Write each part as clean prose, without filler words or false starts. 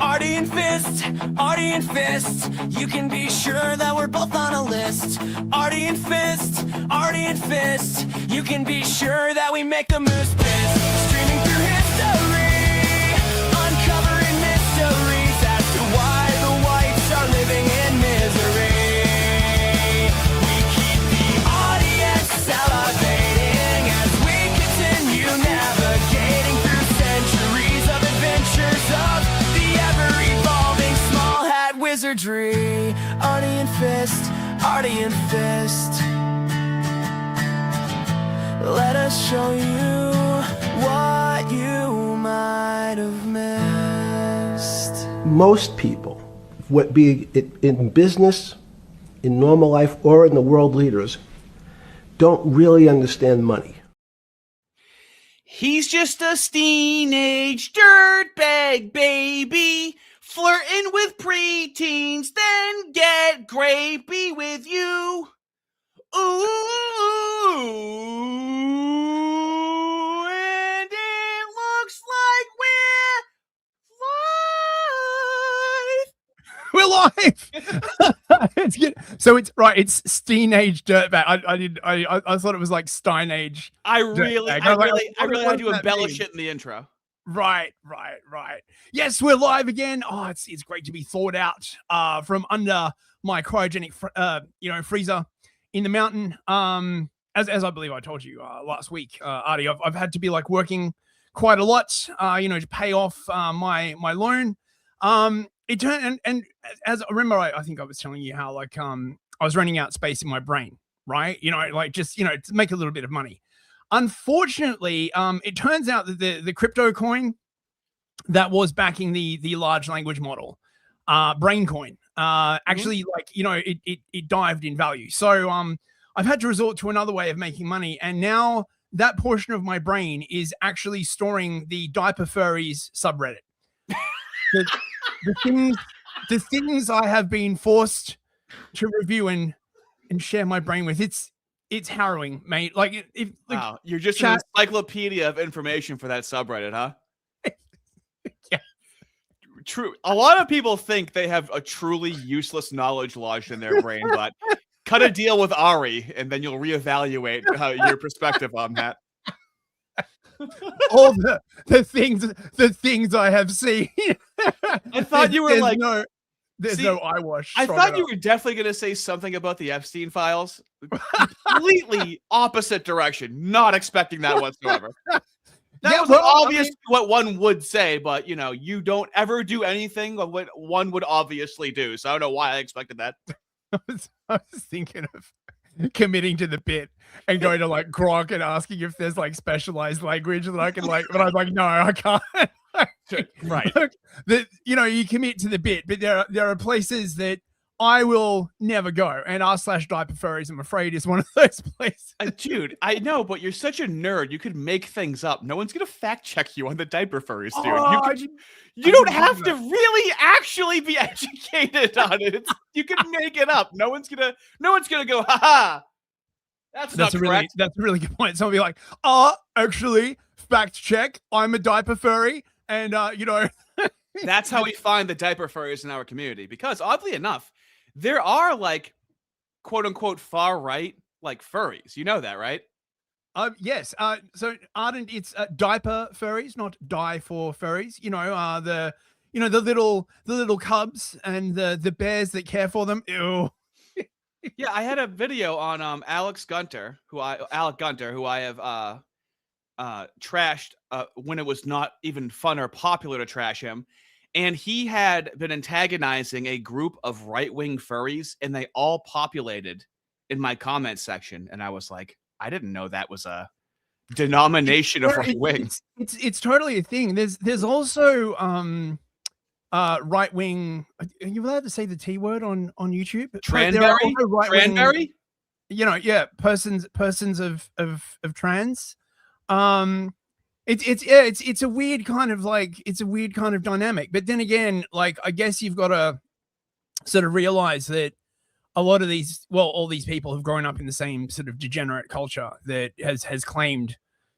Artie and Fist, Artie and Fist. You can be sure that we're both on a list. Artie and Fist, Artie and Fist. You can be sure that we make the moose piss. Streaming through history, uncovering mysteries as to why the whites are living in misery. We keep the audience salivating as we continue navigating through centuries of adventures of the ever-evolving small hat wizardry. Artie and Fist, Artie and Fist. Let us show you what you might have missed. Most people, be it in business, in normal life, or in the world leaders, don't really understand money. He's just a Steinage Dirtbag, baby. Flirting with preteens, then get grapey with you. Ooh, and it looks like We're live. It's good. So it's right. It's Steinage Dirtbag. I thought it was like Steinage. I really had to embellish it in the intro. Right. Yes, we're live again. Oh, it's great to be thawed out from under my cryogenic freezer in the mountain. As I believe I told you last week, Artie, I've had to be like working quite a lot, to pay off my loan. It turned and as I remember, I think I was telling you how like I was running out space in my brain, right? To make a little bit of money. Unfortunately, it turns out that the crypto coin that was backing the large language model, Braincoin, actually it dived in value. So I've had to resort to another way of making money, and now that portion of my brain is actually storing the diaper furries subreddit. The things I have been forced to review and share my brain with, it's harrowing, mate. Wow, you're just an encyclopedia of information for that subreddit, huh? Yeah. True. A lot of people think they have a truly useless knowledge lodged in their brain, but cut a deal with Ari, and then you'll reevaluate your perspective on that. All the things I have seen. I thought you were like, there's no eyewash. I thought you were definitely going to say something about the Epstein files. Completely opposite direction. Not expecting that whatsoever. That was obviously what one would say, but you don't ever do anything of what one would obviously do. So I don't know why I expected that. I was thinking of committing to the bit and going to like Grok and asking if there's like specialized language that I can but I was like, no, I can't. Right. You commit to the bit, but there are places that I will never go, and r/diaper furries, I'm afraid, is one of those places. Dude, I know, but you're such a nerd. You could make things up. No one's gonna fact check you on the diaper furries, dude. You don't have to really actually be educated on it. You can make it up. No one's gonna go, haha. That's not correct. That's a really good point. Someone will be like, actually, fact check, I'm a diaper furry, and That's how we find the diaper furries in our community, because oddly enough, there are like quote unquote far right like furries. You know that, right? Yes. So Ardent, it's diaper furries, not die for furries. The little cubs and the bears that care for them. Ew. Yeah, I had a video on Alec Gunter, who I have trashed when it was not even fun or popular to trash him. And he had been antagonizing a group of right-wing furries, and they all populated in my comment section. And I was like, I didn't know that was a denomination of right-wing. It's totally a thing. There's also right-wing. Are you allowed to say the T word on YouTube? Tranberry? Persons of trans. It's a weird kind of dynamic, but then again, like, I guess you've got to sort of realize that a lot of all these people have grown up in the same sort of degenerate culture that has claimed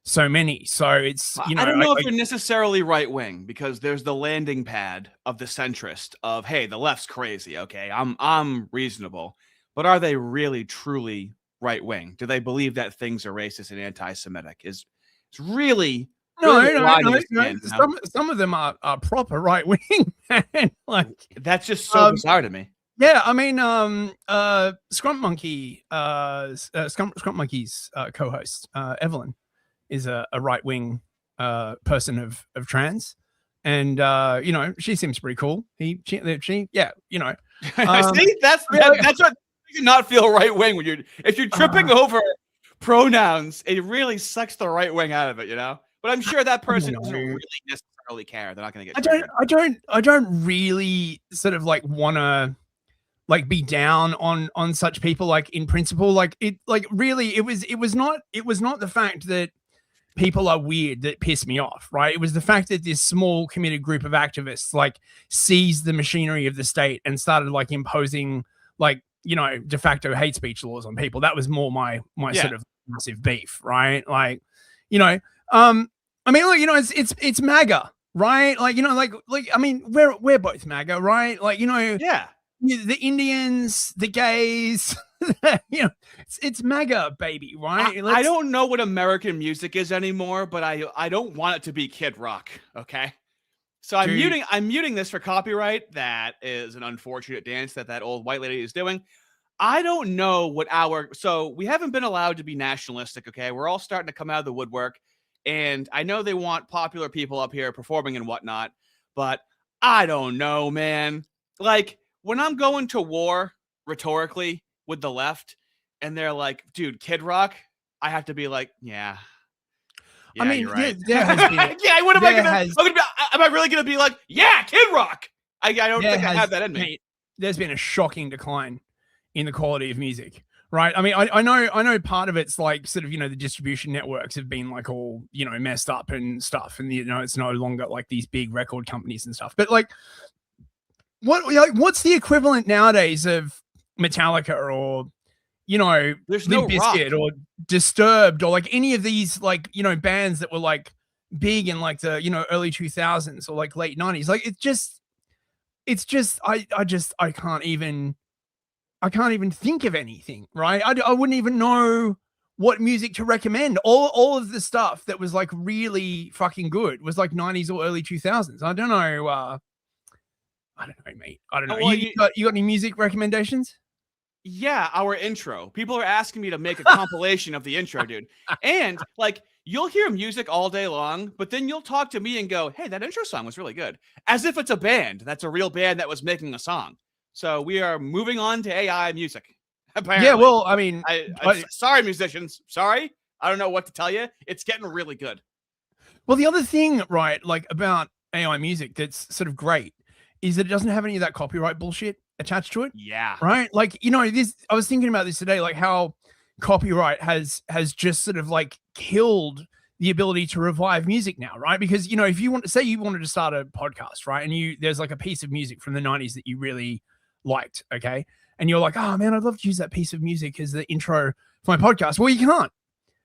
so many. So it's, I don't know if they're necessarily right wing, because there's the landing pad of the centrist of, hey, the left's crazy. Okay, I'm reasonable, but are they really truly right wing? Do they believe that things are racist and anti-Semitic? It's really no. Some of them are proper right wing, man. Like that's just so bizarre to me. Yeah, I mean, Scrump Monkey's co-host, Evelyn, is a right wing person of trans, and you know, she seems pretty cool. She yeah, you know, see, that's what you not feel right wing when if you're tripping over pronouns. It really sucks the right wing out of it, you know. But I'm sure that person doesn't really necessarily care. They're not going to get. I don't really sort of like want to like be down on such people, like in principle. Like really it was not the fact that people are weird that pissed me off, right? It was the fact that this small committed group of activists like seized the machinery of the state and started like imposing like, you know, de facto hate speech laws on people. That was more my sort of massive beef, right? Like, you know, I mean, look, you know, it's MAGA, right? Like, you know, like I mean, we're both MAGA, right? Like, you know, the Indians, the gays, you know, it's MAGA, baby, right? I don't know what American music is anymore, but I don't want it to be Kid Rock. Okay, so I'm muting this for copyright. That is an unfortunate dance that old white lady is doing. I don't know what so we haven't been allowed to be nationalistic. Okay, we're all starting to come out of the woodwork, and I know they want popular people up here performing and whatnot, but I don't know, man. Like, when I'm going to war rhetorically with the left and they're like, dude, Kid Rock, I have to be like, yeah, I mean, you're right. there has been, yeah, what am I going to be? Am I really going to be like, yeah, Kid Rock? I don't think I have that in me. There's been a shocking decline in the quality of music, right? I mean, I know part of it's like sort of, you know, the distribution networks have been like all, you know, messed up and stuff. And, you know, it's no longer like these big record companies and stuff. But like, what's the equivalent nowadays of Metallica or, you know, Limp Bizkit or Disturbed or like any of these like, you know, bands that were like big in like the, you know, early 2000s or like late 90s? Like it's just I can't even think of anything, right? I wouldn't even know what music to recommend. All of the stuff that was like really fucking good was like 90s or early 2000s. I don't know. I don't know, mate. I don't know. Well, you got any music recommendations? Yeah, our intro. People are asking me to make a compilation of the intro, dude. And like, you'll hear music all day long, but then you'll talk to me and go, hey, that intro song was really good. As if it's a band. That's a real band that was making a song. So we are moving on to AI music. Apparently. Yeah, well, I mean, sorry, musicians. Sorry. I don't know what to tell you. It's getting really good. Well, the other thing, right, like about AI music that's sort of great is that it doesn't have any of that copyright bullshit attached to it. Yeah. Right? Like, you know, I was thinking about this today, like how copyright has just sort of like killed the ability to revive music now, right? Because, you know, if you want to say you wanted to start a podcast, right? And there's like a piece of music from the 90s that you really liked, okay? And you're like, oh man, I'd love to use that piece of music as the intro for my podcast. Well, you can't.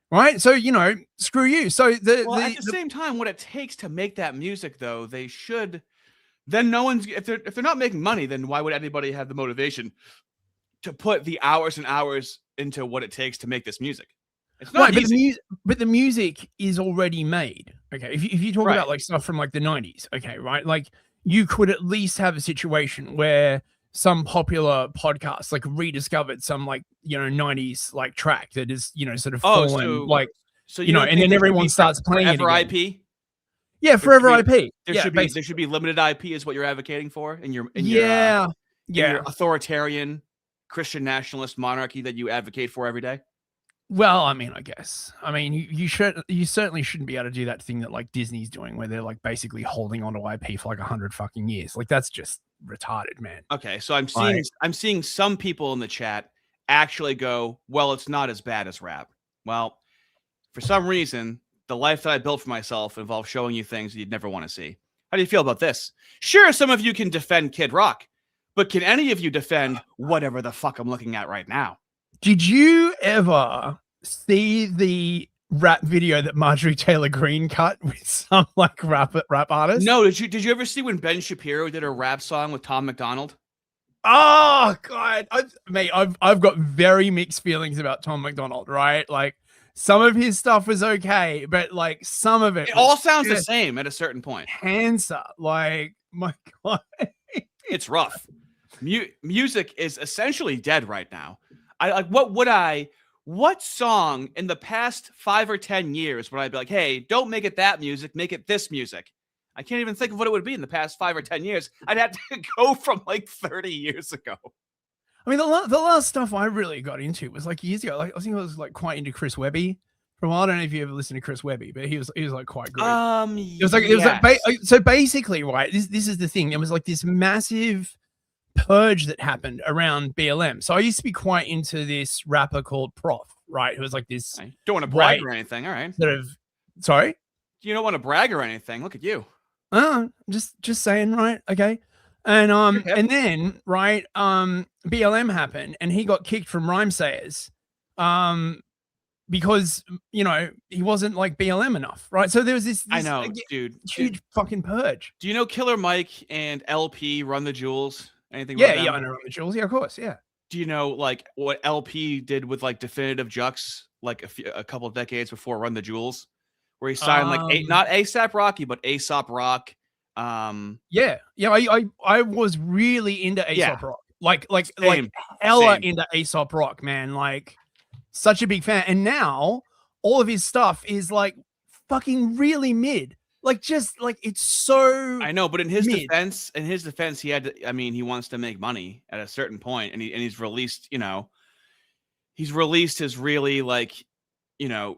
Right? So, you know, screw you. So at the same time, what it takes to make that music though, they should. Then no one's if they're not making money, then why would anybody have the motivation to put the hours and hours into what it takes to make this music? It's not easy. But the music is already made. Okay, if you talk about like stuff from like the 90s, okay, right? Like you could at least have a situation where some popular podcast like rediscovered some like, you know, 90s like track that is, you know, sort of fallen so you know, and then everyone starts playing it again. IP. Yeah, forever IP. There should be limited IP is what you're advocating for in your authoritarian Christian nationalist monarchy that you advocate for every day. Well, I mean, I guess. I mean, you certainly shouldn't be able to do that thing that like Disney's doing where they're like basically holding onto IP for like 100 fucking years. Like that's just retarded, man. Okay, so I'm seeing some people in the chat actually go, well, it's not as bad as rap. Well, for some reason, the life that I built for myself involves showing you things you'd never want to see. How do you feel about this? Sure, some of you can defend Kid Rock, but can any of you defend whatever the fuck I'm looking at right now? Did you ever see the rap video that Marjorie Taylor Greene cut with some like rap artist? No, did you ever see when Ben Shapiro did a rap song with Tom McDonald? Oh God, I've got very mixed feelings about Tom McDonald. Right, like some of his stuff was okay, but like some of it all sounds the same at a certain point. Cancer, like my God, it's rough. Music is essentially dead right now. What song in the past 5 or 10 years would I be like, hey, don't make it that music, make it this music? I can't even think of what it would be in the past 5 or 10 years. I'd have to go from like 30 years ago. I mean, the last stuff I really got into was like years ago. Like I think I was like quite into Chris Webby. From I don't know if you ever listened to Chris Webby, but he was like quite good. It was like so basically, right? This is the thing. There was like this massive purge that happened around BLM. So I used to be quite into this rapper called Prof, right? Who was like this. I don't want to brag or anything. All right. Sort of. Sorry. You don't want to brag or anything. Look at you. Just saying, right? Okay. And and then right, BLM happened, and he got kicked from Rhyme Sayers, because he wasn't like BLM enough, right? So there was this I know, dude, huge fucking purge. Do you know Killer Mike and LP Run the Jewels? Anything? Yeah, I know Run the Jewels. Yeah, of course. Yeah. Do you know like what LP did with like Definitive Jux like a couple of decades before Run the Jewels? Where he signed like not ASAP Rocky, but Aesop Rock. I was really into Aesop Rock, like hella into Aesop Rock, man. Like such a big fan. And now all of his stuff is like fucking really mid. Like just like it's so. I know, but in his defense, he had to. I mean, he wants to make money at a certain point, and he's released. He's released his really like.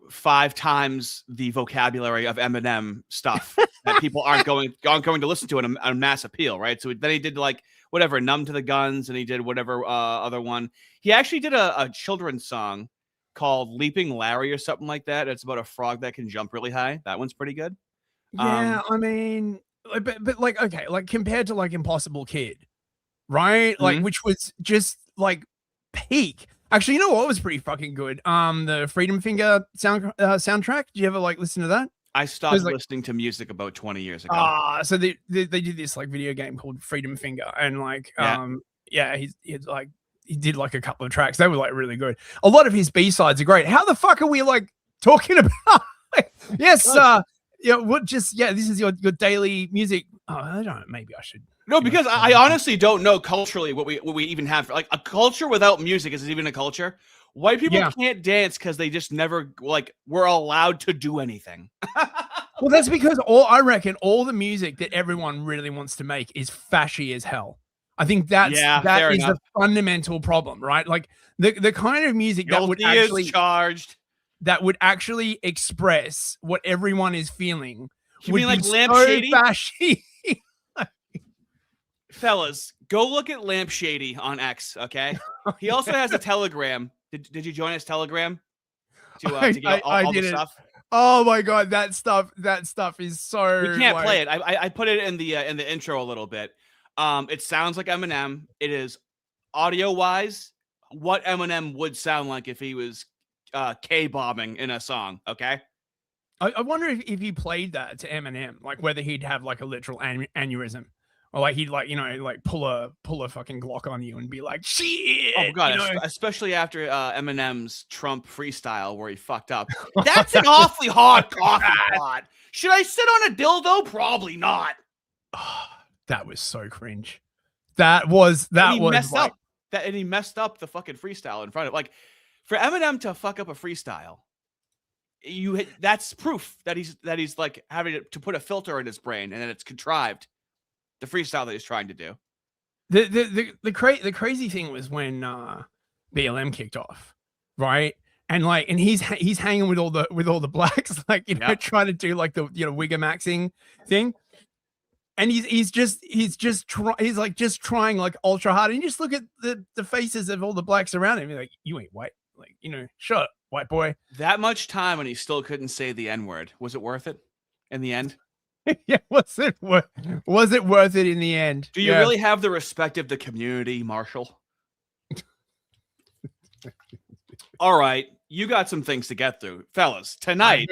5 times the vocabulary of Eminem stuff that people aren't going to listen to in a mass appeal, right? So then he did like whatever, Numb to the Guns, and he did whatever other one. He actually did a children's song called Leaping Larry or something like that. It's about a frog that can jump really high. That one's pretty good. Yeah, I mean, but like, okay, like compared to like Impossible Kid, right? Like, which was just like peak. Actually, you know what was pretty fucking good? The Freedom Finger soundtrack. Did you ever like listen to that? I stopped listening to music about 20 years ago. So they did this like video game called Freedom Finger, and like he did like a couple of tracks. They were like really good. A lot of his B-sides are great. How the fuck are we like talking about? Yes, this is your daily music. Oh, I don't know. Maybe I should. No, because I honestly don't know culturally what we even have. Like a culture without music is even a culture. White people can't dance because they just never were allowed to do anything. Well, that's because I reckon all the music that everyone really wants to make is fashy as hell. I think that is the fundamental problem, right? Like the kind of music that would actually charged, that would actually express what everyone is feeling. You mean like Lamp Shady? Fashy. Fellas, go look at Lamp Shady on X, okay? He also has a Telegram. Did you join his Telegram to get all the stuff? Oh my God, that stuff is so. You can't play it. I put it in the intro a little bit. It sounds like Eminem. It is audio wise what Eminem would sound like if he was K-bombing in a song. Okay. I wonder if he played that to Eminem, like whether he'd have like a literal aneurysm. Or like he'd pull a fucking Glock on you and be like, shit. Oh God, especially after Eminem's Trump freestyle where he fucked up. That's an awfully hard coffee pot. Should I sit on a dildo? Probably not. Oh, that was so cringe. That was messed up. And he messed up the fucking freestyle in front of for Eminem to fuck up a freestyle. That's proof that he's like having to put a filter in his brain and then it's contrived. The freestyle that he's trying to do. The crazy thing was when BLM kicked off, right? And he's hanging with all the blacks, trying to do like the wigger maxing thing. And he's just trying like ultra hard. And you just look at the faces of all the blacks around him. You're like, you ain't white. Like, shut up, white boy. That much time and he still couldn't say the N-word. Was it worth it in the end? Yeah, was it worth it in the end? Do you really have the respect of the community, Marshall? All right, you got some things to get through, fellas. Tonight,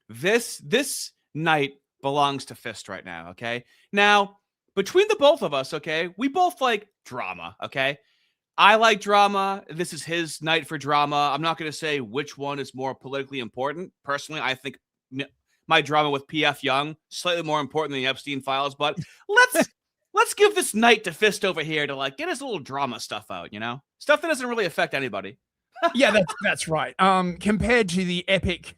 this night belongs to Fist right now. Okay, now between the both of us, okay, we both like drama. Okay, I like drama. This is his night for drama. I'm not going to say which one is more politically important. Personally, I think my drama with PF Young slightly more important than the Epstein files. But let's give this night to Fist over here to like get his little drama stuff out. You know, stuff that doesn't really affect anybody. Yeah, that's right. Compared to the epic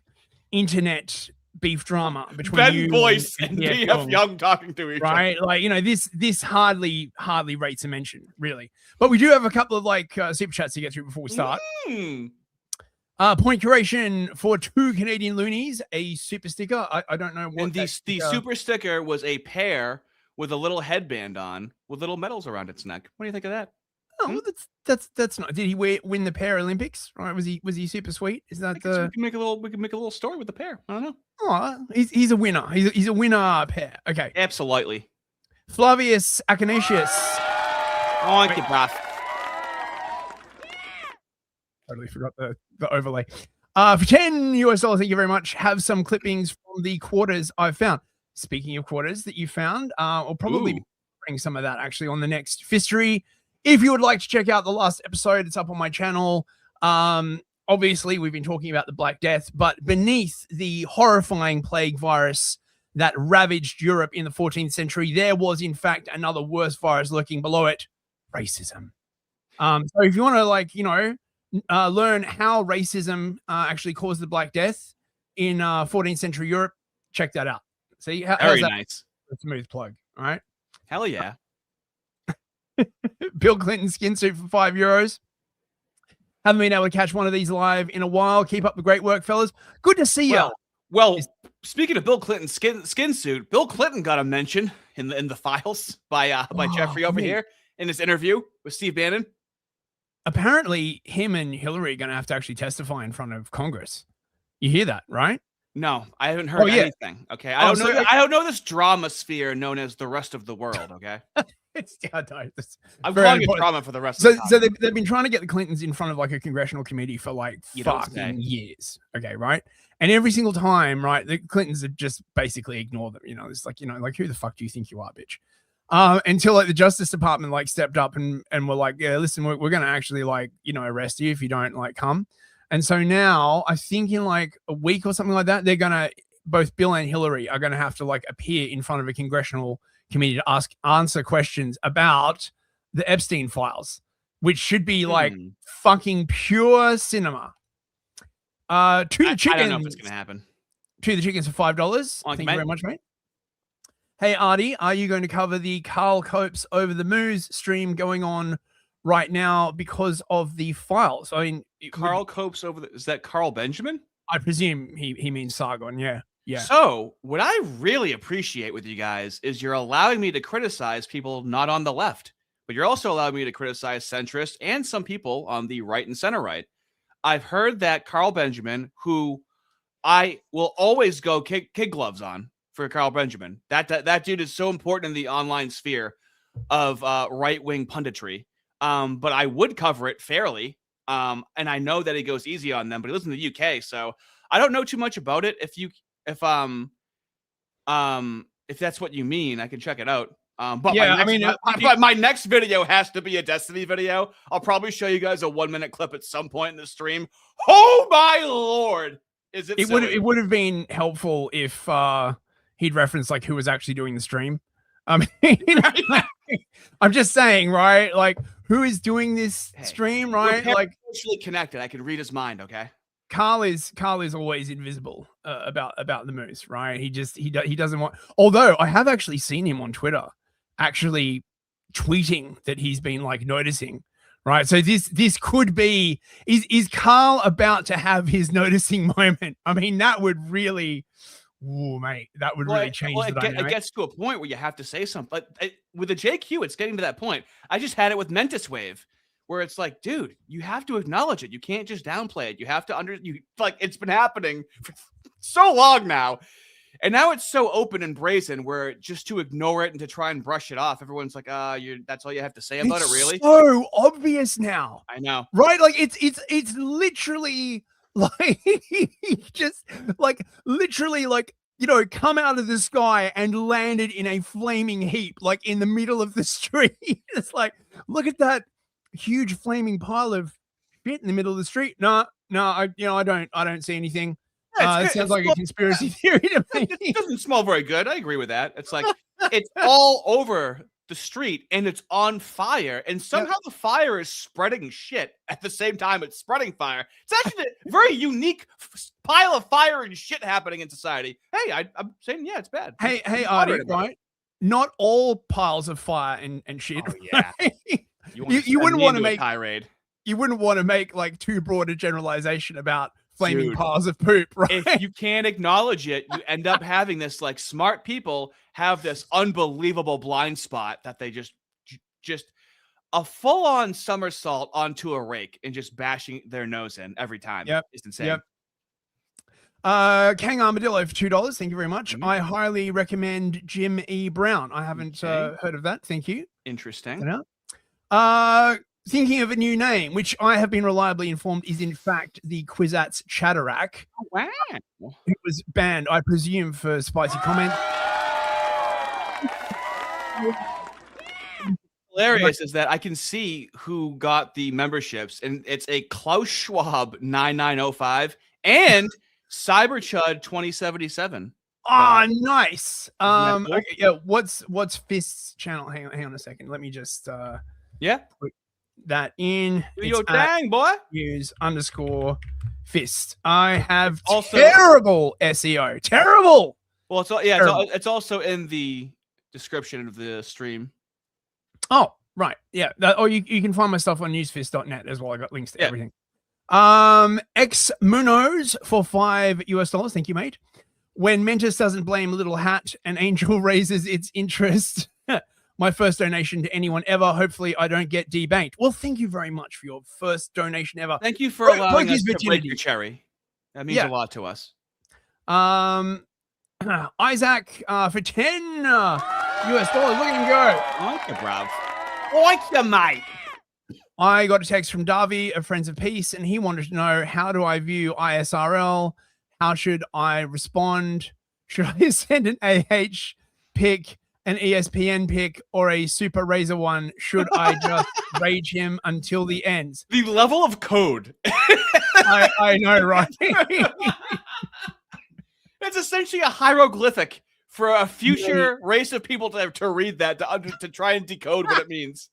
internet beef drama between Ben you Boyce and PF Young talking to each other. Right? Like, you know, this hardly rates a mention, really. But we do have a couple of like super chats to get through before we start. Point curation for 2 Canadian loonies, a super sticker. I don't know what. And the super sticker was a pear with a little headband on with little medals around its neck. What do you think of that? Oh, well, that's not. Did he win the Paralympics? Right? Was he super sweet? Is that the? We can make a little story with the pear. I don't know. Oh, he's a winner. He's a winner pair. Okay. Absolutely. Flavius Acanacius. On your breath. Totally forgot the overlay. For $10, thank you very much. Have some clippings from the quarters I've found. Speaking of quarters that you found, I'll probably bring some of that actually on the next Fistery. If you would like to check out the last episode, it's up on my channel. Obviously, we've been talking about the Black Death, but beneath the horrifying plague virus that ravaged Europe in the 14th century, there was, in fact, another worse virus lurking below it, racism. So if you want to, like, you know, learn how racism actually caused the Black Death in 14th century Europe, check that out. See, very nice. A smooth plug, all right? Hell yeah. Bill Clinton skin suit for €5. Haven't been able to catch one of these live in a while. Keep up the great work, fellas. Good to see you. Well, speaking of Bill Clinton's skin suit, Bill Clinton got a mention in the files by Jeffrey over here in his interview with Steve Bannon. Apparently, him and Hillary are going to have to actually testify in front of Congress. You hear that, right? No, I haven't heard anything. Okay, I don't know this drama sphere known as the rest of the world. Okay. I'm calling it drama for the rest of the time. So they've been trying to get the Clintons in front of like a congressional committee for like fucking years. Okay, right? And every single time, right, the Clintons have just basically ignored them. You know, it's like, you know, like, who the fuck do you think you are, bitch? Until like the Justice Department like stepped up and were like, yeah, listen, we're going to actually like, you know, arrest you if you don't like come. And so now I think in like a week or something like that, they're going to, both Bill and Hillary are going to have to like appear in front of a congressional committee to answer questions about the Epstein files, which should be like fucking pure cinema. To the chickens. I don't know if it's going to happen. To the chickens for $5. Thank you very much, mate. Hey, Artie, are you going to cover the Carl Copes Over the Moose stream going on right now because of the files? I mean, Carl Copes is that Carl Benjamin? I presume he means Sargon. Yeah. Yeah. So what I really appreciate with you guys is you're allowing me to criticize people not on the left, but you're also allowing me to criticize centrists and some people on the right and center right. I've heard that Carl Benjamin, who I will always go kid gloves on for Carl Benjamin. That dude is so important in the online sphere of right-wing punditry. But I would cover it fairly. And I know that he goes easy on them, but he lives in the UK, so I don't know too much about it. If that's what you mean, I can check it out. But yeah, my next video has to be a Destiny video. I'll probably show you guys a 1-minute clip at some point in the stream. Oh my lord, it would have been helpful if he'd referenced like who was actually doing the stream. I mean, I'm just saying, right? Like, who is doing this stream, right? Like, actually connected. I can read his mind. Okay. Carl is always invisible about the moose, right? He doesn't want. Although I have actually seen him on Twitter, actually tweeting that he's been like noticing, right? So this could be is Carl about to have his noticing moment? I mean, that would really, mate, that would really change the dynamic. It gets to a point where you have to say something. But with the JQ, it's getting to that point. I just had it with Mentis Wave, where it's like, dude, you have to acknowledge it. You can't just downplay it. You have to it's been happening for so long now. And now it's so open and brazen where just to ignore it and to try and brush it off, everyone's like, that's all you have to say about it, really? So obvious now. I know. Right? Like it's literally Like he just like literally like, you know, come out of the sky and landed in a flaming heap, like in the middle of the street. It's like, look at that huge flaming pile of shit in the middle of the street. No, I don't see anything. Yeah, It it's good. sounds like a conspiracy theory to me. It doesn't smell very good. I agree with that. It's like it's all over the street and it's on fire, and somehow the fire is spreading shit at the same time it's spreading fire. It's actually a very unique pile of fire and shit happening in society. Hey, I'm saying, yeah, it's bad. Hey, Artie, right? Not all piles of fire and shit. Oh, yeah. Right? You wouldn't want to make make tirade. You wouldn't want to make like too broad a generalization about flaming Dude, piles of poop, right? If you can't acknowledge it, you end up having this like smart people have this unbelievable blind spot that they just a full-on somersault onto a rake and just bashing their nose in every time. Yep. It's insane. Yep. Kang Armadillo for $2. Thank you very much. I highly recommend Jim E. Brown. I haven't heard of that. Thank you. Interesting. Thinking of a new name, which I have been reliably informed is in fact the Kwisatz Chatterack. Oh, wow. It was banned, I presume, for spicy comment. Hilarious is that I can see who got the memberships, and it's a Klaus Schwab 9905 and Cyberchud 2077. Ah, nice. Cool? Okay, yeah. What's Fist's channel? Hang on a second. Let me just put that in. Do your dang, boy. Use _ Fist. I have Also terrible SEO. Terrible. Well, it's also in the description of the stream. Oh, right. Yeah. You can find my stuff on newsfist.net as well. I got links to everything. X Munoz for $5. Thank you, mate. When Mentis doesn't blame Little Hat, an angel raises its interest. My first donation to anyone ever. Hopefully I don't get debanked. Well, thank you very much for your first donation ever. Thank you for allowing us to break your cherry. That means a lot to us. Isaac for $10 US. Look at him go. Thank you, bruv. Thank you, mate. I got a text from Darby of Friends of Peace, and he wanted to know, how do I view ISRL? How should I respond? Should I send an AH pick, an ESPN pick, or a Super Razor one? Should I just rage him until the end? The level of code. I know, right? It's essentially a hieroglyphic for a future race of people to read that, to try and decode what it means.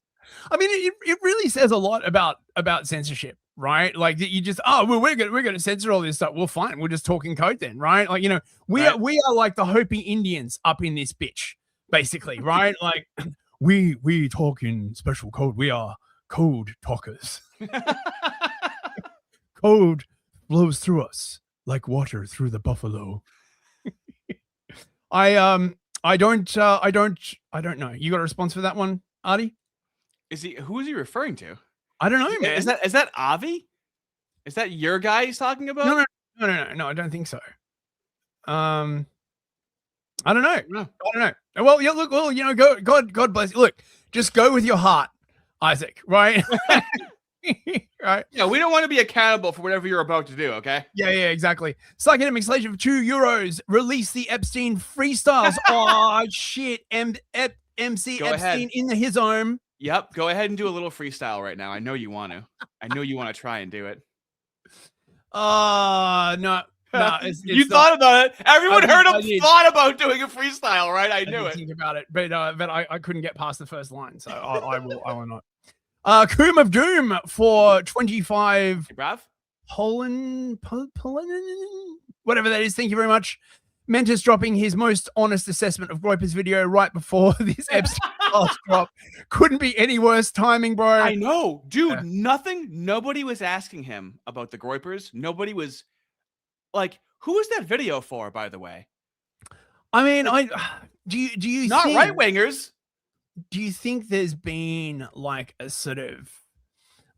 I mean, it really says a lot about censorship, right? Like you just, we're gonna censor all this stuff. Well, fine, we're just talking code then, right? Like, you know, we are like the Hopi Indians up in this bitch, basically, right? Like we talk in special code. We are code talkers. Code flows through us like water through the buffalo. I don't know. You got a response for that one, Artie? Who is he referring to? I don't know, man. Is that Avi? Is that your guy he's talking about? No, I don't think so. I don't know. No. I don't know. Well, yeah, look, well, you know, God bless you. Look, just go with your heart, Isaac, right? Right. Yeah, we don't want to be accountable for whatever you're about to do, okay? Yeah, exactly. Psychedemic Selection for €2. Release the Epstein freestyles. Oh shit. MC Go Epstein ahead. in his home. Yep, go ahead and do a little freestyle right now. I know you want to. I know you want to try and do it. No. You thought about it. Everyone heard him thought about doing a freestyle, right? I knew it. Think about it, but I couldn't get past the first line, so I will not. Coom of Doom for 25. Hey, Brav? Poland, whatever that is. Thank you very much. Mentis dropping his most honest assessment of Groiper's video right before this Epstein last drop. Couldn't be any worse timing, bro. I know, dude. Nobody was asking him about the Groipers. Nobody was like, who was that video for, by the way? I mean, do you not think, right wingers? Do you think there's been like a sort of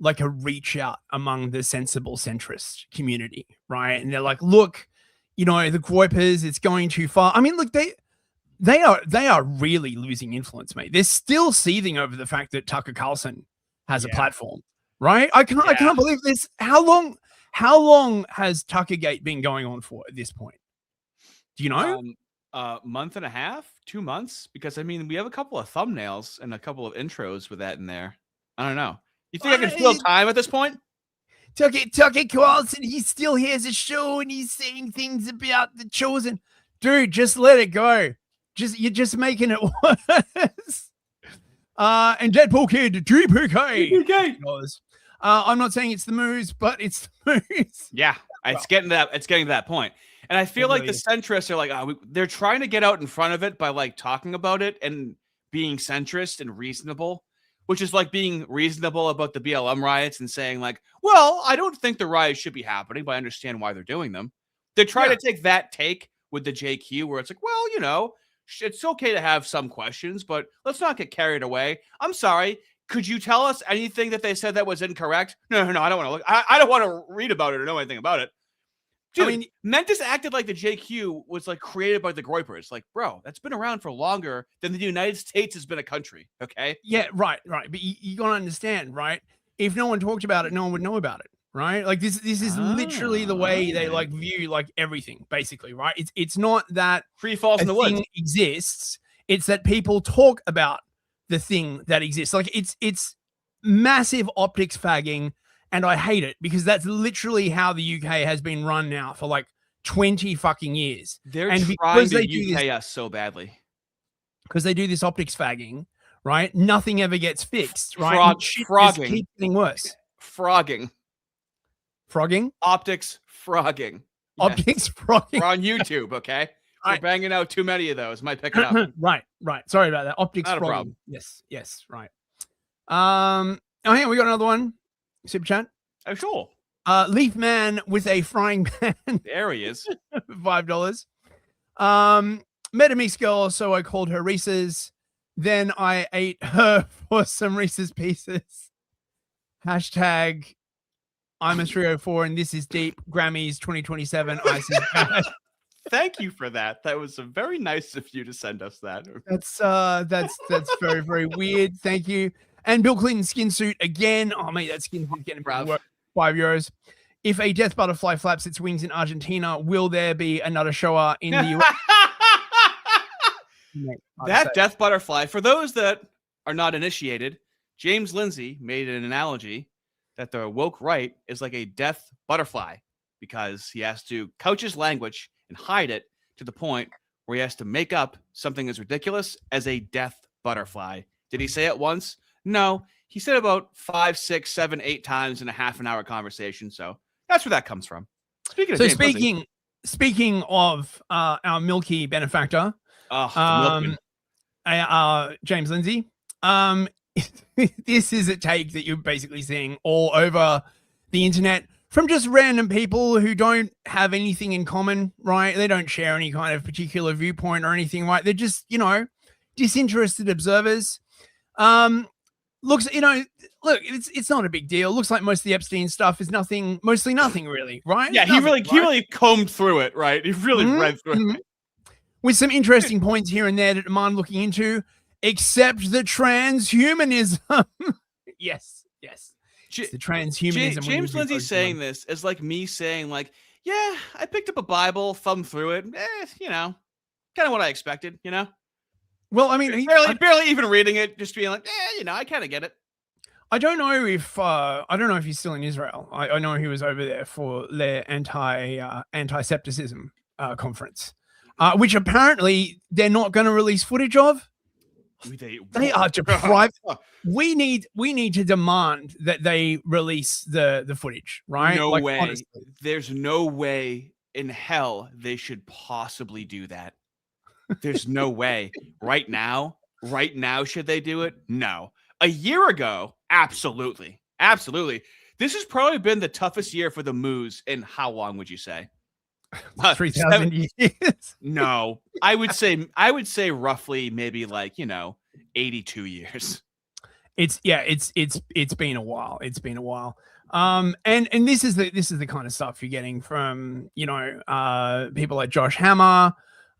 like a reach out among the sensible centrist community, right? And they're like, look, you know, the Groipers, it's going too far. I mean, look, they are really losing influence, mate. They're still seething over the fact that Tucker Carlson has a platform, right? I can't believe this. How How long has Tuckergate been going on for at this point? Do you know? Month and a half, 2 months, because I mean, we have a couple of thumbnails and a couple of intros with that in there. I don't know. You think I can fill time at this point? Tucker Carlson, he still has a show and he's saying things about the chosen. Dude, just let it go. You're just making it worse. And Deadpool Kid, GPK. I'm not saying it's the Moose, but it's the Moose. Yeah, it's getting to that point. And I feel like the centrists are like, they're trying to get out in front of it by like talking about it and being centrist and reasonable, which is like being reasonable about the BLM riots and saying like, well, I don't think the riots should be happening, but I understand why they're doing them. They're trying to take that take with the JQ where it's like, well, you know, it's okay to have some questions, but let's not get carried away. I'm sorry. Could you tell us anything that they said that was incorrect? No, I don't want to look. I don't want to read about it or know anything about it. Dude, I mean, Mentis acted like the JQ was like created by the Groypers. Like, bro, that's been around for longer than the United States has been a country. Okay. Yeah, right. But you gotta understand, right? If no one talked about it, no one would know about it, right? Like this is literally the way they like view like everything, basically, right? It's not that free falls in the woods exists. It's that people talk about the thing that exists. Like it's massive optics fagging. And I hate it because that's literally how the UK has been run now for like 20 fucking years. They're trying to UK us so badly. Because they do this optics fagging, right? Nothing ever gets fixed, right? Frogging. Keeps getting worse. Frogging. Optics frogging. Optics frogging. We're on YouTube, okay? We're banging out too many of those. Might pick it up. Right. Sorry about that. Optics Not frogging. A problem. Yes, right. Oh, yeah, we got another one. Super chat. Oh, sure. Leaf Man with a frying pan. There he is. $5. Met a mixed girl, so I called her Reese's. Then I ate her for some Reese's Pieces. Hashtag I'm a 304 and this is deep. Grammys 2027. Ice is bad. Thank you for that. That was very nice of you to send us that. That's very, very weird. Thank you. And Bill Clinton skin suit again. Oh, mate, that skin suit's getting work. €5. If a death butterfly flaps its wings in Argentina, will there be another shower in the US? That death butterfly, for those that are not initiated, James Lindsay made an analogy that the woke right is like a death butterfly because he has to couch his language and hide it to the point where he has to make up something as ridiculous as a death butterfly. Did he say it once? No, he said about 5, 6, 7, 8 times in a half an hour conversation. So that's where that comes from. Speaking of our milky benefactor, James Lindsay, this is a take that you're basically seeing all over the internet from just random people who don't have anything in common, right? They don't share any kind of particular viewpoint or anything, right? They're just, disinterested observers. Look, it's not a big deal. Looks like most of the Epstein stuff is mostly nothing really, right? Yeah, he really combed through it, right? He really read through it. With some interesting points here and there that demand looking into, except the transhumanism. Yes. The transhumanism. James Lindsay saying this is like me saying like, yeah, I picked up a Bible, thumbed through it. Kind of what I expected, Well, I mean, barely even reading it, just being like, I kind of get it. I don't know if he's still in Israel. I know he was over there for their anti-septicism conference, which apparently they're not going to release footage of. They are deprived. We need to demand that they release the footage, right? No way. Honestly. There's no way in hell they should possibly do that. There's no way. Right now, should they do it? No. A year ago, absolutely. This has probably been the toughest year for the Moos in how long would you say? 3,000 years? No, I would say roughly maybe like 82 years. It's been a while. And this is the kind of stuff you're getting from people like Josh Hammer.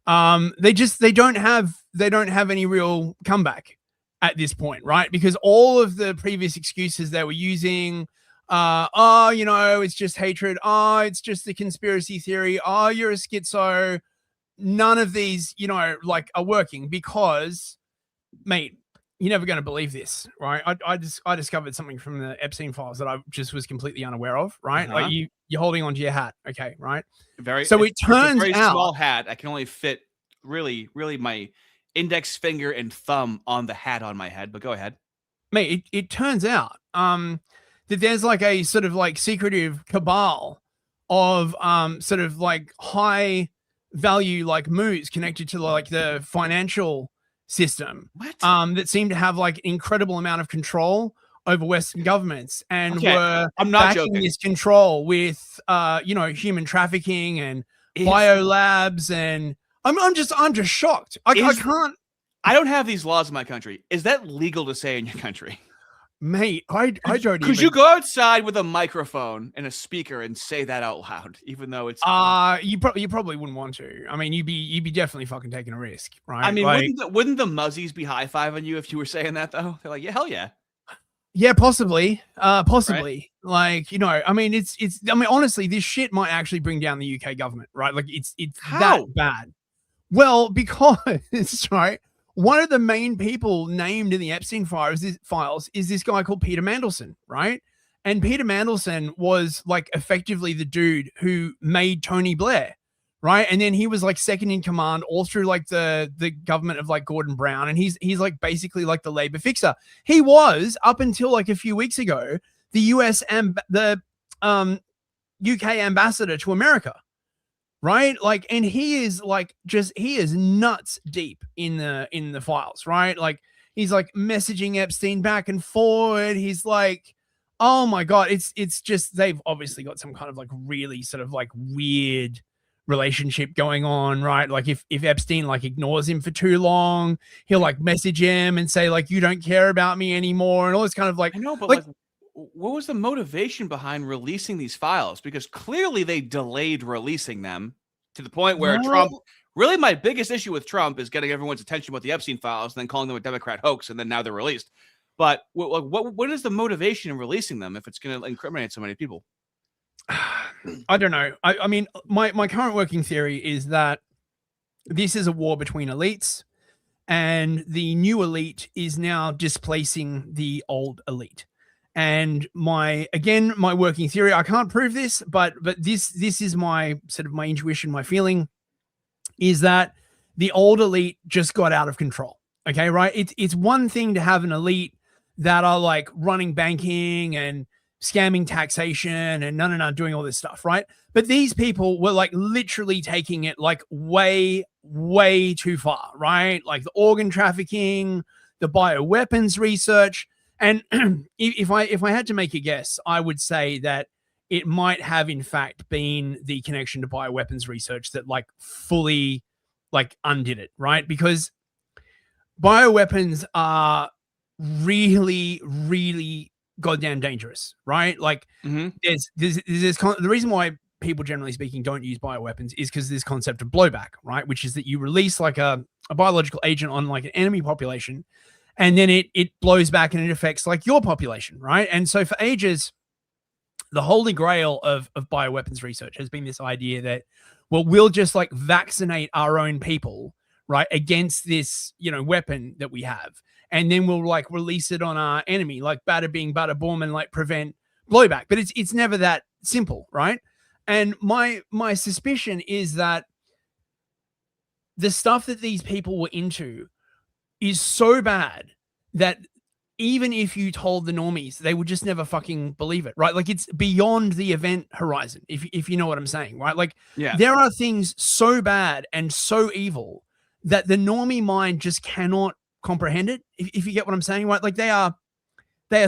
They don't have any real comeback at this point, right? Because all of the previous excuses they were using, oh, you know, it's just hatred. Oh, it's just a conspiracy theory. Oh, you're a schizo. None of these, you know, like are working because, mate, you're never going to believe this, right? I discovered something from the Epstein files that I just was completely unaware of, right? Like you're holding onto your hat, okay, right? So it turns it's a very out small hat. I can only fit really my index finger and thumb on the hat on my head. But go ahead, mate. It turns out that there's like a sort of like secretive cabal of sort of like high value like moves connected to like the financial system that seem to have like an incredible amount of control over Western governments and were I'm not backing joking. this control with you know, human trafficking and biolabs, and I'm just shocked. I can't. I don't have these laws in my country. Is that legal to say in your country? Mate, I don't even. Could you go outside with a microphone and a speaker and say that out loud, even though it's you probably wouldn't want to. I mean, you'd be definitely fucking taking a risk, right? I mean, like, wouldn't the muzzies be high-fiving you if you were saying that though? They're like, yeah, hell yeah. Yeah, possibly. Right? Like, you know, I mean, it's I mean, honestly, this shit might actually bring down the UK government, right? Like it's How? that bad. Well, because right, one of the main people named in the Epstein files is this guy called Peter Mandelson, right? And Peter Mandelson was like effectively the dude who made Tony Blair, right? And then he was like second in command all through like the government of like Gordon Brown, and he's like basically like the labor fixer. He was up until like a few weeks ago the US and the UK ambassador to America. Right, like, and he is like he is nuts deep in the files, right? Like he's like messaging Epstein back and forward. He's like, oh my god, it's just they've obviously got some kind of like really sort of like weird relationship going on, right? Like if Epstein like ignores him for too long, he'll like message him and say like, you don't care about me anymore, and all this kind of like. I know, but like what was the motivation behind releasing these files? Because clearly they delayed releasing them to the point where Trump, really my biggest issue with Trump is getting everyone's attention about the Epstein files and then calling them a Democrat hoax, and then now they're released. But what is the motivation in releasing them if it's going to incriminate so many people? I don't know. I mean, my current working theory is that this is a war between elites, and the new elite is now displacing the old elite. And my working theory, I can't prove this, but this is my sort of my intuition, my feeling is that the old elite just got out of control. Okay, right? It's one thing to have an elite that are like running banking and scamming taxation and doing all this stuff, right? But these people were like literally taking it like way too far, right? Like the organ trafficking, the bioweapons research. And if I had to make a guess, I would say that it might have in fact been the connection to bioweapons research that like fully like undid it, right? Because bioweapons are really goddamn dangerous, right? Like there's the reason why people generally speaking don't use bioweapons is because this concept of blowback, right? Which is that you release like a biological agent on like an enemy population, and then it blows back and it affects like your population, right? And so for ages, the holy grail of bioweapons research has been this idea that, well, we'll just like vaccinate our own people, right, against this, you know, weapon that we have. And then we'll like release it on our enemy, like bada bing, bada boom, and like prevent blowback. But it's never that simple, right? And my suspicion is that the stuff that these people were into is so bad that even if you told the normies, they would just never fucking believe it, right? Like it's beyond the event horizon, if you know what I'm saying, right? Like there are things so bad and so evil that the normie mind just cannot comprehend it, if you get what I'm saying, right? Like they are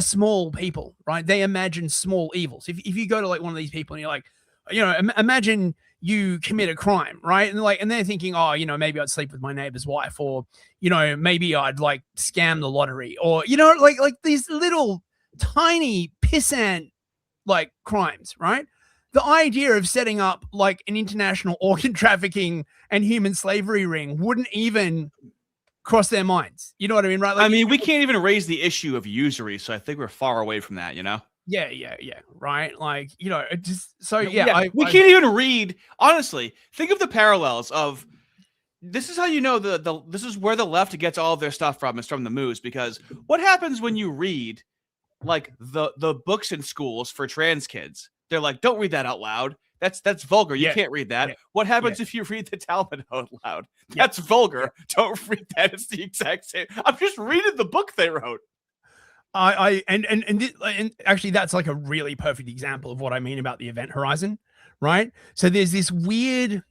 small people, right? They imagine small evils. If you go to like one of these people and you're like, you know, imagine you commit a crime, right? And they're thinking, oh, you know, maybe I'd sleep with my neighbor's wife, or, you know, maybe I'd like scam the lottery, or, you know, like these little tiny pissant like crimes, right? The idea of setting up like an international organ trafficking and human slavery ring wouldn't even cross their minds. You know what I mean, right? Like, I mean, we can't even raise the issue of usury, so I think we're far away from that, you know? Yeah. Right. Like, you know, it just so we can't even read. Honestly, think of the parallels of this is how you know this is where the left gets all of their stuff from, is from the Moose, because what happens when you read like the books in schools for trans kids? They're like, don't read that out loud. That's vulgar. You can't read that. What happens if you read the Talmud out loud? That's vulgar. Don't read that. It's the exact same. I'm just reading the book they wrote. And actually that's like a really perfect example of what I mean about the event horizon, right? So there's this weird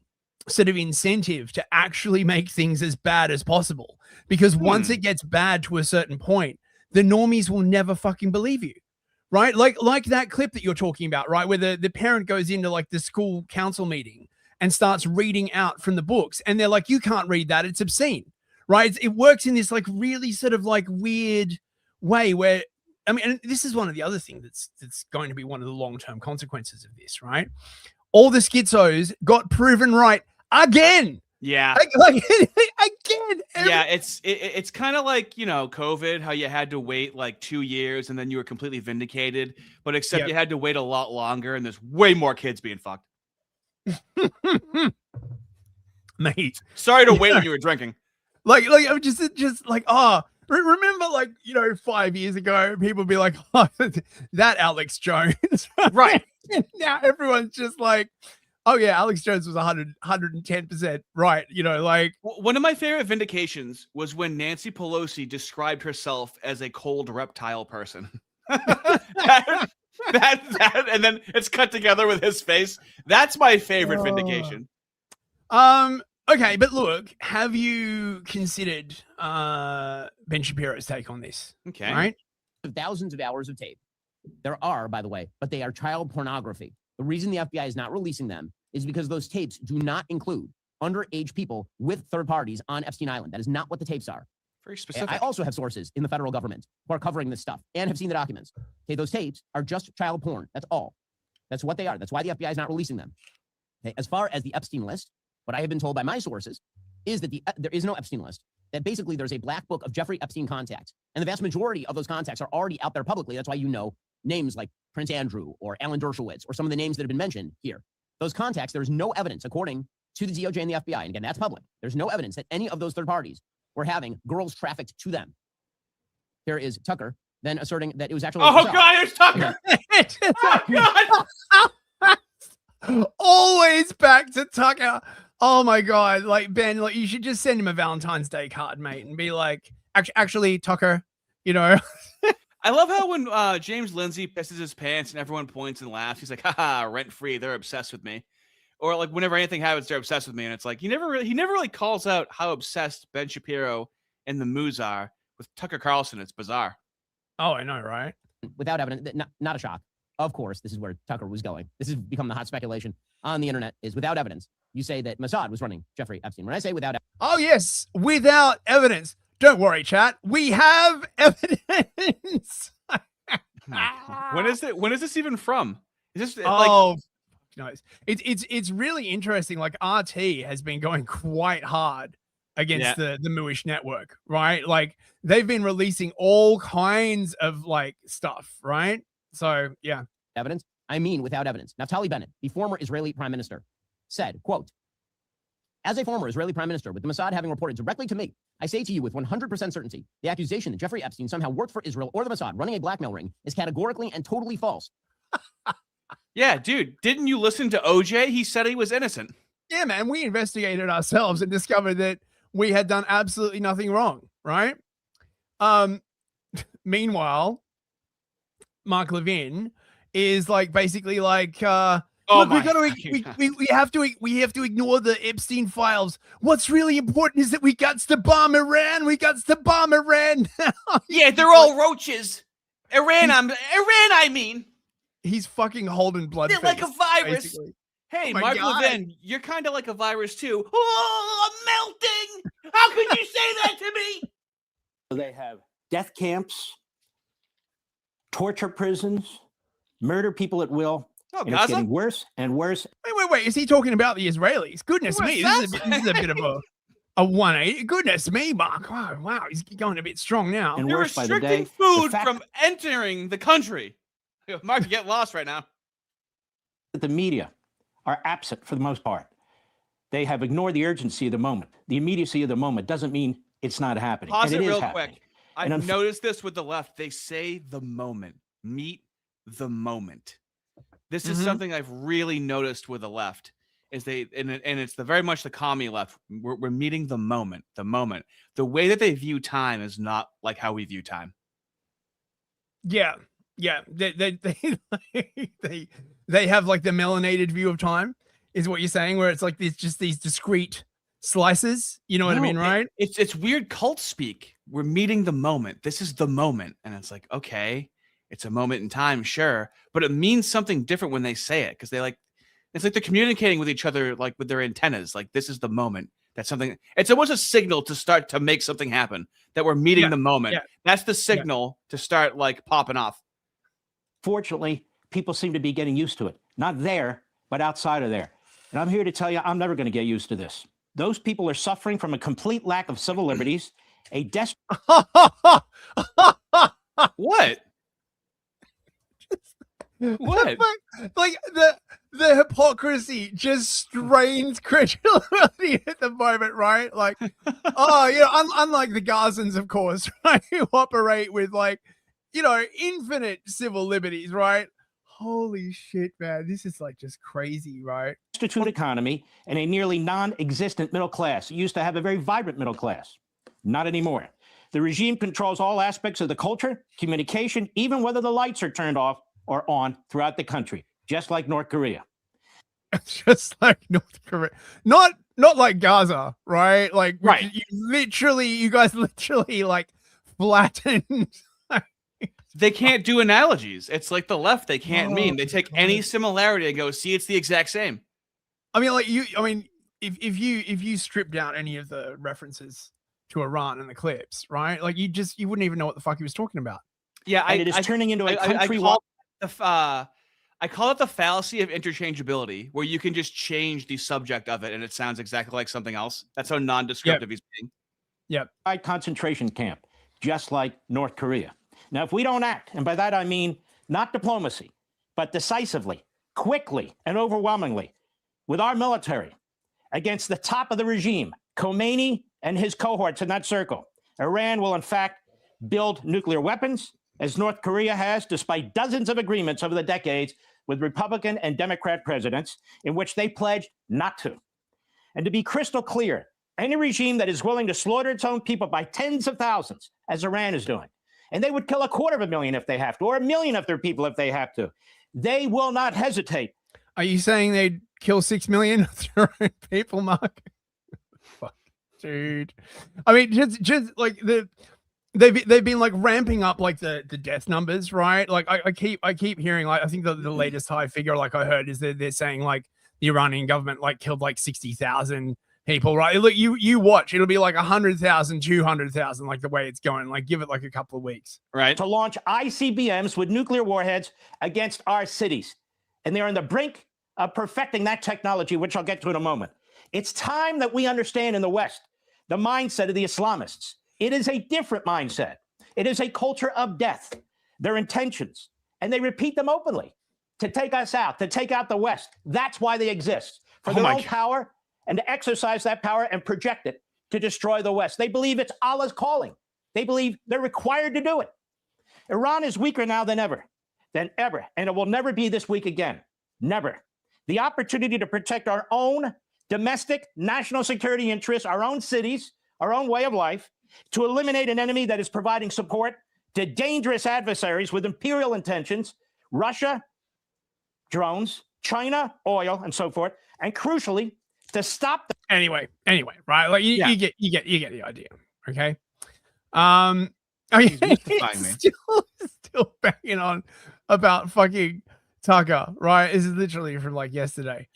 sort of incentive to actually make things as bad as possible, because once it gets bad to a certain point, the normies will never fucking believe you, right? Like that clip that you're talking about, right? Where the parent goes into like the school council meeting and starts reading out from the books, and they're like, you can't read that, it's obscene, right? It works in this like really sort of like weird way where, I mean, and this is one of the other things that's going to be one of the long-term consequences of this, right? All the schizos got proven right again. Yeah. Like again. Yeah, it's kind of like, you know, COVID, how you had to wait like 2 years and then you were completely vindicated, but except you had to wait a lot longer and there's way more kids being fucked. Mate. Sorry to wait when you were drinking. Like I'm just like, remember, like, you know, 5 years ago, people would be like, oh, that Alex Jones. Right. And now everyone's just like, oh yeah, Alex Jones was 110% right. You know, like, one of my favorite vindications was when Nancy Pelosi described herself as a cold reptile person. that, and then it's cut together with his face. That's my favorite vindication. Okay, but look, have you considered Ben Shapiro's take on this? Okay. Right? Thousands of hours of tape. There are, by the way, but they are child pornography. The reason the FBI is not releasing them is because those tapes do not include underage people with third parties on Epstein Island. That is not what the tapes are. Very specific. I also have sources in the federal government who are covering this stuff and have seen the documents. Okay, those tapes are just child porn. That's all. That's what they are. That's why the FBI is not releasing them. Okay, as far as the Epstein list, what I have been told by my sources is that there is no Epstein list. That basically there's a black book of Jeffrey Epstein contacts. And the vast majority of those contacts are already out there publicly. That's why you know names like Prince Andrew or Alan Dershowitz or some of the names that have been mentioned here. Those contacts, there's no evidence, according to the DOJ and the FBI, and again, that's public. There's no evidence that any of those third parties were having girls trafficked to them. There is Tucker then asserting that it was actually... Oh, God, it's Tucker! Oh, God! Always back to Tucker. Oh, my God. Like, Ben, like, you should just send him a Valentine's Day card, mate, and be like, actually, Tucker, you know... I love how when James Lindsay pisses his pants and everyone points and laughs, he's like, haha, rent-free, they're obsessed with me. Or like whenever anything happens, they're obsessed with me. And it's like, he never really calls out how obsessed Ben Shapiro and the Moose are with Tucker Carlson. It's bizarre. Oh, I know, right? Without evidence, not a shock. Of course, this is where Tucker was going. This has become the hot speculation on the internet, is without evidence. You say that Mossad was running Jeffrey Epstein. When I say without evidence... Oh, yes, without evidence. Don't worry, chat. We have evidence. When is this even from? Is this no, it's really interesting. Like, RT has been going quite hard against the Mooish network, right? Like, they've been releasing all kinds of like stuff, right? So yeah. Evidence? I mean without evidence. Naftali Bennett, the former Israeli prime minister, said, quote, as a former Israeli prime minister, with the Mossad having reported directly to me, I say to you with 100% certainty, the accusation that Jeffrey Epstein somehow worked for Israel or the Mossad running a blackmail ring is categorically and totally false. Yeah, dude, didn't you listen to OJ? He said he was innocent. Yeah, man, we investigated ourselves and discovered that we had done absolutely nothing wrong, right? Meanwhile, Mark Levin is like basically like look, we have to ignore the Epstein files. What's really important is that we got to bomb Iran. Yeah, they're all roaches. Iran, I mean. He's fucking holding blood. They're like a virus. Basically. Hey, Oh Mark Levin, you're kind of like a virus too. Oh, I'm melting. How could you say that to me? They have death camps, torture prisons, murder people at will. Oh, and it's getting worse and worse. Wait. Is he talking about the Israelis? Goodness me. This is a bit of a 180. Goodness me, Mark. Wow. He's going a bit strong now. And They're worse by the restricting day. food from entering the country. Mark, you get lost right now. The media are absent for the most part. They have ignored the urgency of the moment. The immediacy of the moment doesn't mean it's not happening. Pause and it it is real happening. quick. I've noticed this with the left. They say the moment. Meet the moment. This is something I've really noticed with the left. Is and it's very much the commie left. We're meeting the moment. The moment. The way that they view time is not like how we view time. Yeah. They have like the melanated view of time, is what you're saying, where it's like these discrete slices. You know what I mean, right? It's weird cult speak. We're meeting the moment. This is the moment, and it's like, okay, it's a moment in time, sure, but it means something different when they say it, because it's like they're communicating with each other, like with their antennas. Like, this is the moment. That's something. It's almost a signal to start to make something happen. That we're meeting the moment. Yeah. That's the signal to start like popping off. Fortunately, people seem to be getting used to it. Not there, but outside of there. And I'm here to tell you, I'm never going to get used to this. Those people are suffering from a complete lack of civil liberties, a desperate. What? What? Like the hypocrisy just strains credulity at the moment, right? Like, unlike the Gazans, of course, right, who operate with like, infinite civil liberties, right? Holy shit, man. This is like just crazy, right? Destitute economy and a nearly non-existent middle class. It used to have a very vibrant middle class. Not anymore. The regime controls all aspects of the culture, communication, even whether the lights are turned off or on throughout the country, just like North Korea. Just like North Korea. Not like Gaza, right? Like, right. You guys literally like flattened. They can't do analogies. It's like the left. They can't mean. They take any similarity and go, see, it's the exact same. I mean, if you strip down any of the references to Iran in the clips, right? Like you wouldn't even know what the fuck he was talking about. Yeah, it is turning into a country. I call it the fallacy of interchangeability, where you can just change the subject of it and it sounds exactly like something else. That's how non-descriptive he's being. Yep. Concentration camp, just like North Korea. Now, if we don't act, and by that I mean not diplomacy, but decisively, quickly, and overwhelmingly, with our military against the top of the regime, Khomeini and his cohorts in that circle, Iran will in fact build nuclear weapons, as North Korea has, despite dozens of agreements over the decades with Republican and Democrat presidents in which they pledged not to. And to be crystal clear, any regime that is willing to slaughter its own people by tens of thousands, as Iran is doing, and they would kill 250,000 if they have to, or 1 million of their people if they have to, they will not hesitate. Are you saying they'd kill 6 million of their own people, Mark? Fuck, dude. I mean, just like they've been like ramping up like the death numbers, right? Like I keep hearing, like, I think the latest high figure, like I heard, is that they're saying like the Iranian government like killed like 60,000 people, right? Look, you watch, it'll be like 100,000, 200,000, like the way it's going. Like, give it like a couple of weeks, right? To launch ICBMs with nuclear warheads against our cities, and they're on the brink of perfecting that technology, which I'll get to in a moment. It's time that we understand in the West the mindset of the Islamists. It is a different mindset. It is a culture of death. Their intentions, and they repeat them openly, to take us out, to take out the West. That's why they exist, for their own power, and to exercise that power and project it to destroy the West. They believe it's Allah's calling. They believe they're required to do it. Iran is weaker now than ever, and it will never be this weak again. Never. The opportunity to protect our own domestic national security interests, our own cities, our own way of life, to eliminate an enemy that is providing support to dangerous adversaries with imperial intentions, Russia, drones, China, oil, and so forth, and crucially, to stop. Anyway, right? Like you get the idea. Okay. I mean, still banging on about fucking Tucker, right? This is literally from like yesterday.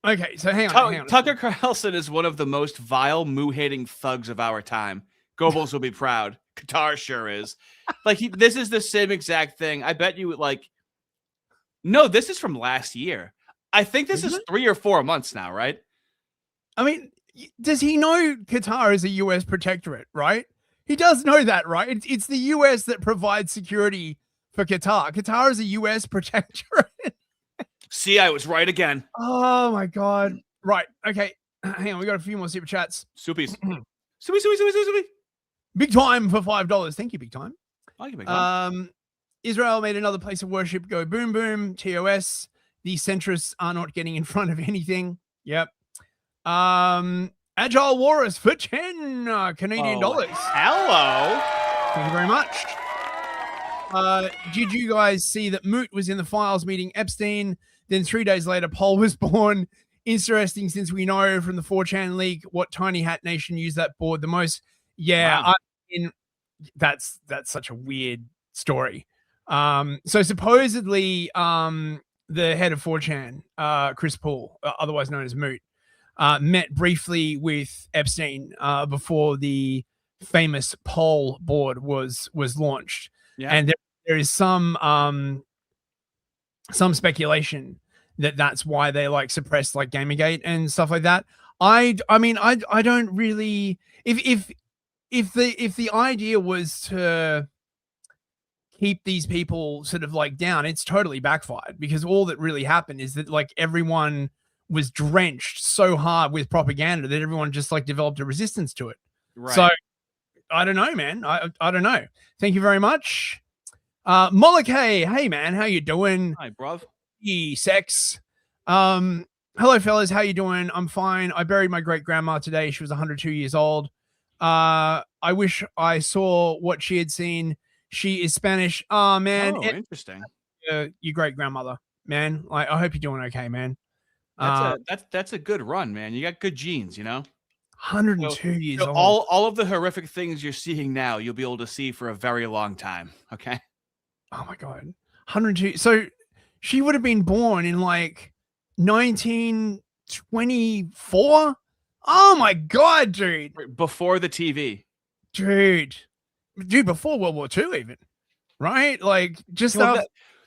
Okay, so hang on. Tucker Carlson is one of the most vile, moo-hating thugs of our time. Goebbels will be proud. Qatar sure is. Like, this is the same exact thing. I bet you, like, no, this is from last year. I think this is 3 or 4 months now, right? I mean, does he know Qatar is a U.S. protectorate, right? He does know that, right? It's the U.S. that provides security for Qatar. Qatar is a U.S. protectorate. See, I was right again. Oh my God. Right. Okay. Hang on. We got a few more super chats. Soupies. Soupy. Big time for $5. Thank you, big time. I can make one. Israel made another place of worship go boom boom. TOS. The centrists are not getting in front of anything. Yep. Agile Walrus for 10 Canadian dollars. Hello. Thank you very much. Did you guys see that Moot was in the files meeting Epstein? Then 3 days later, Poll was born. Interesting, since we know from the 4chan leak what Tiny Hat Nation used that board the most. Yeah, Wow. That's such a weird story. So supposedly, the head of 4chan, Chris Paul, otherwise known as Moot, met briefly with Epstein before the famous Poll board was launched. Yeah. And there is some speculation that that's why they like suppressed like Gamergate and stuff like that. I mean, I don't really, if the idea was to keep these people sort of like down, it's totally backfired, because all that really happened is that like everyone was drenched so hard with propaganda that everyone just like developed a resistance to it. Right. So I don't know, man. I don't know. Thank you very much. Molokay, hey man, how you doing? Hi, bruv. Sex. Hello fellas, how you doing? I'm fine. I buried my great grandma today. She was 102 years old. I wish I saw what she had seen. She is Spanish. Oh man. Oh, interesting. Your great grandmother, man. Like, I hope you're doing okay, man. That's a good run, man. You got good genes, you know. 102 years old. All of the horrific things you're seeing now, you'll be able to see for a very long time. Okay. Oh my God. 102. So she would have been born in like 1924. Oh my God, dude. Before the TV. Dude, before World War II, even, right? Like, just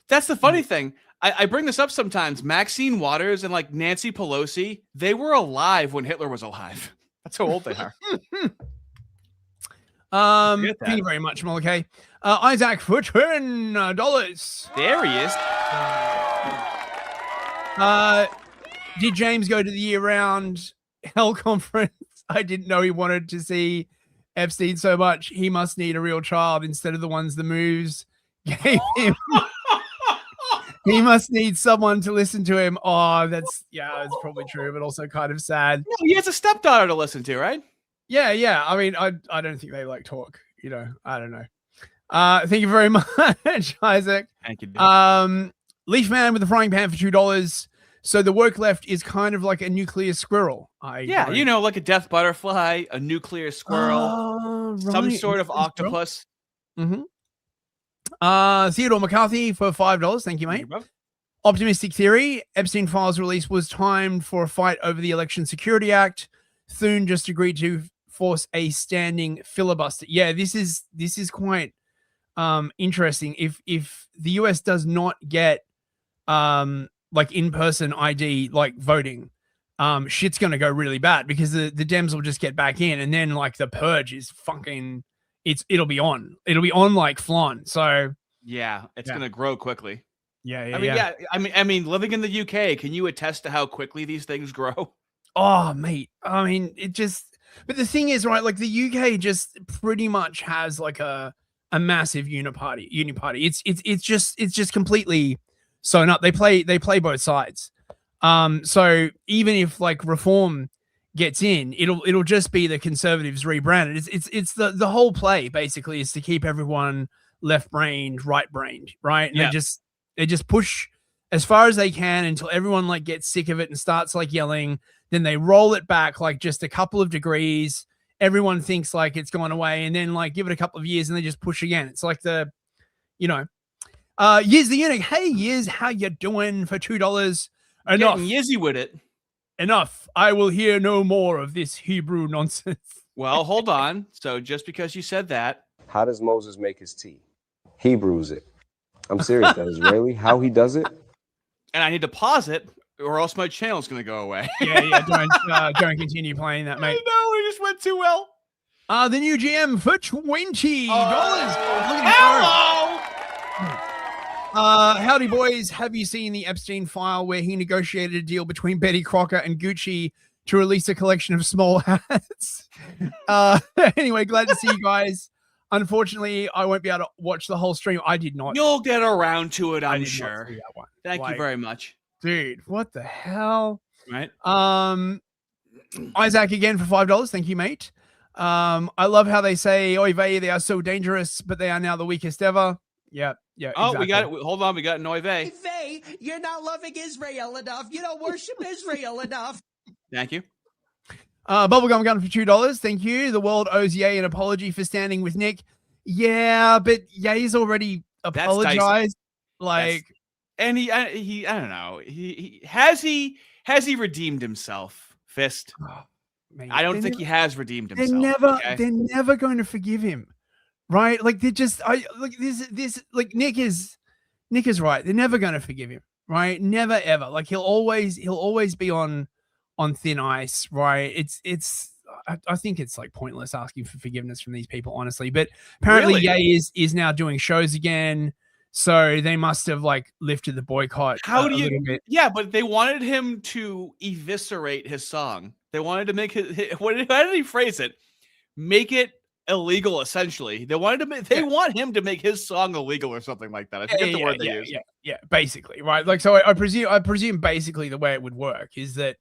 that's the funny thing. I bring this up sometimes. Maxine Waters and like Nancy Pelosi, they were alive when Hitler was alive. That's how old they are. Thank you very much, Molokay. Isaac for $10. There he is. Did James go to the year-round Hell conference? I didn't know he wanted to see Epstein so much. He must need a real child instead of the ones the moves gave him. He must need someone to listen to him. Oh, it's probably true, but also kind of sad. No, he has a stepdaughter to listen to, right? Yeah. I mean, I don't think they like talk. You know, I don't know. Thank you very much, Isaac. Thank you. Leaf Man with the frying pan for $2. So the work left is kind of like a nuclear squirrel. Yeah, you know, like a death butterfly, a nuclear squirrel, some sort of octopus. Mm-hmm. Theodore McCarthy for $5. Thank you, mate. Optimistic theory. Epstein files release was timed for a fight over the Election Security Act. Thune just agreed to force a standing filibuster. Yeah, this is quite interesting. If the US does not get like in-person ID like voting, shit's gonna go really bad, because the Dems will just get back in, and then like the purge is fucking it'll be on like flan. So yeah, it's gonna grow quickly. Yeah. I mean, living in the UK, can you attest to how quickly these things grow? Oh, mate. I mean, but the thing is, right, like the UK just pretty much has like a massive uniparty. It's just completely sewn up. They play both sides. So even if like reform gets in, it'll just be the Conservatives rebranded. It's the whole play basically is to keep everyone left-brained, right-brained, right? And they just push as far as they can until everyone like gets sick of it and starts like yelling. Then they roll it back like just a couple of degrees. Everyone thinks like it's gone away, and then like give it a couple of years and they just push again. It's like Yiz the Eunuch. Hey Yiz, how you doing for $2? Enough. Getting Yizzy with it. Enough. I will hear no more of this Hebrew nonsense. Well, hold on. So just because you said that. How does Moses make his tea? He brews it. I'm serious. That Israeli. How he does it? And I need to pause it, or else my channel's going to go away. Yeah. Don't continue playing that, mate. I know. It just went too well. The new GM for $20. Hello. Howdy, boys. Have you seen the Epstein file where he negotiated a deal between Betty Crocker and Gucci to release a collection of small hats? Anyway, glad to see you guys. Unfortunately, I won't be able to watch the whole stream. I did not. You'll get around to it, I I'm did not sure. see that one. Thank you very much. Dude, what the hell? Right? Isaac again for $5. Thank you, mate. I love how they say, "Oy vey, they are so dangerous, but they are now the weakest ever." Yeah. Oh, exactly. we got it. Hold on, we got Noy Vey. Vey, you're not loving Israel enough. You don't worship Israel enough. Thank you. Bubblegum Gun for $2. Thank you. The world owes Ye an apology for standing with Nick. Yeah, but Ye's already apologized. And he, I don't know. He has he redeemed himself? Fist. Oh, man, I don't think he has redeemed himself. They're never going to forgive him, right? Like they just, like Nick is right. They're never going to forgive him, right? Never ever. Like he'll always be on thin ice, right? I think it's like pointless asking for forgiveness from these people, honestly. But apparently, Ye is now doing shows again, so they must have like lifted the boycott. How do you? Yeah, but they wanted him to eviscerate his song. They wanted to make his how did he phrase it? Make it illegal, essentially. They wanted to. They want him to make his song illegal or something like that. I forget the word they use. Yeah, basically, right? Like, so I presume basically the way it would work is that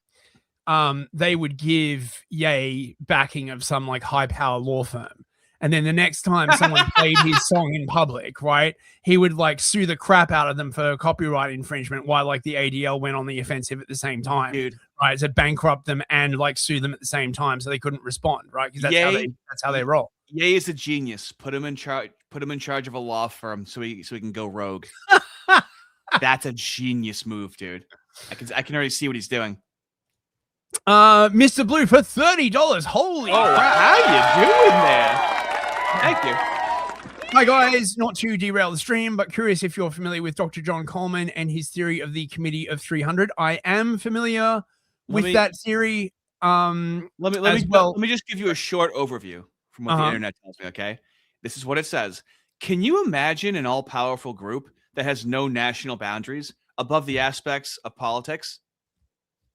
they would give Ye backing of some like high power law firm. And then the next time someone played his song in public, right, he would like sue the crap out of them for copyright infringement while like the ADL went on the offensive at the same time. Dude. Right. So bankrupt them and like sue them at the same time so they couldn't respond, right? Because that's how they roll. Ye is a genius. Put him in charge of a law firm so he can go rogue. That's a genius move, dude. I can already see what he's doing. Mr. Blue for $30. Holy crap. How you doing there? Thank you. Hi guys, not to derail the stream, but curious if you're familiar with Dr. John Coleman and his theory of the Committee of 300. I am familiar with that theory. Let me just give you a short overview from what the internet tells me. Okay, this is what it says. Can you imagine an all-powerful group that has no national boundaries above the aspects of politics?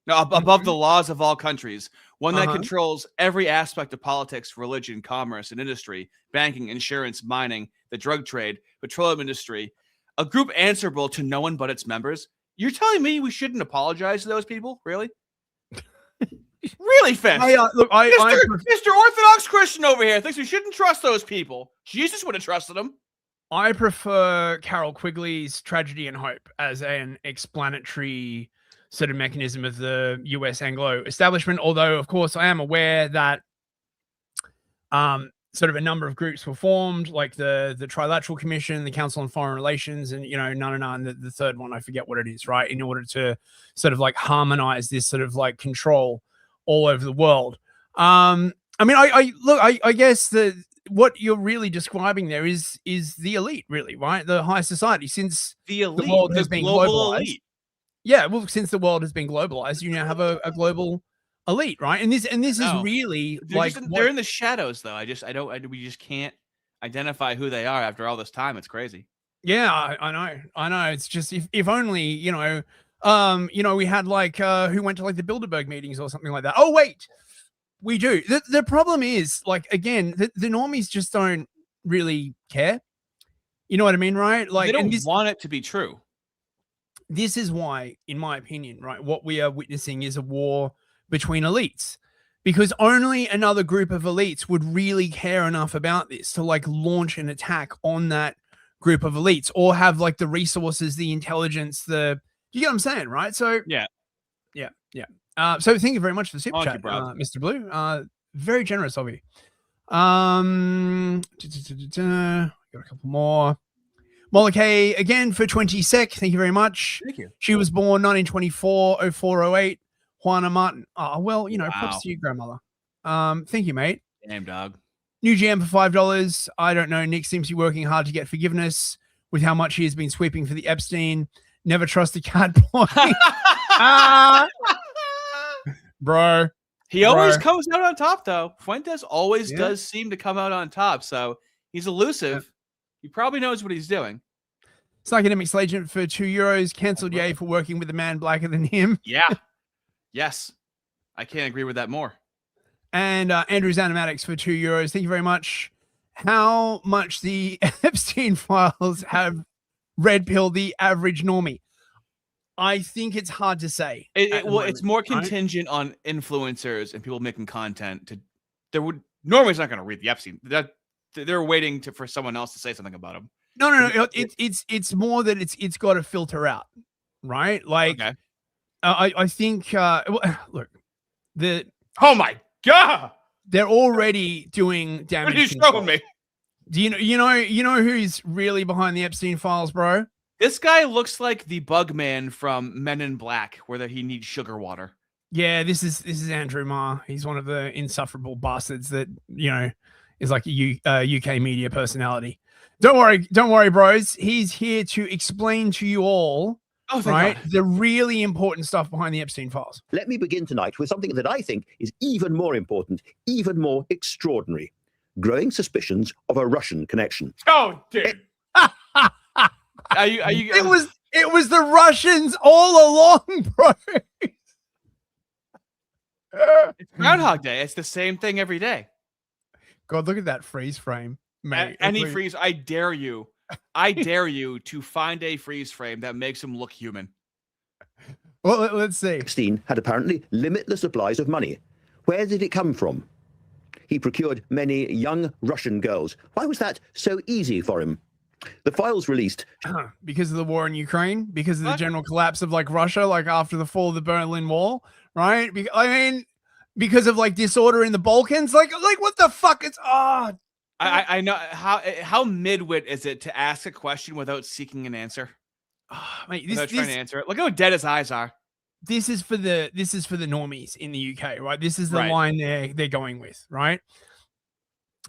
No, above the laws of all countries, one that controls every aspect of politics, religion, commerce, and industry, banking, insurance, mining, the drug trade, petroleum industry, a group answerable to no one but its members. You're telling me we shouldn't apologize to those people? Really? Really, Fist? Mr. Orthodox Christian over here thinks we shouldn't trust those people. Jesus would have trusted them. I prefer Carol Quigley's Tragedy and Hope as an explanatory sort of mechanism of the US Anglo establishment, although of course I am aware that sort of a number of groups were formed, like the Trilateral Commission, the Council on Foreign Relations, and and the third one, I forget what it is, right, in order to sort of like harmonize this sort of like control all over the world. I guess that what you're really describing there is the elite, really, right? The high society, since the elite, the world has been globalized. Elite. Yeah, well, since the world has been globalized, you now have a global elite, right? And this is really they're in the shadows, though. We just can't identify who they are after all this time. It's crazy. Yeah, I know. It's just if only we had like who went to like the Bilderberg meetings or something like that. Oh wait, we do. The problem is like again, the normies just don't really care. You know what I mean, right? Like they don't want it to be true. This is why, in my opinion, right, what we are witnessing is a war between elites, because only another group of elites would really care enough about this to like launch an attack on that group of elites or have like the resources, the intelligence, you get what I'm saying, right? So yeah. So thank you very much for the super chat, Mr. Blue. Very generous of you. Got a couple more. Molike again for 20 sec. Thank you very much. Thank you. She was born 1924, 0408. Juana Martin. Oh, well, props to you, grandmother. Thank you, mate. Damn, dog. New GM for $5. I don't know. Nick seems to be working hard to get forgiveness with how much he has been sweeping for the Epstein. Never trust a cat boy. Bro. He always comes out on top, though. Fuentes always does seem to come out on top, so he's elusive. He probably knows what he's doing. Psychedemics Legend for €2. Cancelled Ye for working with a man blacker than him. Yeah. Yes. I can't agree with that more. And Andrew's Animatics for €2. Thank you very much. How much the Epstein files have red pill the average normie? I think it's hard to say. Well, it's more contingent on influencers and people making content. Normally it's not going to read the Epstein. They're waiting for someone else to say something about him. No. It's more that it's got to filter out, right? Like, okay. I think. Look, oh my god, they're already doing damage. What are you showing me? Do you know who's really behind the Epstein files, bro? This guy looks like the bug man from Men in Black, where he needs sugar water. Yeah, this is Andrew Marr. He's one of the insufferable bastards that is like a UK media personality. Don't worry, bros. He's here to explain to you all, the really important stuff behind the Epstein files. Let me begin tonight with something that I think is even more important, even more extraordinary. Growing suspicions of a Russian connection. Oh, dude. Are you? It was the Russians all along, bro. It's Groundhog Day. It's the same thing every day. God, look at that freeze frame, mate. Any freeze, I dare you. I dare you to find a freeze frame that makes him look human. Well, let's see. Epstein had apparently limitless supplies of money. Where did it come from? He procured many young Russian girls. Why was that so easy for him? The files released because of the war in Ukraine, because of the general collapse of like Russia, like after the fall of the Berlin Wall, right? Because of like disorder in the Balkans, like what the fuck? It's I know how midwit is it to ask a question without seeking an answer? Mate, without trying to answer it. Look how dead his eyes are. This is for the normies in the UK, right? This is the line they're going with, right?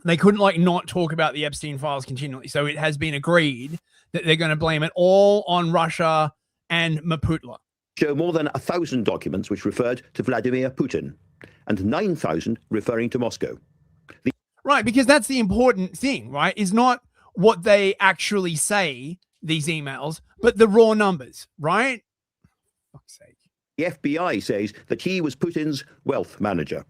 They couldn't like not talk about the Epstein files continually. So it has been agreed that they're going to blame it all on Russia and Maputla. Show more than 1,000 documents which referred to Vladimir Putin and 9,000 referring to Moscow. Right, because that's the important thing, right? Is not what they actually say, these emails, but the raw numbers, right? Fuck's sake. The FBI says that he was Putin's wealth manager.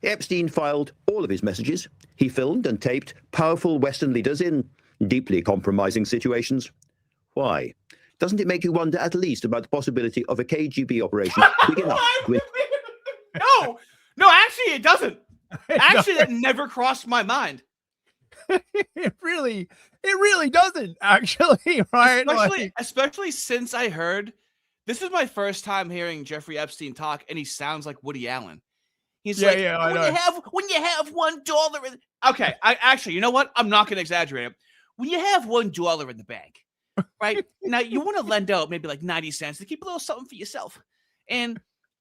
Epstein filed all of his messages. He filmed and taped powerful Western leaders in deeply compromising situations. Why? Doesn't it make you wonder at least about the possibility of a KGB operation big enough to... No, actually it doesn't. Actually, that never crossed my mind. It really doesn't, actually, right? Especially since I heard, this is my first time hearing Jeffrey Epstein talk, and he sounds like Woody Allen. He's when you have $1 okay, you know what? I'm not gonna exaggerate it. When you have $1 in the bank, right? Now you want to lend out maybe like 90 cents to keep a little something for yourself.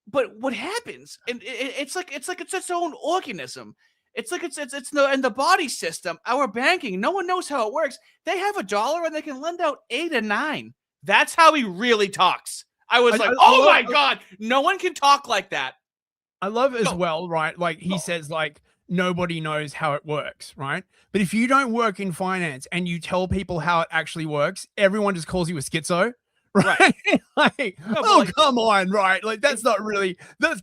But what happens? And it's like it's its own organism. It's like it's in the body system. Our banking, no one knows how it works. They have $1 and they can lend out 8 and 9. That's how he really talks. I was oh my god, no one can talk like that. I love it as well, right? Like he says, like nobody knows how it works, right? But if you don't work in finance and you tell people how it actually works, everyone just calls you a schizo, right? Come on, right? Like that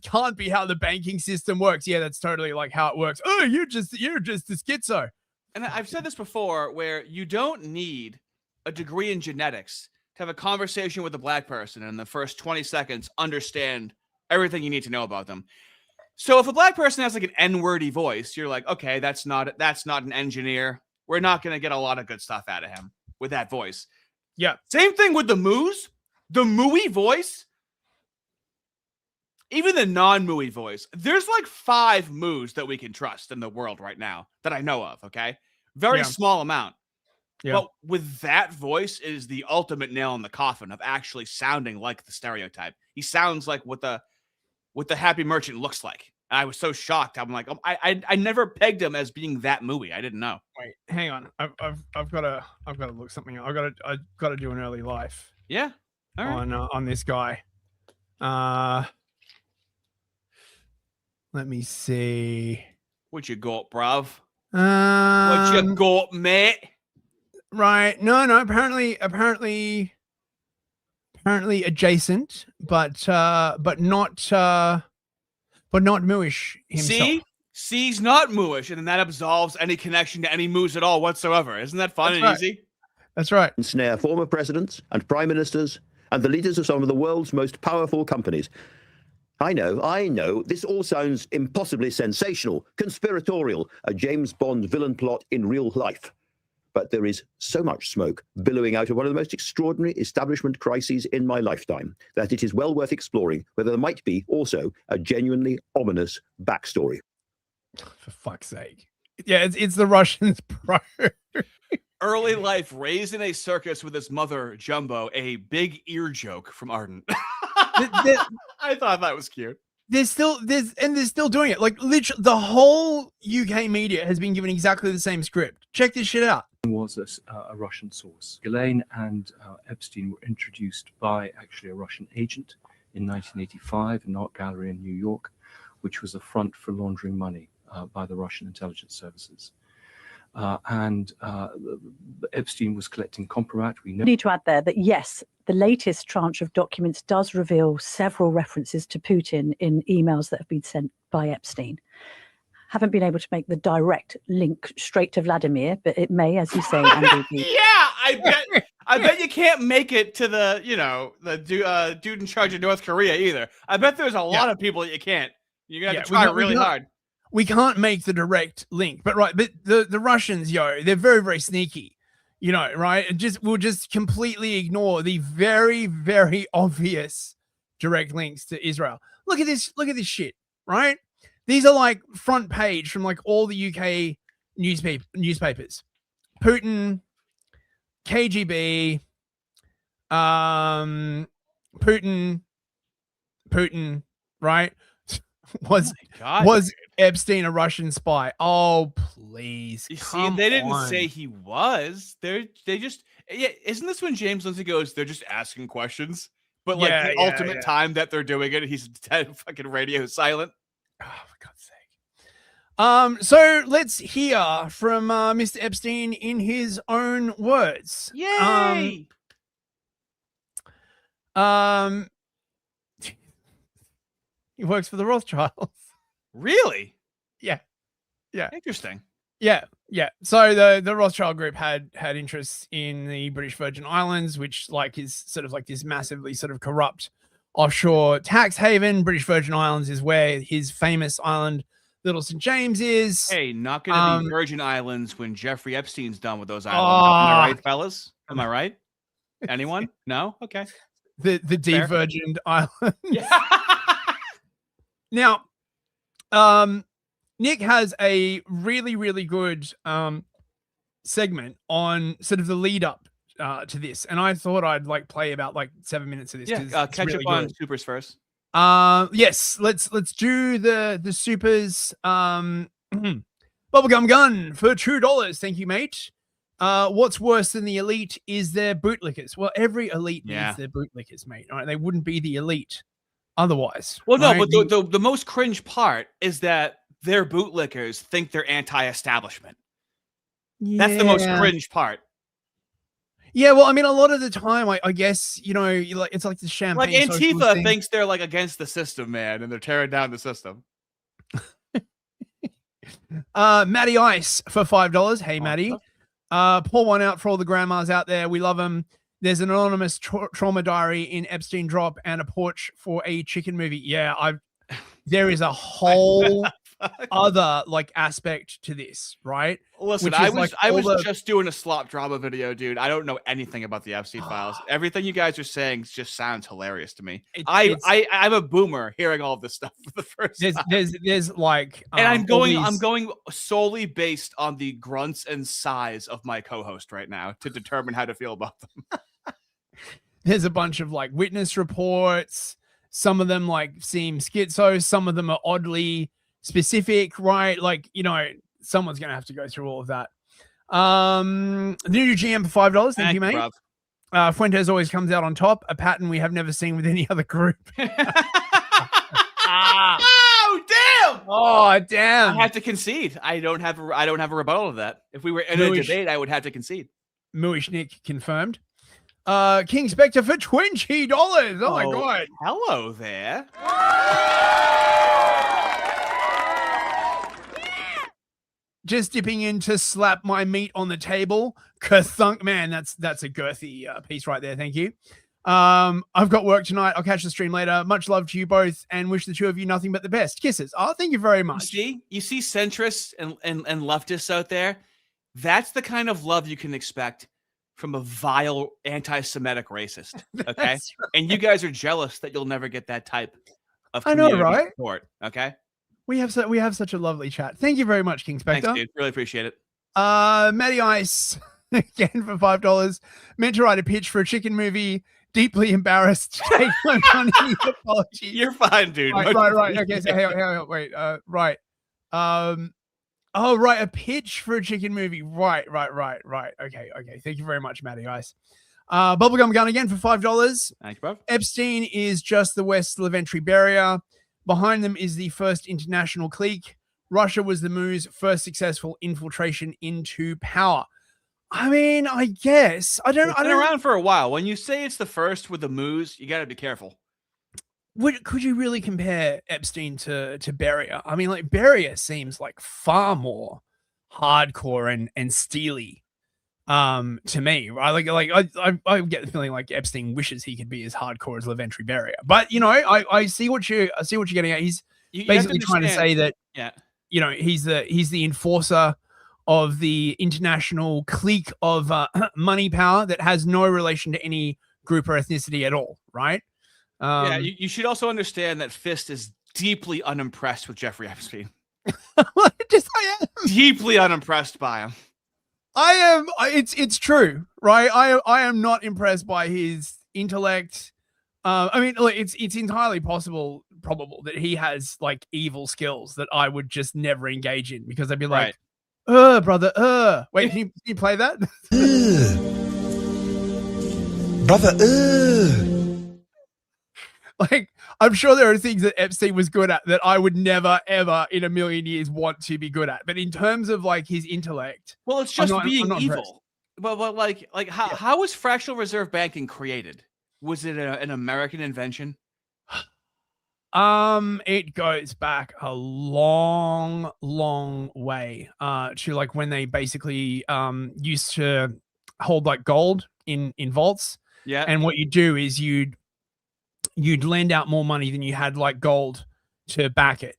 can't be how the banking system works. Yeah, that's totally like how it works. Oh, you're just a schizo. And I've said this before, where you don't need a degree in genetics to have a conversation with a black person and in the first 20 seconds understand everything you need to know about them. So if a black person has like an N-wordy voice, you're like, okay, that's not an engineer. We're not going to get a lot of good stuff out of him with that voice. Yeah. Same thing with the moos. The mooey voice. Even the non-mooey voice. There's like 5 moos that we can trust in the world right now that I know of, okay? Very small amount. Yeah. But with that voice is the ultimate nail in the coffin of actually sounding like the stereotype. He sounds like what the happy merchant looks like. And I was so shocked. I'm like, I never pegged him as being that movie. I didn't know. Wait, hang on. I've got to look something up. I've got to do an early life. Yeah. All right. On this guy. Let me see. What you got, bruv? What you got, mate? Right. No, apparently adjacent, but not Mooish himself. See, he's not Mooish, and then that absolves any connection to any moves at all whatsoever. Isn't that fun and easy? That's right. Snare former presidents and prime ministers and the leaders of some of the world's most powerful companies. I know, this all sounds impossibly sensational, conspiratorial, a James Bond villain plot in real life. But there is so much smoke billowing out of one of the most extraordinary establishment crises in my lifetime that it is well worth exploring whether there might be also a genuinely ominous backstory. For fuck's sake. Yeah, it's the Russians, bro. Early life, raised in a circus with his mother, Jumbo, a big ear joke from Arden. I thought that was cute. They're still doing it. Like literally, the whole UK media has been given exactly the same script. Check this shit out. Was a Russian source. Ghislaine and Epstein were introduced by actually a Russian agent in 1985 in an art gallery in New York, which was a front for laundering money by the Russian intelligence services. Epstein was collecting compromat. We know. I need to add there that yes, the latest tranche of documents does reveal several references to Putin in emails that have been sent by Epstein. Haven't been able to make the direct link straight to Vladimir, but it may, as you say, Andy. I bet you can't make it to the dude in charge of North Korea either. I bet there's a lot of people that you can't. You're gonna have to try really hard. We can't make the direct link, but the Russians, they're very, very sneaky, right? We'll just completely ignore the very, very obvious direct links to Israel. Look at this shit, right? These are like front page from like all the UK newspapers. Putin, KGB, Putin, right? Was Epstein a Russian spy? Oh, please. You see, they didn't say he was. They just isn't this when James Lindsay goes, they're just asking questions? But like the ultimate time that they're doing it, he's dead fucking radio silent. Oh, for God's sake. So let's hear from Mr. Epstein in his own words. Yay! He works for the Rothschilds. Really? Yeah. Interesting. Yeah. So the Rothschild group had interests in the British Virgin Islands, which like is sort of like this massively sort of corrupt offshore tax haven. British Virgin Islands is where his famous island, Little St. James, is. Hey, not going to be Virgin Islands when Jeffrey Epstein's done with those islands. Am I right, fellas? Am I right? Anyone? No? Okay. The de-virgined island. Yeah. Now, Nick has a really, really good segment on sort of the lead up to this, and I thought I'd like play about like 7 minutes of this. Yeah, catch really up on supers first. Yes, let's do the supers. Bubblegum gun for $2. Thank you, mate. What's worse than the elite is their bootlickers. Well, every elite needs their bootlickers, mate. All right, they wouldn't be the elite otherwise. Well, no, but the most cringe part is that their bootlickers think they're anti-establishment. Yeah. That's the most cringe part. Yeah, well, I mean, a lot of the time, I guess, it's like the champagne. Like Antifa thinks they're like against the system, man, and they're tearing down the system. Matty Ice for $5. Hey, Matty. Pour one out for all the grandmas out there. We love them. There's an anonymous trauma diary in Epstein Drop and a porch for a chicken movie. Yeah, there is a whole other like aspect to this, right? Listen, I was just doing a slop drama video, dude. I don't know anything about the Epstein files. Everything you guys are saying just sounds hilarious to me. I'm a boomer hearing all of this stuff for the first time. There's like, and I'm going solely based on the grunts and sighs of my co-host right now to determine how to feel about them. There's a bunch of like witness reports. Some of them like seem schizo. Some of them are oddly specific, right? Like, someone's going to have to go through all of that. The new GM for $5. Thank you, mate. Fuentes always comes out on top. A pattern we have never seen with any other group. Oh, damn. I have to concede. I don't have a rebuttal to that. If we were in a debate, I would have to concede. Muishnik confirmed. King Spectre for $20. Oh my god. Hello there. Just dipping in to slap my meat on the table. Kathunk, man, that's a girthy piece right there. Thank you. I've got work tonight. I'll catch the stream later. Much love to you both, and wish the two of you nothing but the best. Kisses. Oh, thank you very much. You see centrists and leftists out there. That's the kind of love you can expect from a vile anti-Semitic racist. Okay, Right. and you guys are jealous that you'll never get that type of I know, community right? support. Okay. We have such a lovely chat. Thank you very much, King Spectre. Thanks, dude. Really appreciate it. Matty Ice again for $5. Meant to write a pitch for a chicken movie. Deeply embarrassed. Take my money. Apology. You're fine, dude. Right. Okay, so hang on, wait. Right. Oh, right. A pitch for a chicken movie. Right. Okay. Thank you very much, Matty Ice. Bubblegum Gun again for $5. Thanks, bro. Epstein is just the West Leventree barrier. Behind them is the first international clique. Russia was the Moo's first successful infiltration into power. I mean, I guess I don't. It's been around for a while. When you say it's the first with the Moos, you got to be careful. Could you really compare Epstein to Beria? I mean, like Beria seems like far more hardcore and steely to me. Right? I get the feeling like Epstein wishes he could be as hardcore as Leventree Beria. But you know, I see what you're getting at. He's basically trying to say that he's the enforcer of the international clique of money power that has no relation to any group or ethnicity at all, right? You should also understand that Fist is deeply unimpressed with Jeffrey Epstein. I am deeply unimpressed by him. I am. It's true, right? I am not impressed by his intellect. I mean, look, it's entirely probable that he has like evil skills that I would just never engage in because I'd be like, brother, wait, can you play that? Brother, Like, I'm sure there are things that Epstein was good at that I would never, ever in a million years want to be good at. But in terms of like his intellect, well, it's just being evil. Impressed. But like how was fractional reserve banking created? Was it an American invention? It goes back a long way to like when they basically used to hold like gold in vaults. Yeah. And what you do is you'd lend out more money than you had like gold to back it,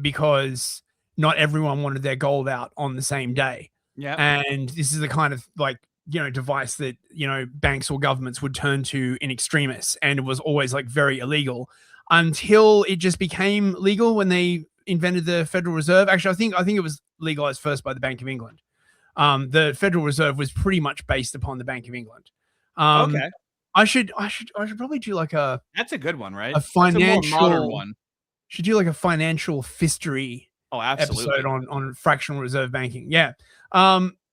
because not everyone wanted their gold out on the same day. Yeah. And this is the kind of like, device that, banks or governments would turn to in extremis. And it was always like very illegal until it just became legal when they invented the Federal Reserve. Actually, I think it was legalized first by the Bank of England. The Federal Reserve was pretty much based upon the Bank of England. Okay. I should probably do like that's a good one, right? A financial That's a more modern one. Should do like a financial fistery absolutely. episode on fractional reserve banking. Yeah.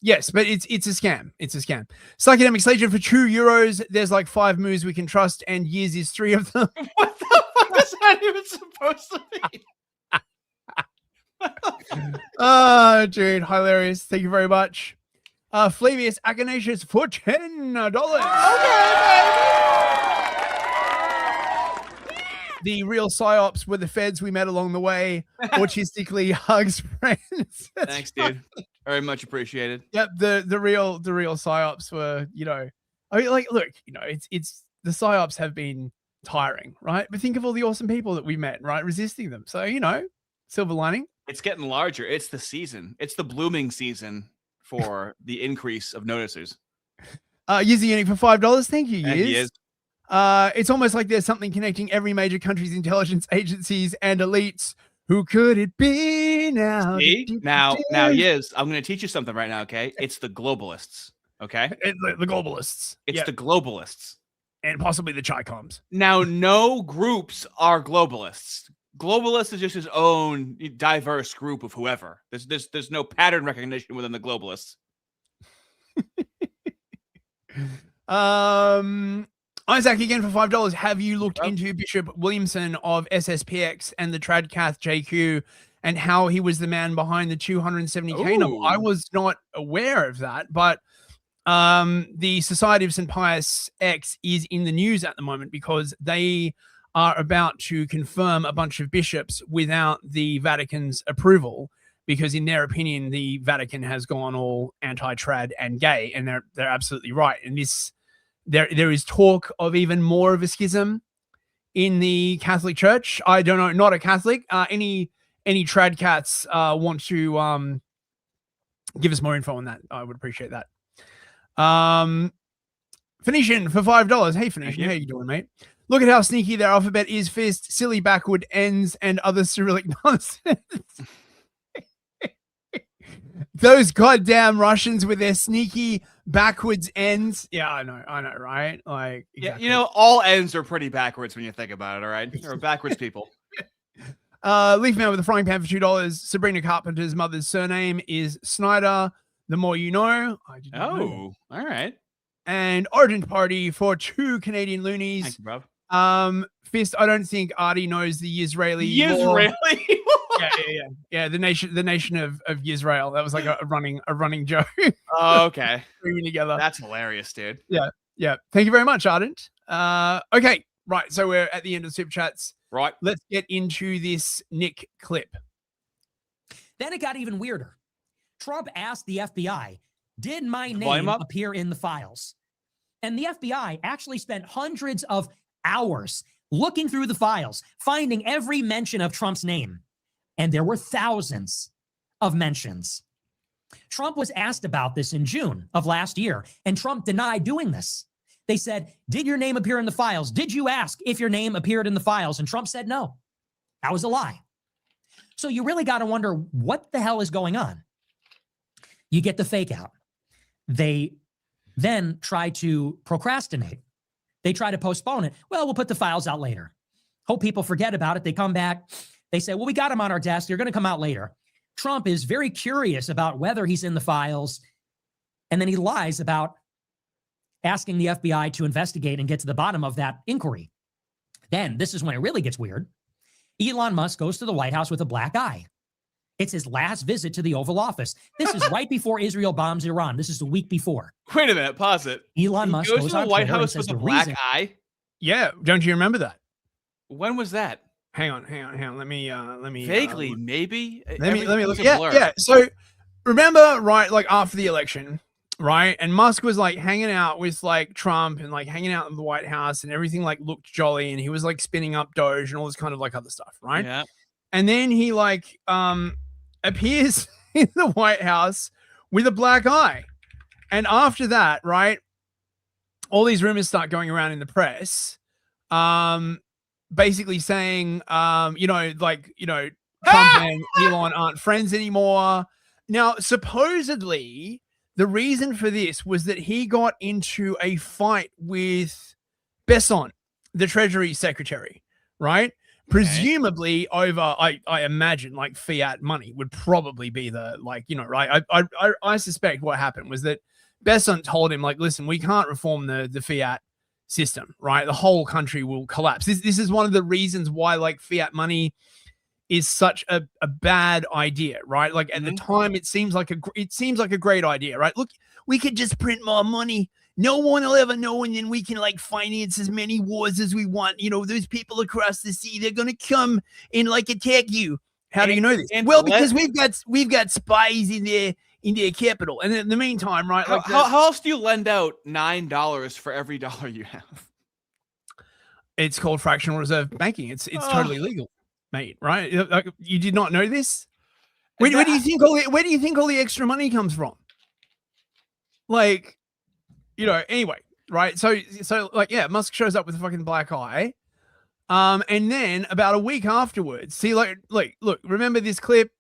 Yes, but it's a scam. It's a scam. Psychedemic Legion for €2. There's like 5 moves we can trust, and years is 3 of them. What the fuck is that even supposed to mean? Dude, hilarious. Thank you very much. Flavius Acanacius for $10. The real psyops were the feds we met along the way. Autistically hugs friends. Thanks, dude. Very much appreciated. Yep, the real psyops were, I mean, like, look, it's the psyops have been tiring, right? But think of all the awesome people that we met, right? Resisting them. So, silver lining. It's getting larger. It's the season. It's the blooming season for the increase of noticers. Yizzy Unique for $5. Thank you, Thank you, Yiz. It's almost like there's something connecting every major country's intelligence agencies and elites. Who could it be now? See? Now, Yiz, I'm going to teach you something right now, okay? It's the globalists, okay? The globalists. It's the globalists. And possibly the Chi-Coms. Now, no groups are globalists. Globalist is just his own diverse group of whoever. There's no pattern recognition within the globalists. Isaac again for $5. Have you looked into Bishop Williamson of SSPX and the Tradcath JQ and how he was the man behind the 270K number? I was not aware of that, but the Society of St. Pius X is in the news at the moment because they are about to confirm a bunch of bishops without the Vatican's approval, because in their opinion, the Vatican has gone all anti-trad and gay, and they're absolutely right. And there is talk of even more of a schism in the Catholic Church. I don't know, not a Catholic. Any trad cats want to give us more info on that, I would appreciate that. Phoenician for $5. Hey Phoenician, how you doing, mate? Look at how sneaky their alphabet is. Fist, silly backward ends, and other Cyrillic nonsense. Those goddamn Russians with their sneaky backwards ends. Yeah, I know, right? Like, exactly. Yeah, all ends are pretty backwards when you think about it. All right, they're backwards people. Leaf Man with a frying pan for $2. Sabrina Carpenter's mother's surname is Snyder. The more you know. I didn't know. All right. And Origin Party for 2 Canadian loonies. Thank you, bro. Fist, I don't think Artie knows the Israeli. Yeah. The nation of Israel. That was like a running joke. Oh, okay. Bringing together. That's hilarious, dude. Yeah. Thank you very much, Ardent. Okay, right. So we're at the end of super chats. Right. Let's get into this Nick clip. Then it got even weirder. Trump asked the FBI, "Did my name appear in the files?" And the FBI actually spent hundreds of hours looking through the files, finding every mention of Trump's name. And there were thousands of mentions. Trump was asked about this in June of last year, and Trump denied doing this. They said, "Did your name appear in the files? Did you ask if your name appeared in the files?" And Trump said no. That was a lie. So you really got to wonder what the hell is going on. You get the fake out. They then try to procrastinate. They try to postpone it. Well, we'll put the files out later. Hope people forget about it. They come back. They say, well, we got them on our desk. They're going to come out later. Trump is very curious about whether he's in the files. And then he lies about asking the FBI to investigate and get to the bottom of that inquiry. Then this is when it really gets weird. Elon Musk goes to the White House with a black eye. It's his last visit to the Oval Office. This is right before Israel bombs Iran. This is the week before. Wait a minute, pause it. Elon Musk goes to the White House with a black eye. Yeah, don't you remember that? When was that? Hang on. Let me vaguely, maybe. Let me look. Yeah. So remember, right? Like after the election, right? And Musk was like hanging out with like Trump and like hanging out in the White House, and everything like looked jolly, and he was like spinning up Doge and all this kind of like other stuff, right? Yeah. And then he like appears in the White House with a black eye. And after that, right, all these rumors start going around in the press, basically saying, Trump and Elon aren't friends anymore. Now, supposedly, the reason for this was that he got into a fight with Bannon, the Treasury Secretary, right? Presumably over, I imagine, like fiat money would probably be the, like, right? I suspect what happened was that Bannon told him, like, listen, we can't reform the fiat system, right? The whole country will collapse. This is one of the reasons why, like, fiat money is such a bad idea, right? Like at the time, it seems like a great idea, right? Look, we could just print more money. No one will ever know, and then we can like finance as many wars as we want. Those people across the sea, they're gonna come and like attack you. How do you know this? Well, because we've got spies in their capital. And in the meantime, right? Like how else do you lend out $9 for every dollar you have? It's called fractional reserve banking. It's totally legal, mate. Right? You did not know this? Where do you think all the extra money comes from? Like, anyway, right? So like, yeah, Musk shows up with a fucking black eye. And then about a week afterwards, see, look, remember this clip?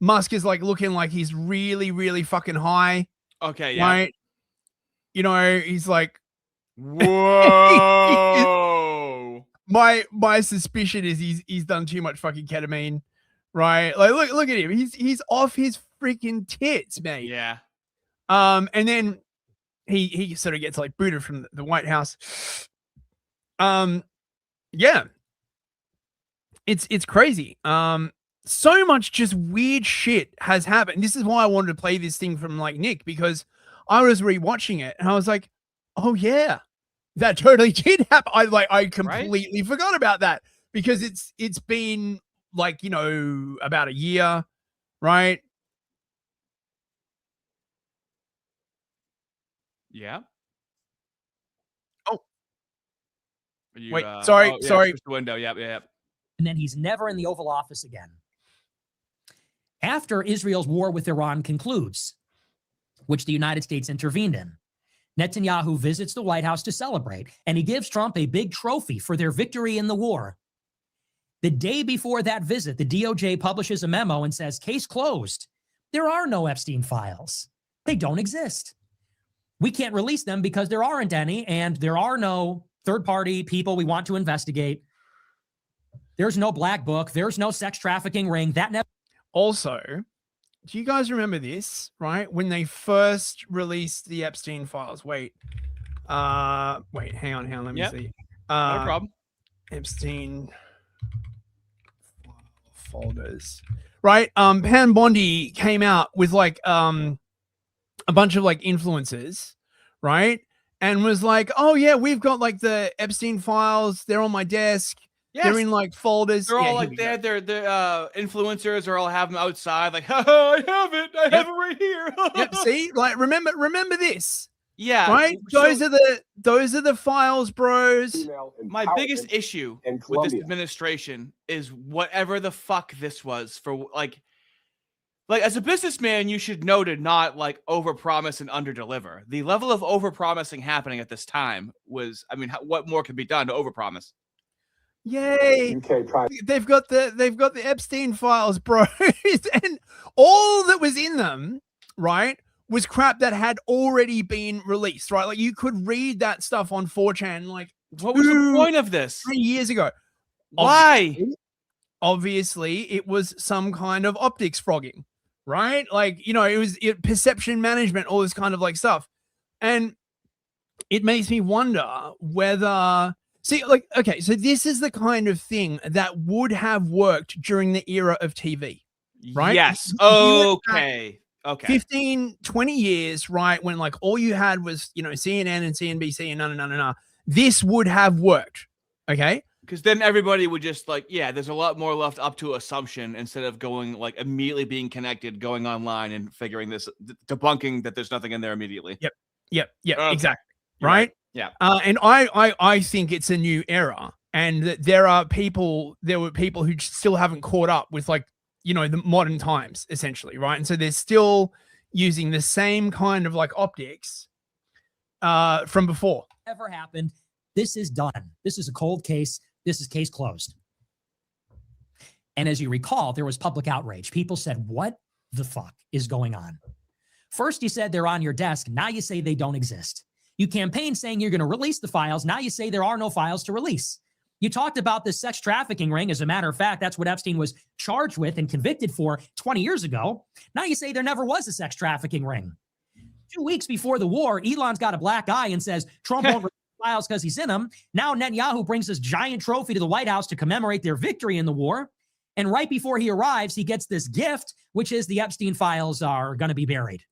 Musk is like looking like he's really, really fucking high. Okay, yeah. Right? He's like, whoa. My suspicion is he's done too much fucking ketamine, right? Like, look at him. He's off his freaking tits, mate. Yeah. And then he sort of gets like booted from the White House. Yeah. It's crazy. So much just weird shit has happened. This is why I wanted to play this thing from like Nick, because I was rewatching it and I was like, oh yeah, that totally did happen. I completely forgot about that because it's been like, you know, about a year, right? Yeah. Oh. Wait, sorry. Switch the window. Yep. And then he's never in the Oval Office again. After Israel's war with Iran concludes, which the United States intervened in, Netanyahu visits the White House to celebrate, and he gives Trump a big trophy for their victory in the war. The day before that visit, the DOJ publishes a memo and says, case closed. There are no Epstein files. They don't exist. We can't release them because there aren't any, and there are no third-party people we want to investigate. There's no black book. There's no sex trafficking ring. That never. Also, do you guys remember this, right? When they first released the Epstein files. Wait, hang on. Let me see. No problem. Epstein folders. Right. Pam Bondi came out with like a bunch of like influencers, right? And was like, oh yeah, we've got like the Epstein files. They're on my desk. Yes. They're in like folders. They're all like they're influencers are all have them outside. Like, I have it. I have it right here. Yep. See, like remember this. Yeah. Right. Those are the files, bros. My biggest issue with this administration is whatever the fuck this was for. Like as a businessman, you should know to not like overpromise and underdeliver. The level of overpromising happening at this time was, I mean, what more could be done to overpromise? Yay! They've got the Epstein files, bro, and all that was in them, right, was crap that had already been released, right? Like you could read that stuff on 4chan, like what was the point of this? 3 years ago. Why? Obviously, it was some kind of optics frogging, right? Like, you know, it was perception management, all this kind of like stuff, and it makes me wonder whether. See, like, okay, so this is the kind of thing that would have worked during the era of TV, right? Yes. Okay. 15, 20 years, right? When like all you had was, you know, CNN and CNBC and no. This would have worked, okay? Because then everybody would just like, yeah, there's a lot more left up to assumption instead of going like immediately being connected, going online and figuring this, debunking that there's nothing in there immediately. Yep, exactly. Right? Yeah. And I think it's a new era, and that there were people who still haven't caught up with, like, you know, the modern times essentially, right? And so they're still using the same kind of like optics from before. Ever happened. This is done. This is a cold case. This is case closed. And as you recall, there was public outrage. People said, what the fuck is going on? First, you said they're on your desk. Now you say they don't exist. You campaigned saying you're going to release the files. Now you say there are no files to release. You talked about this sex trafficking ring. As a matter of fact, that's what Epstein was charged with and convicted for 20 years ago. Now you say there never was a sex trafficking ring. 2 weeks before the war, Elon's got a black eye and says Trump won't release the files because he's in them. Now Netanyahu brings this giant trophy to the White House to commemorate their victory in the war. And right before he arrives, he gets this gift, which is the Epstein files are going to be buried.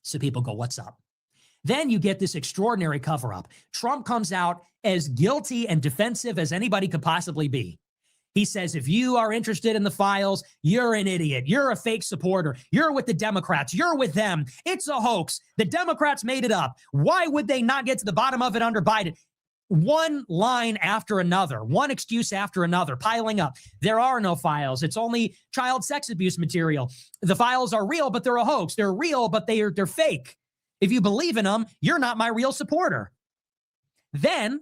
So people go, what's up? Then you get this extraordinary cover-up. Trump comes out as guilty and defensive as anybody could possibly be. He says, if you are interested in the files, you're an idiot. You're a fake supporter. You're with the Democrats. You're with them. It's a hoax. The Democrats made it up. Why would they not get to the bottom of it under Biden? One line after another, one excuse after another, piling up. There are no files. It's only child sex abuse material. The files are real, but they're a hoax. They're real, but they're fake. If you believe in them, you're not my real supporter. Then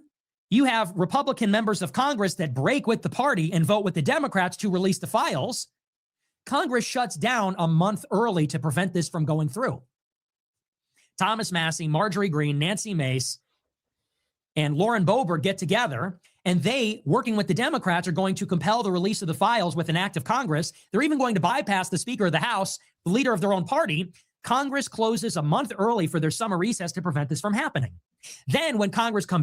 you have Republican members of Congress that break with the party and vote with the Democrats to release the files. Congress shuts down a month early to prevent this from going through. Thomas Massie, Marjorie Greene, Nancy Mace, and Lauren Boebert get together, and they, working with the Democrats, are going to compel the release of the files with an act of Congress. They're even going to bypass the Speaker of the House, the leader of their own party. Congress closes a month early for their summer recess to prevent this from happening. Then when Congress comes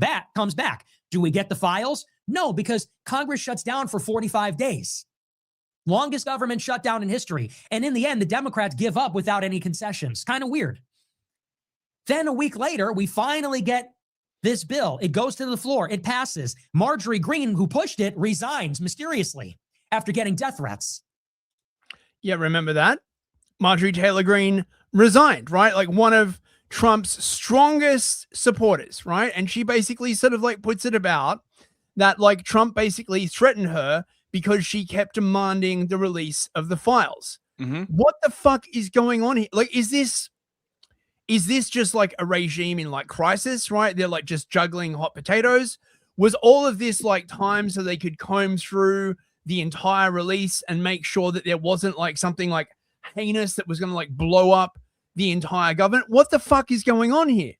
back, do we get the files? No, because Congress shuts down for 45 days. Longest government shutdown in history. And in the end, the Democrats give up without any concessions. Kind of weird. Then a week later, we finally get this bill. It goes to the floor. It passes. Marjorie Greene, who pushed it, resigns mysteriously after getting death threats. Yeah, remember that? Marjorie Taylor Greene resigned, right? Like one of Trump's strongest supporters, right? And she basically sort of like puts it about that like Trump basically threatened her because she kept demanding the release of the files. What the fuck is going on here? Like, is this just like a regime in like crisis, right? They're like just juggling hot potatoes. Was all of this like time so they could comb through the entire release and make sure that there wasn't like something like heinous that was going to like blow up the entire government? What the fuck is going on here?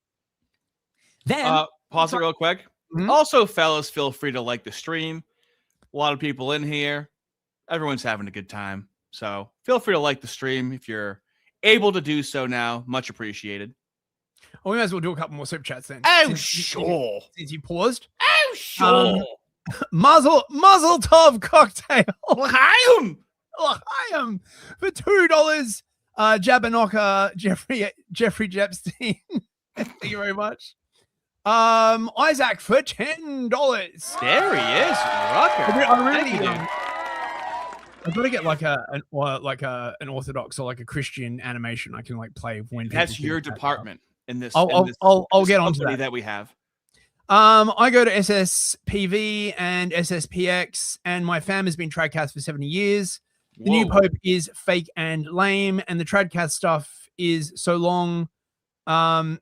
Then pause it real quick. Also, fellas, feel free to like the stream. A lot of people in here. Everyone's having a good time. So feel free to like the stream if you're able to do so now. Much appreciated. Well, we might as well do a couple more super chats then. Oh, sure. Since you paused. Oh, sure. Muzzle Tov cocktail. L'chaim. L'chaim. For $2. Jabberknocker Jeffrey Epstein. Thank you very much. Isaac for $10. There he is, Rucker. I've got to get like an Orthodox or like a Christian animation I can like play when that's your department in this. I'll get onto that we have. I go to SSPV and SSPX, and my fam has been Tradcast for 70 years. The new pope is fake and lame, and the Tradcast stuff is so long. And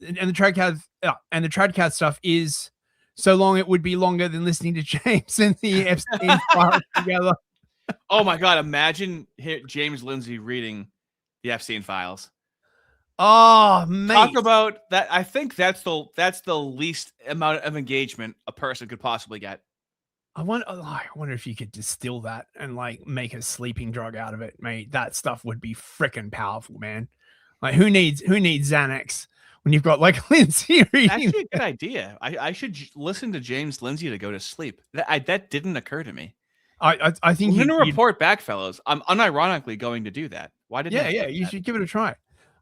the Tradcast stuff is so long it would be longer than listening to James and the Epstein files together. Oh my God! Imagine James Lindsay reading the Epstein files. Oh, mate. Talk about that. I think that's the least amount of engagement a person could possibly get. I wonder if you could distill that and like make a sleeping drug out of it, mate. That stuff would be freaking powerful, man. Like who needs Xanax when you've got like Lindsay reading? Actually, a good idea. I should listen to James Lindsay to go to sleep. That didn't occur to me. I think I'm going to report back, fellows. I'm unironically going to do that. Why did? You should give it a try.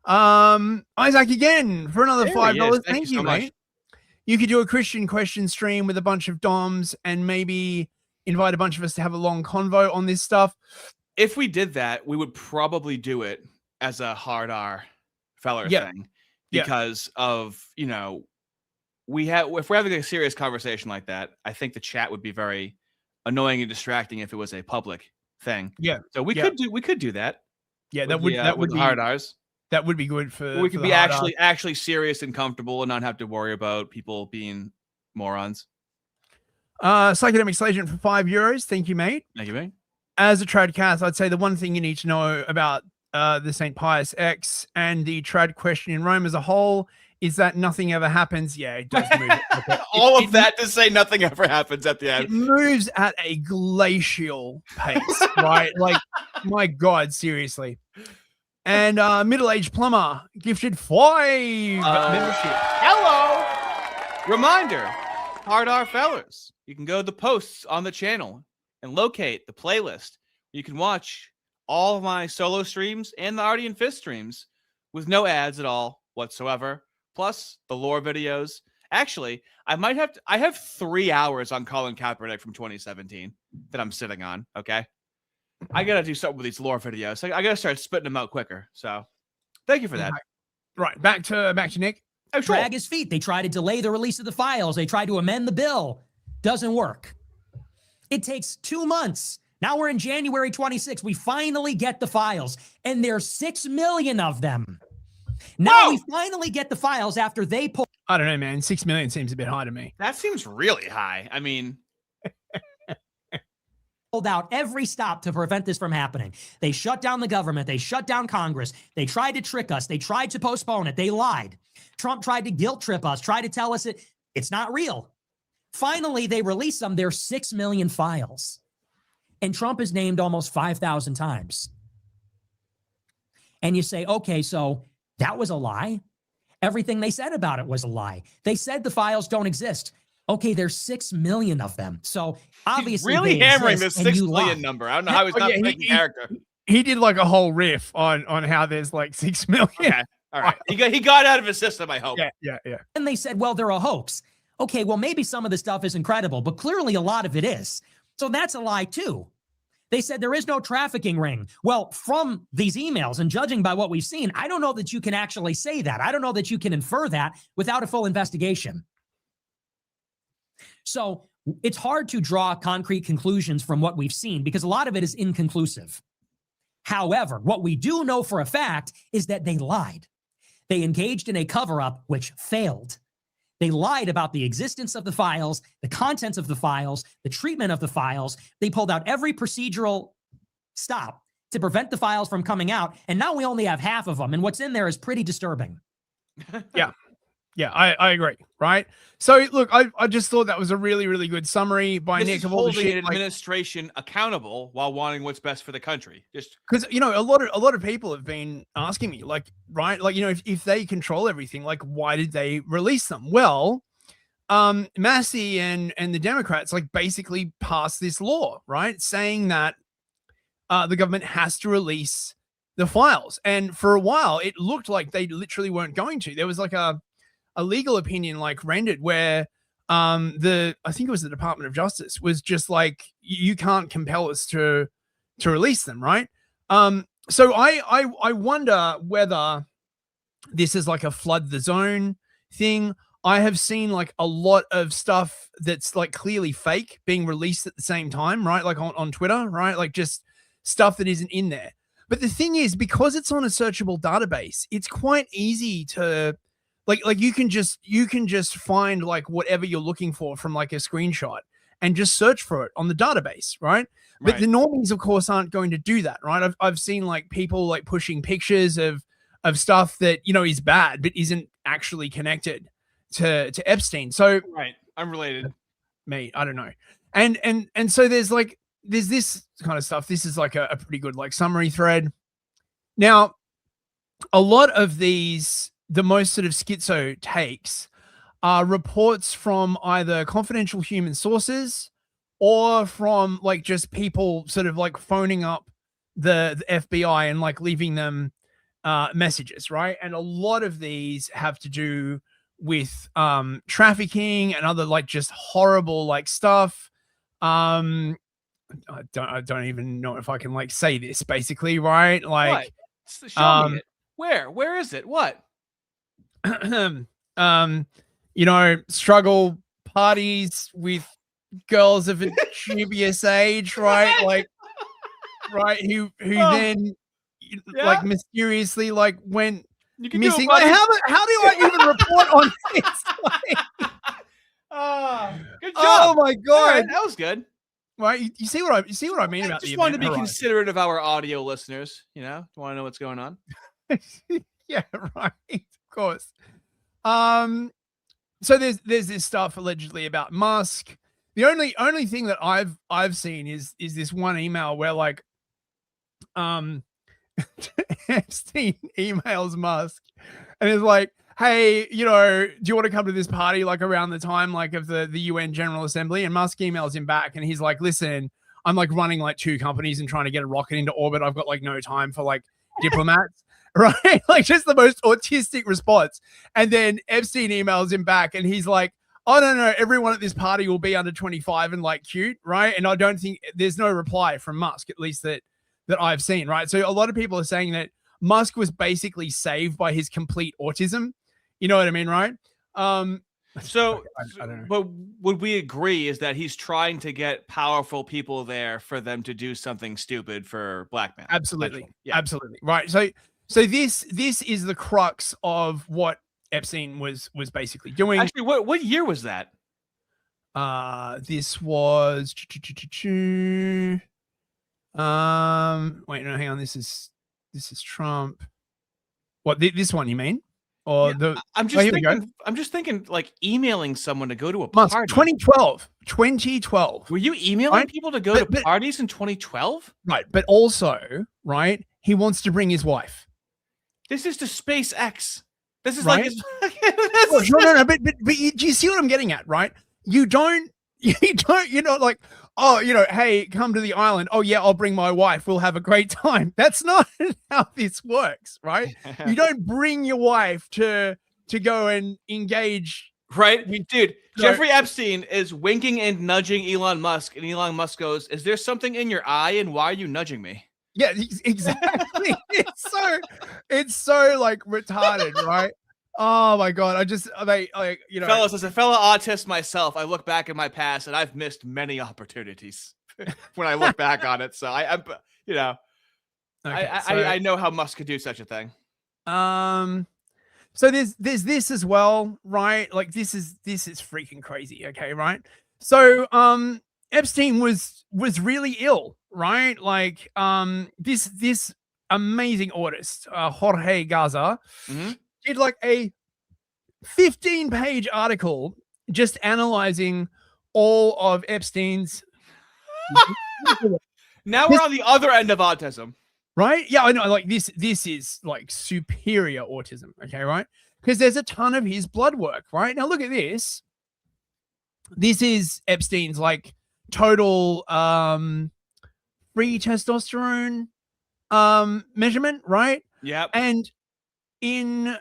Isaac again for another $5. Thank you, mate. You could do a Christian question stream with a bunch of DOMs and maybe invite a bunch of us to have a long convo on this stuff. If we did that, we would probably do it as a hard R feller thing because of, if we're having a serious conversation like that, I think the chat would be very annoying and distracting if it was a public thing. Yeah. So we could do that. Yeah, that would be hard R's. That would be good for. We could be actually serious and comfortable and not have to worry about people being morons. Psychedemic Agent for €5. Thank you, mate. Thank you, mate. As a Tradcast, I'd say the one thing you need to know about the St. Pius X and the Trad question in Rome as a whole is that nothing ever happens. Yeah, it does move. All of that to say nothing ever happens at the end. It moves at a glacial pace, right? Like, my God, seriously. And Middle-Aged Plumber gifted 5 membership. Hello. Reminder, hard R fellers. You can go to the posts on the channel and locate the playlist. You can watch all of my solo streams and the Artie and Fist streams with no ads at all whatsoever. Plus the lore videos. Actually, I have 3 hours on Colin Kaepernick from 2017 that I'm sitting on. Okay. I got to do something with these lore videos. I got to start spitting them out quicker. So thank you for that. Right. Back to Nick. Oh, sure. Drag his feet. They try to delay the release of the files. They try to amend the bill. Doesn't work. It takes 2 months. Now we're in January 26. We finally get the files, and there's 6 million of them. Now we finally get the files after they pull. I don't know, man. 6 million seems a bit high to me. That seems really high. I mean, pulled out every stop to prevent this from happening. They shut down the government. They shut down Congress. They tried to trick us. They tried to postpone it. They lied. Trump tried to guilt trip us, tried to tell us it's not real. Finally, they released them. There's 6 million files. And Trump is named almost 5,000 times. And you say, okay, so that was a lie. Everything they said about it was a lie. They said the files don't exist. Okay, there's 6 million of them. So obviously, he's really hammering this 6 million number. I don't know how he's not making character. He did like a whole riff on how there's like 6 million. Okay. All right. He got out of his system, I hope. Yeah. And they said, well, they're a hoax. Okay, well, maybe some of the stuff is incredible, but clearly a lot of it is. So that's a lie too. They said there is no trafficking ring. Well, from these emails and judging by what we've seen, I don't know that you can actually say that. I don't know that you can infer that without a full investigation. So it's hard to draw concrete conclusions from what we've seen because a lot of it is inconclusive. However, what we do know for a fact is that they lied. They engaged in a cover-up which failed. They lied about the existence of the files, the contents of the files, the treatment of the files. They pulled out every procedural stop to prevent the files from coming out. And now we only have half of them. And what's in there is pretty disturbing. Yeah, I agree. Right. So look, I just thought that was a really, really good summary by This Nick is of all the holding shit. an administration accountable while wanting what's best for the country. Just Because, you know, a lot of people have been asking me, like, right, like, you know, if they control everything, like, why did they release them? Well, Massey and the Democrats, like, basically passed this law, right, saying that the government has to release the files. And for a while, it looked like they literally weren't going to. There was like a legal opinion like rendered where I think it was the Department of Justice was just like, you can't compel us to release them, right? So I wonder whether this is like a flood the zone thing. I have seen like a lot of stuff that's like clearly fake being released at the same time, right? Like on Twitter, right? Like just stuff that isn't in there. But the thing is, because it's on a searchable database, it's quite easy to like you can just find like whatever you're looking for from like a screenshot and just search for it on the database, right? But the normies, of course, aren't going to do that, right? I've seen like people like pushing pictures of stuff that, you know, is bad but isn't actually connected to Epstein. So right, unrelated. Mate, I don't know. And so there's this kind of stuff. This is like a pretty good like summary thread. Now, a lot of these, the most sort of schizo takes are reports from either confidential human sources or from like just people sort of like phoning up the FBI and like leaving them messages, right? And a lot of these have to do with trafficking and other like just horrible like stuff. I don't even know if I can like say this basically, right? Like show me it. Where is it? What? You know, struggle parties with girls of a dubious age, right? Like, right, who then like mysteriously like went missing. Like, how do I even report on this? Good job. Oh my god, right, that was good. Right, you see what I mean about just the wanted to be event horizon. considerate of our audio listeners. You know, want to know what's going on. Yeah, right. Of course. So there's this stuff allegedly about Musk. The only thing that I've seen is this one email where like Epstein emails Musk and is like, hey, you know, do you want to come to this party like around the time like of the UN General Assembly? And Musk emails him back and he's like, listen, I'm like running like 2 companies and trying to get a rocket into orbit. I've got like no time for like diplomats. Right? Like just the most autistic response. And then Epstein emails him back and he's like, oh, no, everyone at this party will be under 25 and like cute. Right. And I don't think there's no reply from Musk, at least that I've seen. Right. So a lot of people are saying that Musk was basically saved by his complete autism. You know what I mean? Right. So, I don't know. but would we agree is that he's trying to get powerful people there for them to do something stupid for blackmail? Absolutely. Yeah. Absolutely. Right. So this is the crux of what Epstein was basically doing. Actually, what year was that? This was wait, no, hang on. This is Trump. What, this one you mean? Or Yeah, I'm just thinking like emailing someone to go to a Musk, party. 2012. Were you emailing people to go to parties in 2012? Right, but also, right, he wants to bring his wife. This is to SpaceX. This is Right? like No, but do you see what I'm getting at, right? You're not like, oh, hey, come to the island. Oh yeah, I'll bring my wife. We'll have a great time. That's not how this works, right? You don't bring your wife to go and engage. Right? Dude, Jeffrey Epstein is winking and nudging Elon Musk, and Elon Musk goes, "Is there something in your eye, and why are you nudging me?" Yeah, exactly. it's so like retarded, right? Oh my god, Fellas, as a fellow autist myself, I look back at my past and I've missed many opportunities when I look back on it. So I know how Musk could do such a thing. So there's this as well, right? Like this is freaking crazy, okay, right? So Epstein was really ill, right? Like this amazing artist, Jorge Gaza, did like a 15-page article just analyzing all of Epstein's. Now we're on the other end of autism. Right? Yeah, I know. Like this is like superior autism. Okay, right? Because there's a ton of his blood work, right? Now look at this. This is Epstein's like total free testosterone measurement, right? Yeah. And in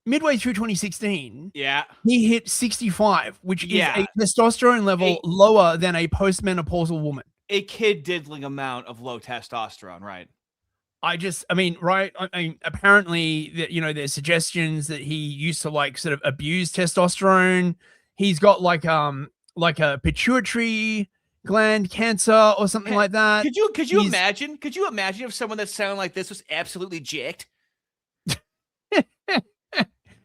midway through 2016, yeah, he hit 65, which is a testosterone level lower than a postmenopausal woman. A kid diddling amount of low testosterone, right? Right. I mean, apparently there's suggestions that he used to like sort of abuse testosterone. He's got like a pituitary gland cancer or something like that. Could you imagine? Could you imagine if someone that sounded like this was absolutely jacked?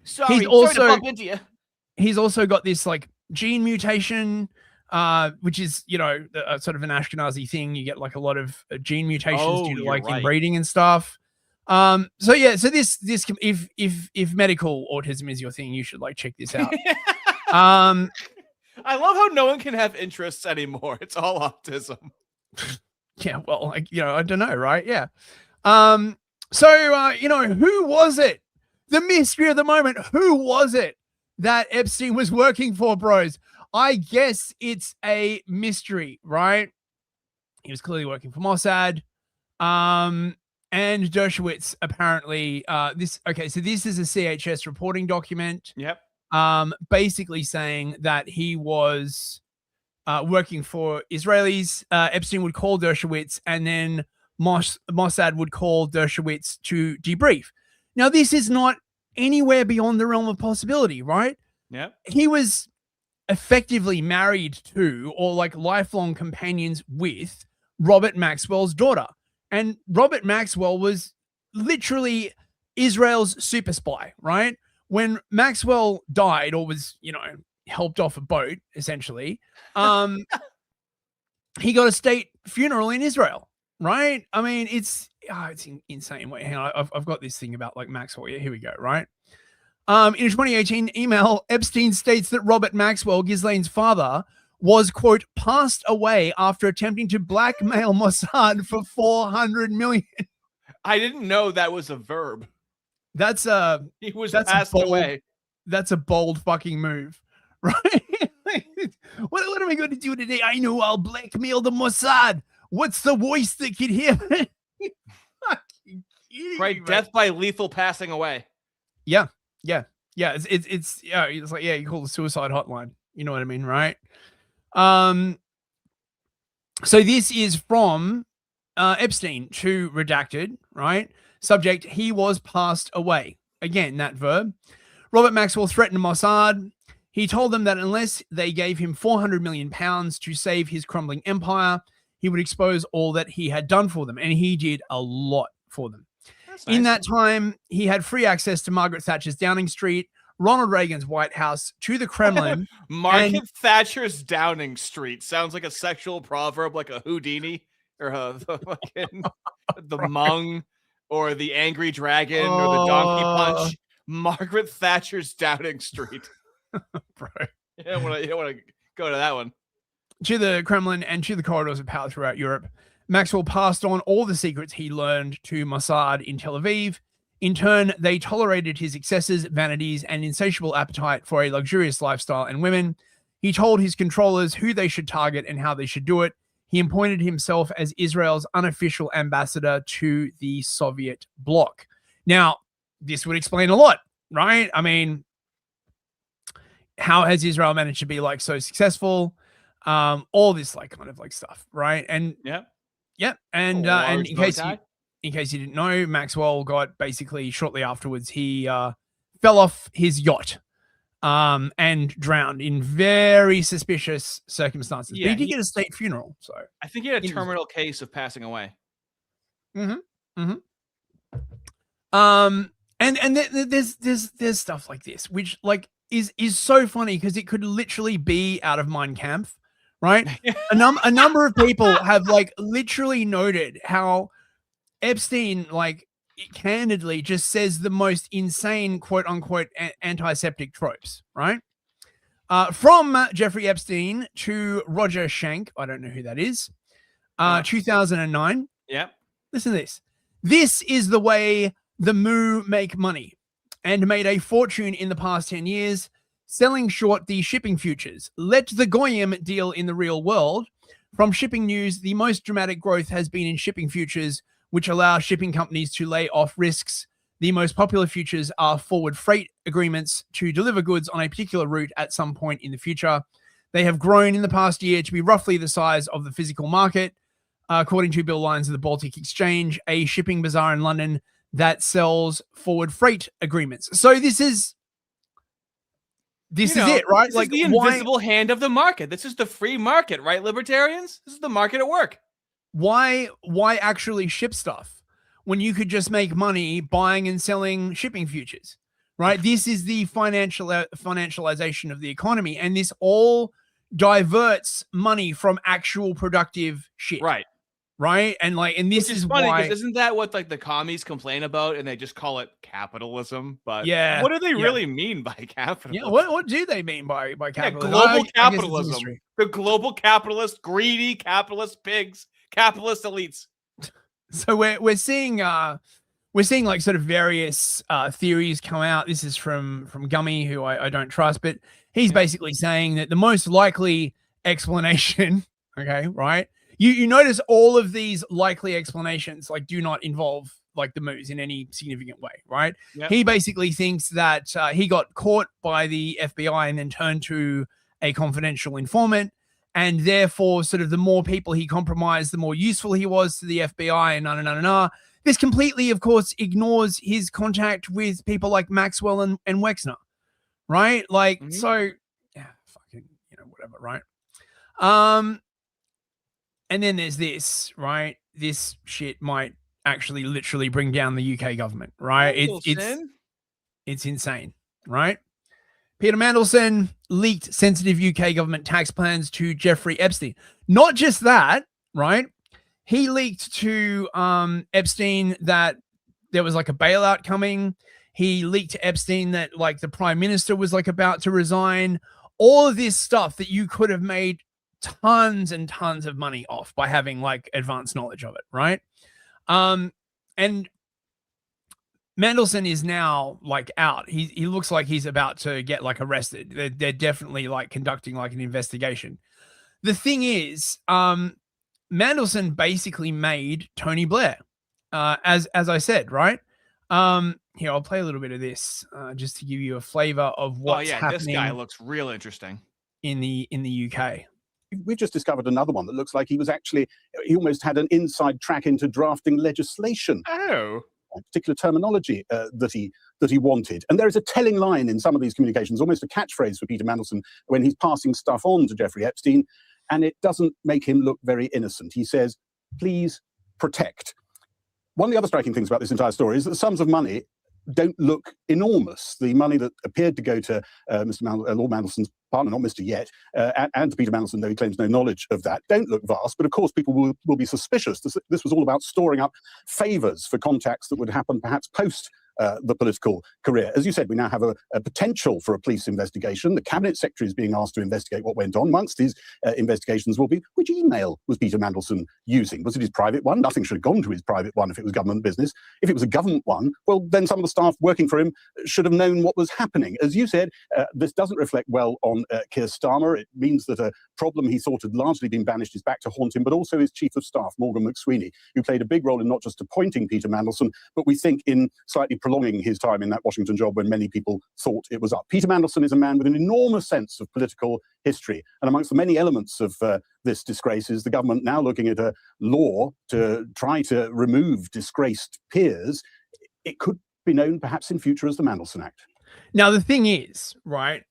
Sorry to bump into you. He's also got this like gene mutation, which is sort of an Ashkenazi thing. You get like a lot of gene mutations due to like inbreeding and stuff. So this if medical autism is your thing, you should like check this out. I love how no one can have interests anymore. It's all autism. Yeah, well, like, I don't know, right? Yeah. So who was it? The mystery of the moment. Who was it that Epstein was working for, bros? I guess it's a mystery, right? He was clearly working for Mossad. And Dershowitz apparently so this is a CHS reporting document. Yep. Basically saying that he was working for Israelis. Epstein would call Dershowitz, and then Mossad would call Dershowitz to debrief. Now, this is not anywhere beyond the realm of possibility, right? Yeah. He was effectively married to, or like lifelong companions with, Robert Maxwell's daughter. And Robert Maxwell was literally Israel's super spy, right? When Maxwell died, or was, helped off a boat, essentially, he got a state funeral in Israel, right? I mean, it's insane. Wait, hang on. I've got this thing about like Maxwell. Yeah, here we go, right? In a 2018 email, Epstein states that Robert Maxwell, Ghislaine's father, was, quote, passed away after attempting to blackmail Mossad for $400 million. I didn't know that was a verb. He was passed away. That's a bold fucking move, right? What am I going to do today? I know I'll blackmail the Mossad. What's the voice that could hear? Right, death by lethal passing away. Yeah. It's like, you call the suicide hotline. You know what I mean, right? So this is from Epstein to Redacted, right? Subject: he was passed away. Again, that verb. Robert Maxwell threatened Mossad. He told them that unless they gave him £400 million to save his crumbling empire, he would expose all that he had done for them. And he did a lot for them. That's nice. In that time, he had free access to Margaret Thatcher's Downing Street, Ronald Reagan's White House, to the Kremlin. Margaret Thatcher's Downing Street sounds like a sexual proverb, like a Houdini or the Mung or the Angry Dragon or the Donkey Punch. Margaret Thatcher's Downing Street. Bro. You don't want to go to that one. To the Kremlin and to the corridors of power throughout Europe. Maxwell passed on all the secrets he learned to Mossad in Tel Aviv. In turn, they tolerated his excesses, vanities, and insatiable appetite for a luxurious lifestyle and women. He told his controllers who they should target and how they should do it. He appointed himself as Israel's unofficial ambassador to the Soviet bloc. Now, this would explain a lot, right? I mean, how has Israel managed to be like so successful? All this like kind of like stuff, right? And and in case you didn't know, Maxwell got basically shortly afterwards, he fell off his yacht and drowned in very suspicious circumstances. Yeah, but he did get a state funeral, so I think he had a terminal case of passing away. And there's stuff like this, which like is so funny because it could literally be out of Mein Kampf, right? a number of people have like literally noted how Epstein like candidly just says the most insane quote unquote antiseptic tropes, right? From Jeffrey Epstein to Roger Schenck, I don't know who that is. 2009. Yep. Listen to this. This is the way the Moo make money, and made a fortune in the past 10 years selling short the shipping futures. Let the Goyim deal in the real world. From shipping news, the most dramatic growth has been in shipping futures, which allow shipping companies to lay off risks. The most popular futures are forward freight agreements to deliver goods on a particular route at some point in the future. They have grown in the past year to be roughly the size of the physical market. According to Bill Lyons of the Baltic Exchange, a shipping bazaar in London that sells forward freight agreements. So this is it, right? This like is the invisible hand of the market. This is the free market, right, libertarians? This is the market at work. Why actually ship stuff when you could just make money buying and selling shipping futures, right? This is the financialization of the economy, and this all diverts money from actual productive shit. Right. And like, and this is funny why, because isn't that what like the commies complain about, and they just call it capitalism? But yeah, what do they really mean by capitalism? Yeah, what do they mean by capitalism? Global capitalism. The global capitalist, greedy capitalist pigs, capitalist elites. So we're seeing like sort of various theories come out. This is from Gummy, who I don't trust, but he's basically saying that the most likely explanation, okay, right? You notice all of these likely explanations like do not involve like the Moos in any significant way, right? Yep. He basically thinks that he got caught by the FBI and then turned to a confidential informant, and therefore sort of the more people he compromised, the more useful he was to the FBI, and This completely, of course, ignores his contact with people like Maxwell and Wexner, right? Like, so, yeah, fucking, whatever, right? And then there's this, right? This shit might actually literally bring down the UK government, right? It's insane, right? Peter Mandelson leaked sensitive UK government tax plans to Jeffrey Epstein. Not just that, right? He leaked to Epstein that there was like a bailout coming. He leaked to Epstein that like the prime minister was like about to resign. All of this stuff that you could have made tons and tons of money off by having like advanced knowledge of it, right? And Mandelson is now like out. He looks like he's about to get like arrested. They're definitely like conducting like an investigation. The thing is, Mandelson basically made Tony Blair, as I said, right? Here, I'll play a little bit of this just to give you a flavor of what's happening. This guy looks real interesting in the UK. We've just discovered another one that looks like he almost had an inside track into drafting legislation. Oh. A particular terminology that he wanted. And there is a telling line in some of these communications, almost a catchphrase for Peter Mandelson when he's passing stuff on to Jeffrey Epstein, and it doesn't make him look very innocent. He says, please protect. One of the other striking things about this entire story is that the sums of money don't look enormous. The money that appeared to go to Lord Mandelson's partner, not Mr. Yet, and to Peter Mandelson, though he claims no knowledge of that, don't look vast. But of course, people will be suspicious. This was all about storing up favours for contacts that would happen perhaps post the political career. As you said, we now have a potential for a police investigation. The cabinet secretary is being asked to investigate what went on. Amongst his investigations will be, which email was Peter Mandelson using? Was it his private one? Nothing should have gone to his private one if it was government business. If it was a government one, well, then some of the staff working for him should have known what was happening. As you said, this doesn't reflect well on Keir Starmer. It means that a problem he thought had largely been banished is back to haunt him, but also his chief of staff, Morgan McSweeney, who played a big role in not just appointing Peter Mandelson, but we think in slightly prolonging his time in that Washington job when many people thought it was up. Peter Mandelson is a man with an enormous sense of political history. And amongst the many elements of this disgrace is the government now looking at a law to try to remove disgraced peers. It could be known perhaps in future as the Mandelson Act. Now, the thing is, right,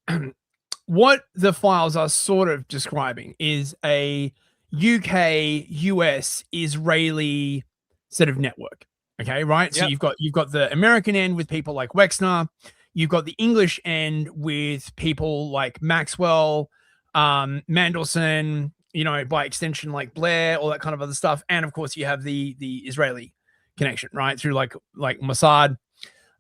what the files are sort of describing is a UK, US, Israeli sort of network. Okay, right? So you've got the American end with people like Wexner, you've got the English end with people like Maxwell, Mandelson, you know, by extension like Blair, all that kind of other stuff, and of course you have the Israeli connection, right, through like Mossad,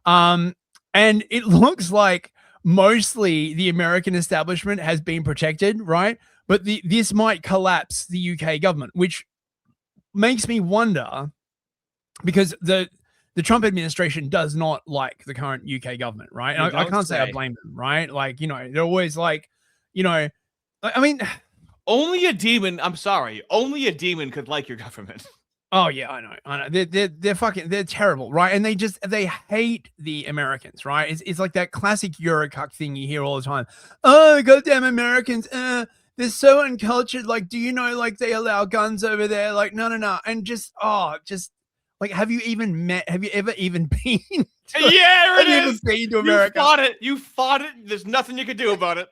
and it looks like mostly the American establishment has been protected, right? But this might collapse the UK government, which makes me wonder, because the Trump administration does not like the current UK government, right? And I can't say I blame them, right? Like, you know, they're always like, you know, I mean, only a demon. I'm sorry, only a demon could like your government. Oh yeah, I know. They're terrible, right? And they hate the Americans, right? It's like that classic Eurocuck thing you hear all the time. Oh, goddamn Americans, they're so uncultured. Like, do you know, like, they allow guns over there? Like, no. And just like, have you ever even been? Yeah, it is. Been to America? You fought it. There's nothing you can do about it.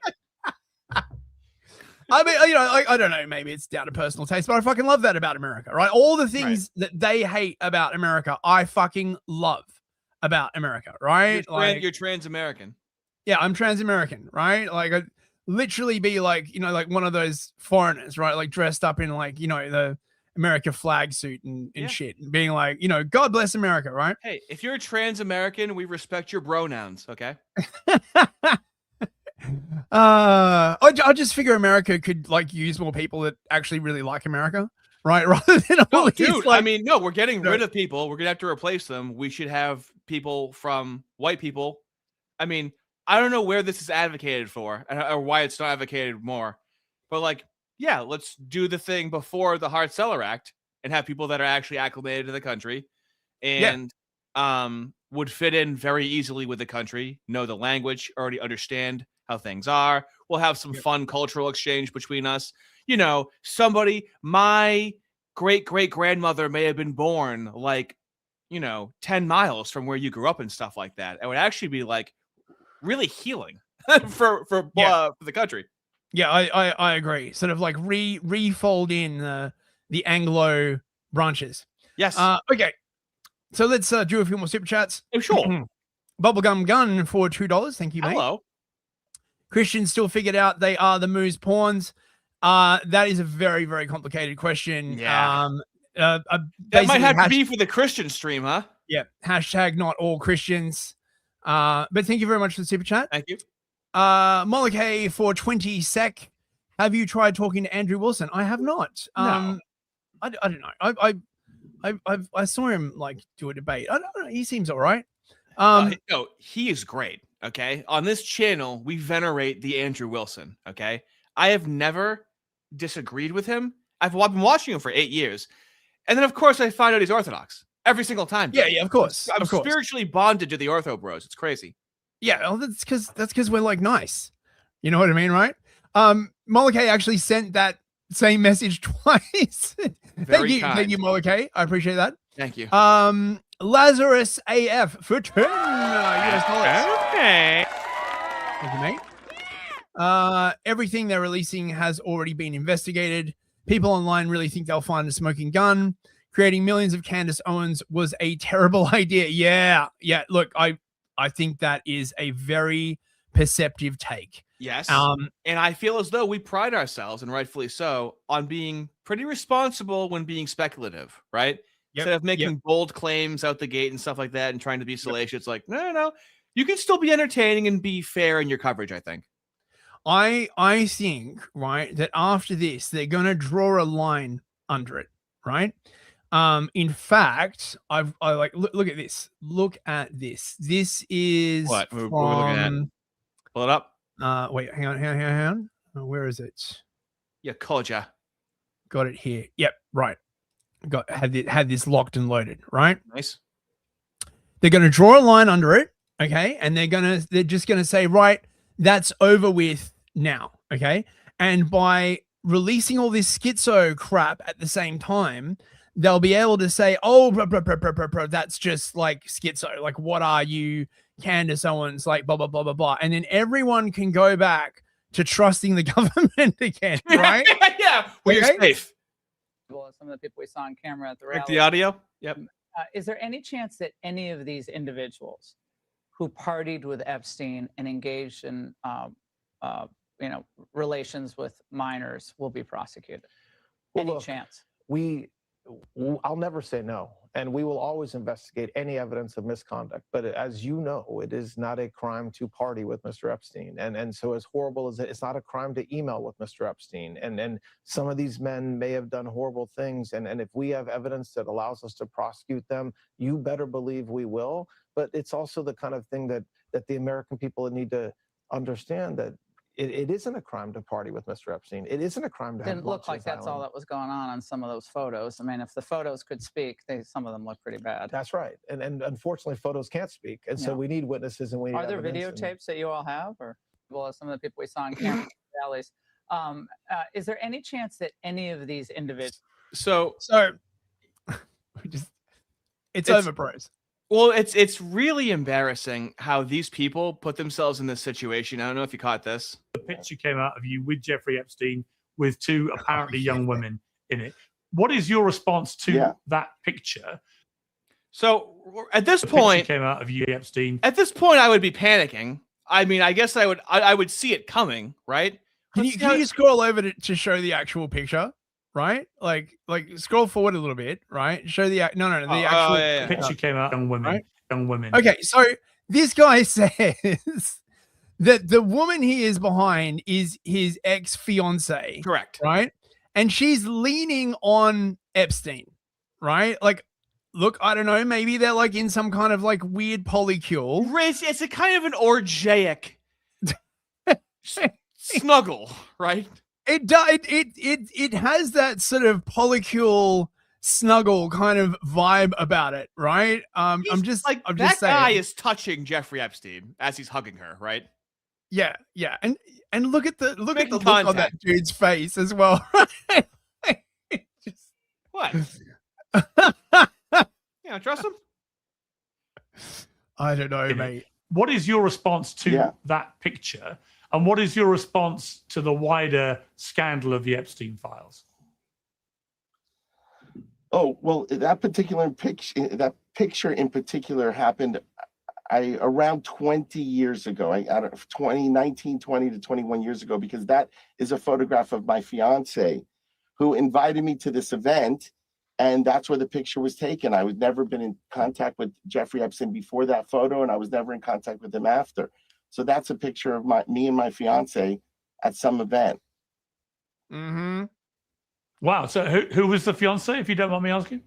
I mean, you know, I don't know. Maybe it's down to personal taste, but I fucking love that about America, right? All the things that they hate about America, I fucking love about America, right? You're trans-American. Yeah, I'm trans-American, right? Like, I literally be like, you know, like one of those foreigners, right? Like dressed up in like, you know, the America flag suit and shit, and being like, you know, God bless America, right? Hey, if you're a trans-American, we respect your pronouns, okay? I just figure America could like use more people that actually really like America, right? Rather than all dude, like, I mean, no, we're getting rid of people. We're gonna have to replace them. We should have people from white people. I mean, I don't know where this is advocated for or why it's not advocated more, but like, yeah, let's do the thing before the Hart-Celler Act and have people that are actually acclimated to the country and would fit in very easily with the country, know the language, already understand how things are. We'll have some fun cultural exchange between us. You know, my great-great-grandmother may have been born like, you know, 10 miles from where you grew up and stuff like that. It would actually be like really healing for the country. Yeah, I agree. Sort of like refold in the Anglo branches. Yes. Okay. So let's do a few more super chats. Oh, sure. Bubblegum Gun for $2. Thank you, mate. Hello. Christians still figured out they are the Moose pawns. That is a very, very complicated question. Yeah. That might have to be for the Christian stream, huh? Yeah. Hashtag not all Christians. But thank you very much for the super chat. Thank you. Molokai for 20 sec. Have you tried talking to Andrew Wilson? I have not. No. I don't know. I saw him like do a debate. I don't know. He seems all right. No, he is great. Okay. On this channel, we venerate the Andrew Wilson. Okay. I have never disagreed with him. I've been watching him for 8 years. And then, of course, I find out he's Orthodox every single time. Yeah, of course. I'm spiritually bonded to the Ortho bros. It's crazy. Yeah, well, that's because we're like nice. You know what I mean, right? Molokai actually sent that same message twice. Thank you, Molokai. I appreciate that. Thank you. Lazarus AF for 10 US dollars. Okay. Thank you, mate. Everything they're releasing has already been investigated. People online really think they'll find a smoking gun. Creating millions of Candace Owens was a terrible idea. Yeah. Look, I think that is a very perceptive take. Yes. And I feel as though we pride ourselves, and rightfully so, on being pretty responsible when being speculative, right? Instead of making bold claims out the gate and stuff like that and trying to be salacious, it's like, no. You can still be entertaining and be fair in your coverage, I think. I think, right, that after this, they're going to draw a line under it, right? In fact, I like, look at this. Look at this. This is what we're looking at. Pull it up. Wait, hang on. Where is it? Yeah, Koja. Got it here. Yep, right. Had this locked and loaded, right? Nice. They're going to draw a line under it, okay? And they're just going to say, right, that's over with now, okay? And by releasing all this schizo crap at the same time, they'll be able to say, oh, bro, that's just like schizo. Like, what are you, Candace Owens? Like, blah, blah, blah, blah, blah. And then everyone can go back to trusting the government again, right? Yeah, well, you're safe. Well, some of the people we saw on camera at the Like rally. the audio? Yep. Is there any chance that any of these individuals who partied with Epstein and engaged in, relations with minors will be prosecuted? Any chance? I'll never say no, and we will always investigate any evidence of misconduct. But as you know, it is not a crime to party with Mr. Epstein, and so as horrible as it's not a crime to email with Mr. Epstein. And some of these men may have done horrible things, and if we have evidence that allows us to prosecute them, you better believe we will. But it's also the kind of thing that the American people need to understand, that it isn't a crime to party with Mr. Epstein. It isn't a crime to have Didn't look like that's all that was going on some of those photos. I mean, if the photos could speak, some of them look pretty bad. That's right. And unfortunately, photos can't speak. And so we need witnesses, and we need Are there evidence, videotapes that you all have? Or, well, some of the people we saw on camera rallies. Is there any chance that any of these individuals... So it's over, bros. Well, it's really embarrassing how these people put themselves in this situation. I don't know if you caught this. The picture came out of you with Jeffrey Epstein with two apparently young women in it. What is your response to that picture? So at this point, came out of you, Epstein. At this point, I would be panicking. I mean, I guess I would see it coming, right? Can you scroll over to show the actual picture? Right, like scroll forward a little bit, right? Show the the actual picture came out. Young women, right? Young women. Okay, so this guy says that the woman he is behind is his ex-fiance. Correct. Right, and she's leaning on Epstein. Right, like, look, I don't know, maybe they're like in some kind of like weird polycule. It's a kind of an orgiac snuggle, right? It has that sort of polycule snuggle kind of vibe about it, right? I'm just saying. That guy is touching Jeffrey Epstein as he's hugging her, right? Yeah, and look at the look on that dude's face as well. What? You don't trust him? I don't know, mate. What is your response to that picture? And what is your response to the wider scandal of the Epstein files? Oh, well, that picture in particular happened around 20 years ago. I don't know, 19, 20 to 21 years ago, because that is a photograph of my fiance who invited me to this event. And that's where the picture was taken. I was never been in contact with Jeffrey Epstein before that photo, and I was never in contact with him after. So that's a picture of me and my fiance at some event. Mm-hmm. Wow. So who was the fiance, if you don't mind me asking?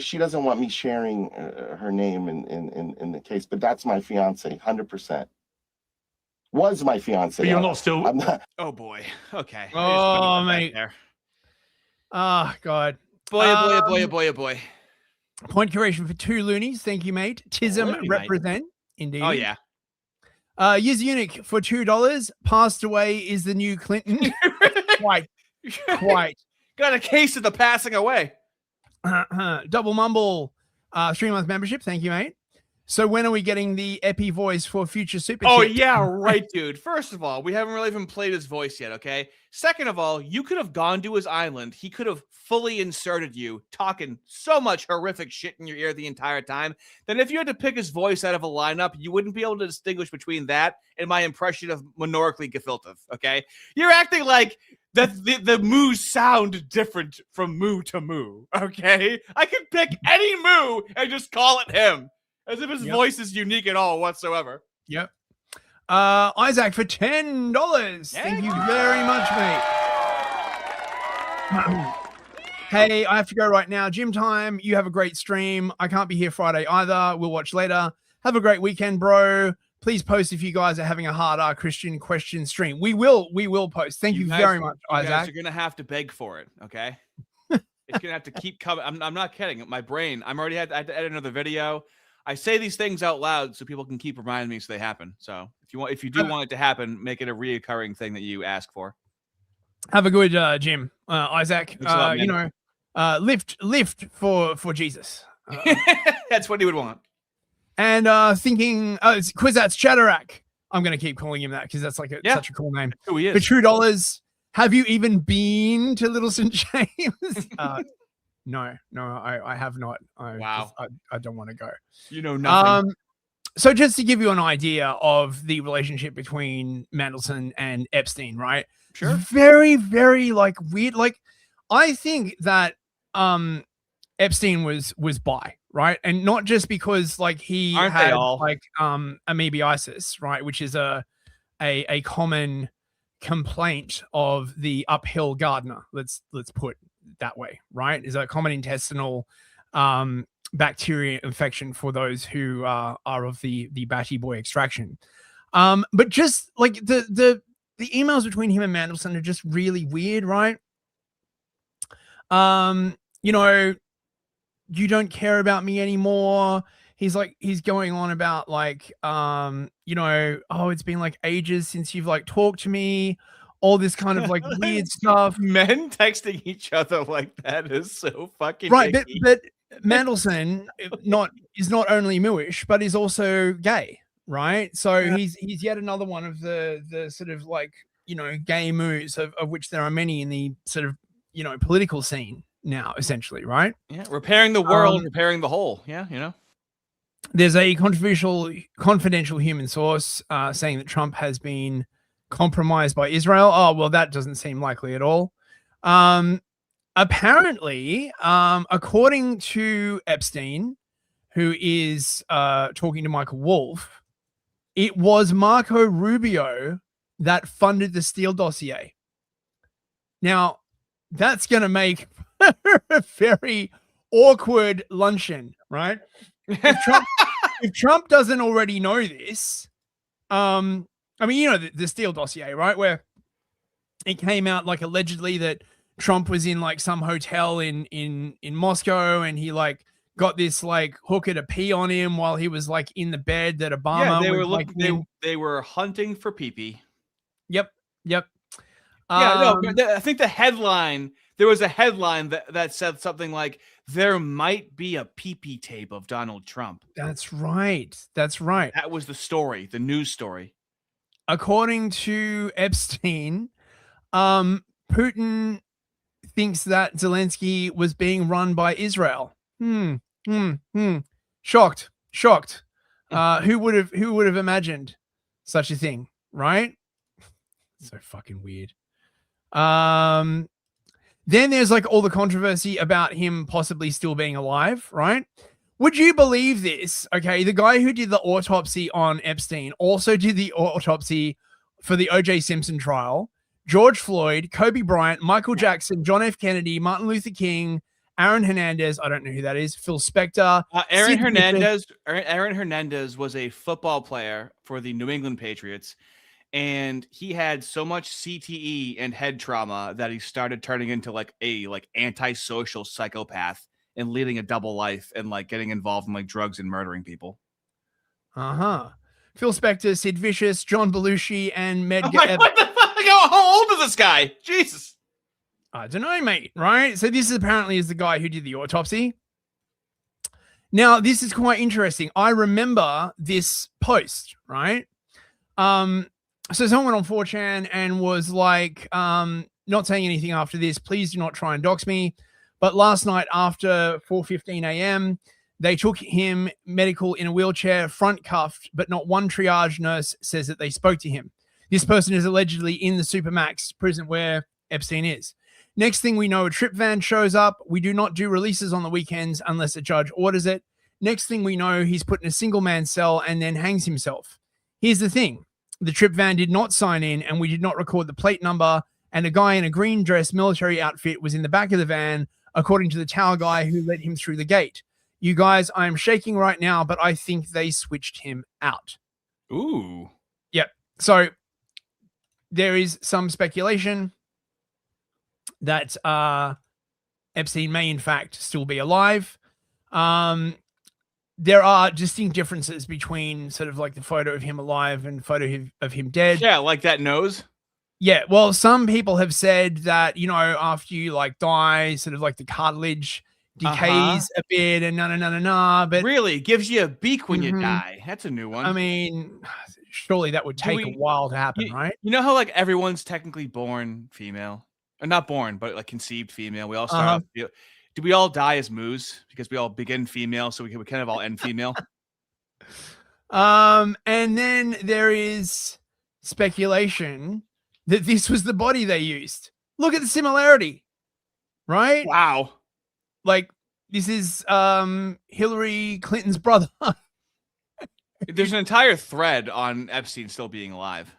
She doesn't want me sharing her name in the case, but that's my fiance, 100%. Was my fiance. But you're not still. I'm not. Oh boy. Okay. Oh mate. Oh God. Boy. Point curation for 2 loonies. Thank you, mate. Tism represent. Indeed. Oh yeah. Yiz Eunuch for $2. Passed away is the new Clinton. Quite. Got a case of the passing away. Double Mumble, 3-month membership. Thank you, mate. So when are we getting the Epi voice for future Super Chip? Yeah, right, dude. First of all, we haven't really even played his voice yet, okay? Second of all, you could have gone to his island. He could have fully inserted you, talking so much horrific shit in your ear the entire time, that if you had to pick his voice out of a lineup, you wouldn't be able to distinguish between that and my impression of monorically gefilte, okay? You're acting like that the moos sound different from moo to moo. Okay, I can pick any moo and just call it him, as if his voice is unique at all whatsoever. Yep. Isaac for $10. Thank you very much, mate. Hey, I have to go right now. Gym time. You have a great stream. I can't be here Friday either. We'll watch later. Have a great weekend, bro. Please post if you guys are having a hard Christian question stream. We will post. Thank you very much, You guys Isaac. are gonna have to beg for it. Okay. It's gonna have to keep coming. I'm not kidding. My brain. I had to edit another video. I say these things out loud so people can keep reminding me so they happen. So if you do want it to happen, make it a reoccurring thing that you ask for. Have a good gym, Isaac. Thanks a lot, man. Lift for Jesus. That's what he would want. And thinking, it's Quizats Chatterack. I'm going to keep calling him that because that's like such a cool name. Who he is. For $2, have you even been to Little St. James? No, I have not. Wow. I don't want to go. You know nothing. So just to give you an idea of the relationship between Mandelson and Epstein, right? Sure. Very, very like weird. Like I think that Epstein was bi, right? And not just because like he Aren't they had all? like amoebiasis, right? Which is a common complaint of the uphill gardener. Let's put it that way, right? Is a common intestinal bacteria infection for those who are of the Batty Boy extraction. But just like the emails between him and Mandelson are just really weird, right? You know, you don't care about me anymore. He's going on about like, you know, oh, it's been like ages since you've like talked to me. All this kind of like weird stuff. Men texting each other like that is so fucking Right, icky. but Mandelson is not only Mooish, but is also gay, right? So he's yet another one of the sort of like, you know, gay moos of which there are many in the sort of, you know, political scene now, essentially, right? Yeah, repairing the world, repairing the whole. Yeah, you know. There's a confidential human source saying that Trump has been compromised by Israel. Oh, well, that doesn't seem likely at all. Apparently, according to Epstein, who is talking to Michael Wolff, it was Marco Rubio that funded the Steele dossier. Now, that's going to make a very awkward luncheon, right? If Trump doesn't already know this, I mean, you know, the Steele dossier, right? Where it came out like allegedly that Trump was in like some hotel in Moscow and he like got this like hooker to pee on him while he was like in the bed that Obama they was were like they were hunting for pee-pee. Yep. Yeah, no, but I think the headline, there was a headline that said something like, there might be a pee-pee tape of Donald Trump. That's right. That's right. That was the story, the news story. According to Epstein, Putin thinks that Zelensky was being run by Israel. Shocked. Who would have imagined such a thing, right? So fucking weird. Then there's like all the controversy about him possibly still being alive, right? Would you believe this? Okay, the guy who did the autopsy on Epstein also did the autopsy for the O.J. Simpson trial. George Floyd, Kobe Bryant, Michael Jackson, John F. Kennedy, Martin Luther King, Aaron Hernandez, I don't know who that is, Phil Spector. Aaron Hernandez was a football player for the New England Patriots, and he had so much CTE and head trauma that he started turning into like a antisocial psychopath and leading a double life and like getting involved in like drugs and murdering people. Phil Spector, Sid Vicious, John Belushi, and Medgar. What the fuck? How old is this guy? Jesus. I don't know, mate. Right? So this apparently is the guy who did the autopsy. Now, this is quite interesting. I remember this post, right? So someone on 4chan and was like, not saying anything after this. Please do not try and dox me. But last night after 4:15 a.m., they took him medical in a wheelchair, front cuffed, but not one triage nurse says that they spoke to him. This person is allegedly in the Supermax prison where Epstein is. Next thing we know, a trip van shows up. We do not do releases on the weekends unless a judge orders it. Next thing we know, he's put in a single man cell and then hangs himself. Here's the thing. The trip van did not sign in and we did not record the plate number. And a guy in a green dress military outfit was in the back of the van, according to the tower guy who let him through the gate. You guys, I am shaking right now, but I think they switched him out. Ooh. Yep. So there is some speculation that Epstein may in fact still be alive. There are distinct differences between sort of like the photo of him alive and photo of him dead. Yeah, like that nose. Yeah, well, some people have said that, you know, after you like die, sort of like the cartilage decays a bit and but really it gives you a beak when you die. That's a new one. I mean, surely that would take a while to happen, right? You know how like everyone's technically born female, or not born, but like conceived female. We all start off. Do we all die as moos because we all begin female, so we kind of all end female? And then there is speculation that this was the body they used. Look at the similarity, right? Wow. Like this is Hillary Clinton's brother. There's an entire thread on Epstein still being alive.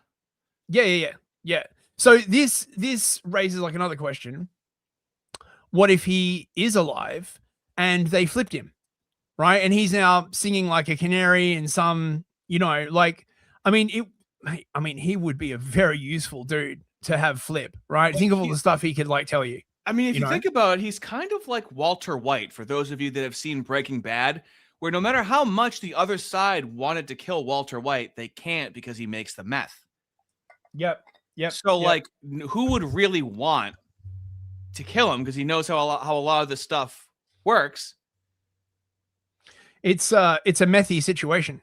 Yeah. So this raises like another question. What if he is alive and they flipped him, right? And he's now singing like a canary in some, you know, like, I mean, he would be a very useful dude to have flip, right? Think of all the stuff he could like tell you. I mean, if you think about it, he's kind of like Walter White, for those of you that have seen Breaking Bad, where no matter how much the other side wanted to kill Walter White, they can't because he makes the meth. Yep. So like, who would really want to kill him because he knows how a lot of this stuff works? It's a methy situation.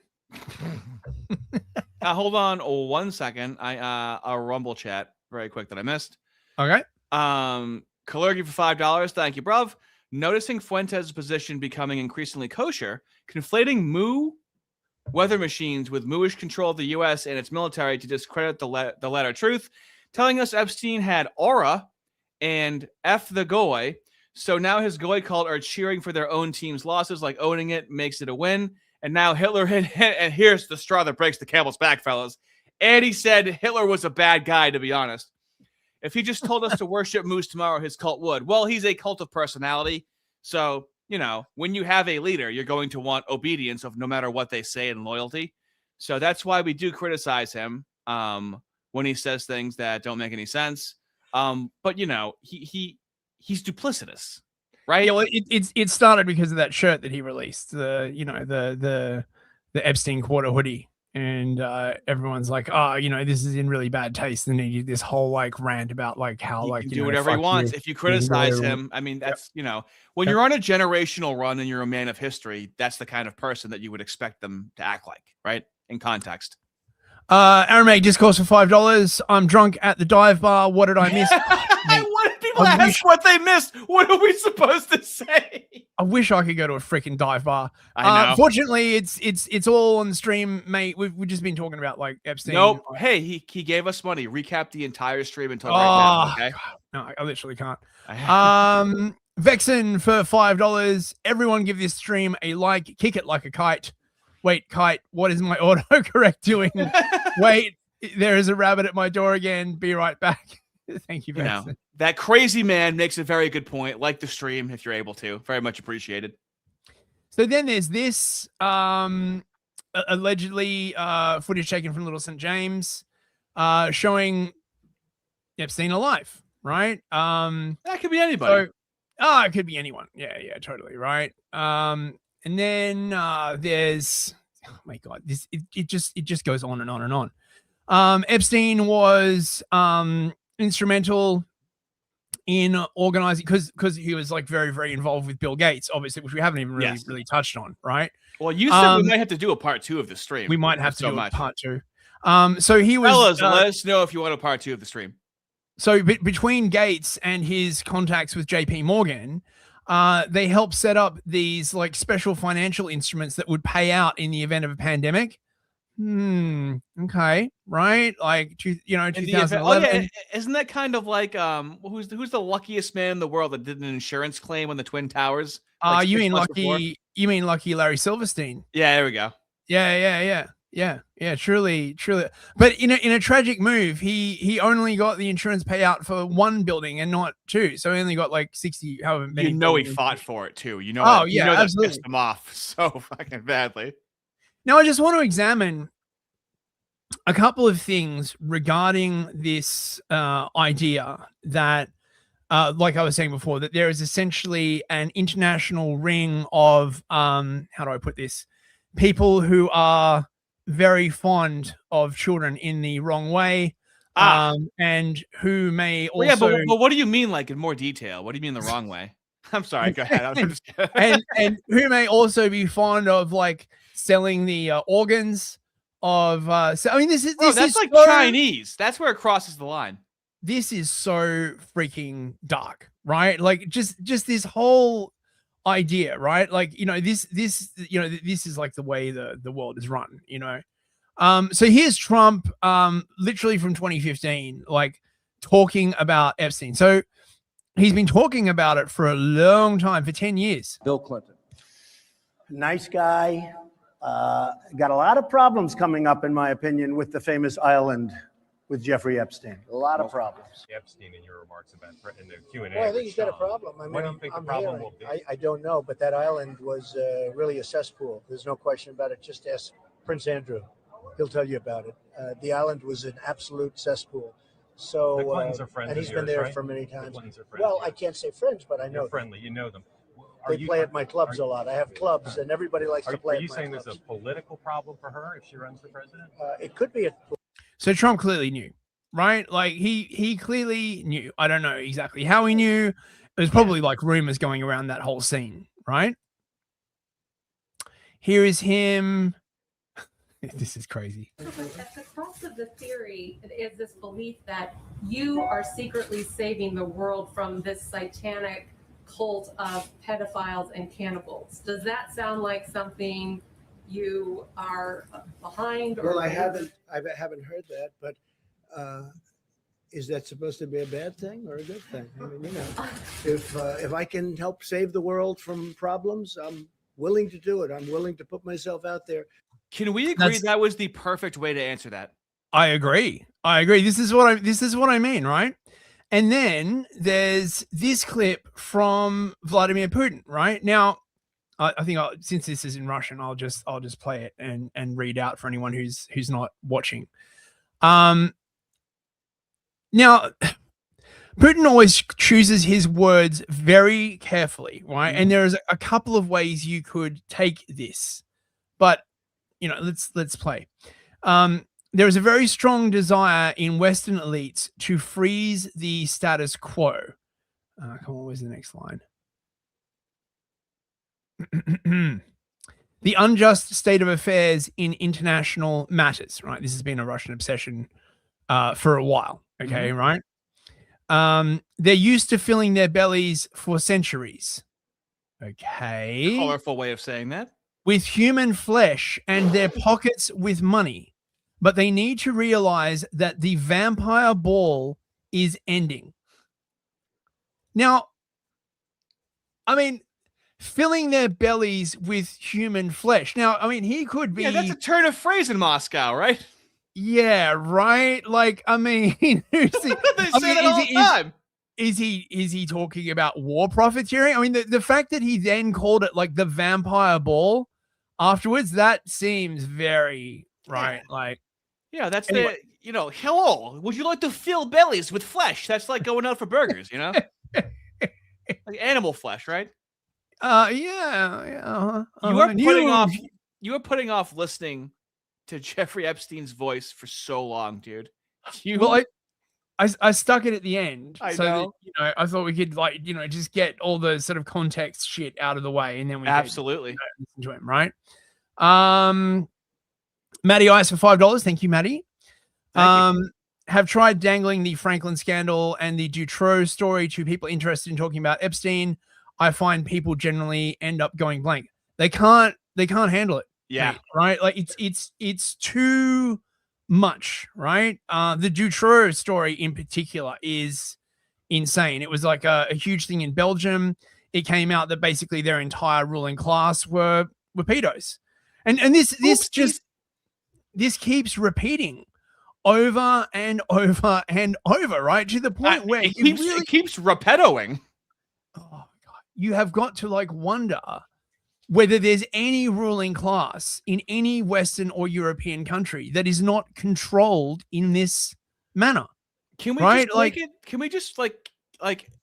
Hold on 1 second. A Rumble chat very quick that I missed. Okay. Kalergi for $5. Thank you, bruv. Noticing Fuentes' position becoming increasingly kosher, conflating moo weather machines with mooish control of the U.S. and its military to discredit the latter truth, telling us Epstein had aura and F the goy. So now his goy cult are cheering for their own team's losses, like owning it makes it a win. And now Hitler hit, and here's the straw that breaks the camel's back, fellas. And he said Hitler was a bad guy, to be honest. If he just told us to worship moose tomorrow, his cult would. Well, he's a cult of personality. So, you know, when you have a leader, you're going to want obedience of no matter what they say and loyalty. So that's why we do criticize him when he says things that don't make any sense. But, you know, he's duplicitous, right? Yeah, well, it started because of that shirt that he released, the Epstein quarter hoodie. And everyone's like, oh, you know, this is in really bad taste. And he did this whole like rant about like how he like can do whatever he wants. If you criticize him, I mean, that's you know, when you're on a generational run and you're a man of history, that's the kind of person that you would expect them to act like, right? In context. Aramaic Discourse for $5. I'm drunk at the dive bar. What did I miss? What did people ask what they missed? What are we supposed to say? I wish I could go to a freaking dive bar. I know. Fortunately, it's all on the stream, mate. We've just been talking about like Epstein. Nope. Hey, he gave us money. Recap the entire stream until right now. Okay. No, I literally can't. Vexen for $5. Everyone give this stream a like. Kick it like a kite. Wait, kite. What is my autocorrect doing? Wait, there is a rabbit at my door again. Be right back. Thank you, Vexen. You know, that crazy man makes a very good point. Like the stream if you're able to. Very much appreciated. So then there's this allegedly footage taken from Little St. James showing Epstein alive, right? That could be anybody. So, it could be anyone. Yeah, totally, right? And then there's, oh my God, it just goes on and on and on. Epstein was instrumental in organizing because he was like very, very involved with Bill Gates, obviously, which we haven't even really touched on, right? Well, you said we might have to do a part 2 of the stream. We might have to do a part 2. So he was. Fellas, let us know if you want a part 2 of the stream. So between Gates and his contacts with JP Morgan, they helped set up these like special financial instruments that would pay out in the event of a pandemic. Okay, right? Like, In the event- 2011. isn't that kind of like who's the luckiest man in the world that did an insurance claim on the Twin Towers? Like You 6 mean months before? lucky Larry Silverstein? Yeah, there we go. Yeah. Truly. But in a tragic move, he only got the insurance payout for one building and not two. So he only got like 60, however many. You know he buildings. fought for it too. You know. Oh, you yeah, know that absolutely. pissed him off so fucking badly. Now I just want to examine a couple of things regarding this idea that, like I was saying before, that there is essentially an international ring of how do I put this? People who are very fond of children in the wrong way, and who may also. Well, yeah, but what do you mean, like in more detail? What do you mean the wrong way? I'm sorry. Go ahead. I'm just and who may also be fond of like selling the organs of. So I mean, this Bro, is that's like so, Chinese. That's where it crosses the line. This is so freaking dark, right? Like just this whole idea, right? Like, this is like the way the world is run, So here's Trump, literally from 2015, like talking about Epstein. So he's been talking about it for a long time, for 10 years. Bill Clinton. Nice guy. Got a lot of problems coming up, in my opinion, with the famous island with Jeffrey Epstein. A lot of problems. Epstein in your remarks about in the Q&A. Well, I think he's got a problem. I mean, what do you think the problem will be? I don't know, but that island was really a cesspool. There's no question about it. Just ask Prince Andrew. He'll tell you about it. The island was an absolute cesspool. So, The Clintons are friends and he's of been yours, there right? for many The times. Clintons are friends Well, of I yours. can't say friends, but I know You're them. friendly. You know them. They play at my clubs a lot. I have clubs, and everybody likes to play Are at you my saying clubs. there's a political problem for her if she runs for president? It could be a. So Trump clearly knew, right? Like he clearly knew. I don't know exactly how he knew. There's probably like rumors going around that whole scene, right? Here is him. This is crazy. At the crux of the theory is this belief that you are secretly saving the world from this satanic cult of pedophiles and cannibals. Does that sound like something you are behind? Well, I haven't heard that, but is that supposed to be a bad thing or a good thing? I mean, if I can help save the world from problems, I'm willing to do it. I'm willing to put myself out there. Can we agree that was the perfect way to answer that? I agree. This is what I mean, right? And then there's this clip from Vladimir Putin, right? Now, I think since this is in Russian, I'll just play it and read out for anyone who's not watching. Now, Putin always chooses his words very carefully, right? And there's a couple of ways you could take this, but let's play. There is a very strong desire in Western elites to freeze the status quo. Come on, where's the next line? The unjust state of affairs in international matters, right? This has been a Russian obsession for a while, okay, right? They're used to filling their bellies for centuries, okay? Colorful way of saying that. With human flesh and their pockets with money. But they need to realize that the vampire ball is ending. Now, I mean, filling their bellies with human flesh. Now, I mean, he could be. Yeah, that's a turn of phrase in Moscow, right? Yeah, right. Like, I mean, who's he? They say that all the time. Is he talking about war profiteering? I mean, the fact that he then called it like the vampire ball afterwards, that seems very right. Like, yeah, that's anyway. hello. Would you like to fill bellies with flesh? That's like going out for burgers, like animal flesh, right? Yeah. You are putting off listening to Jeffrey Epstein's voice for so long, dude. Well, I stuck it at the end. I so know. That, I thought we could just get all the sort of context shit out of the way, and then we absolutely could, listen to him, right? Maddie Ice for $5. Thank you, Maddie. Have tried dangling the Franklin scandal and the Dutroux story to people interested in talking about Epstein. I find people generally end up going blank. They can't handle it. Yeah. Right. Like it's too much. Right. The Dutroux story in particular is insane. It was like a huge thing in Belgium. It came out that basically their entire ruling class were pedos, and this keeps repeating over and over and over, right? To the point where it keeps repetoing. Oh my God. You have got to like wonder whether there's any ruling class in any Western or European country that is not controlled in this manner. Can we right? just can we just like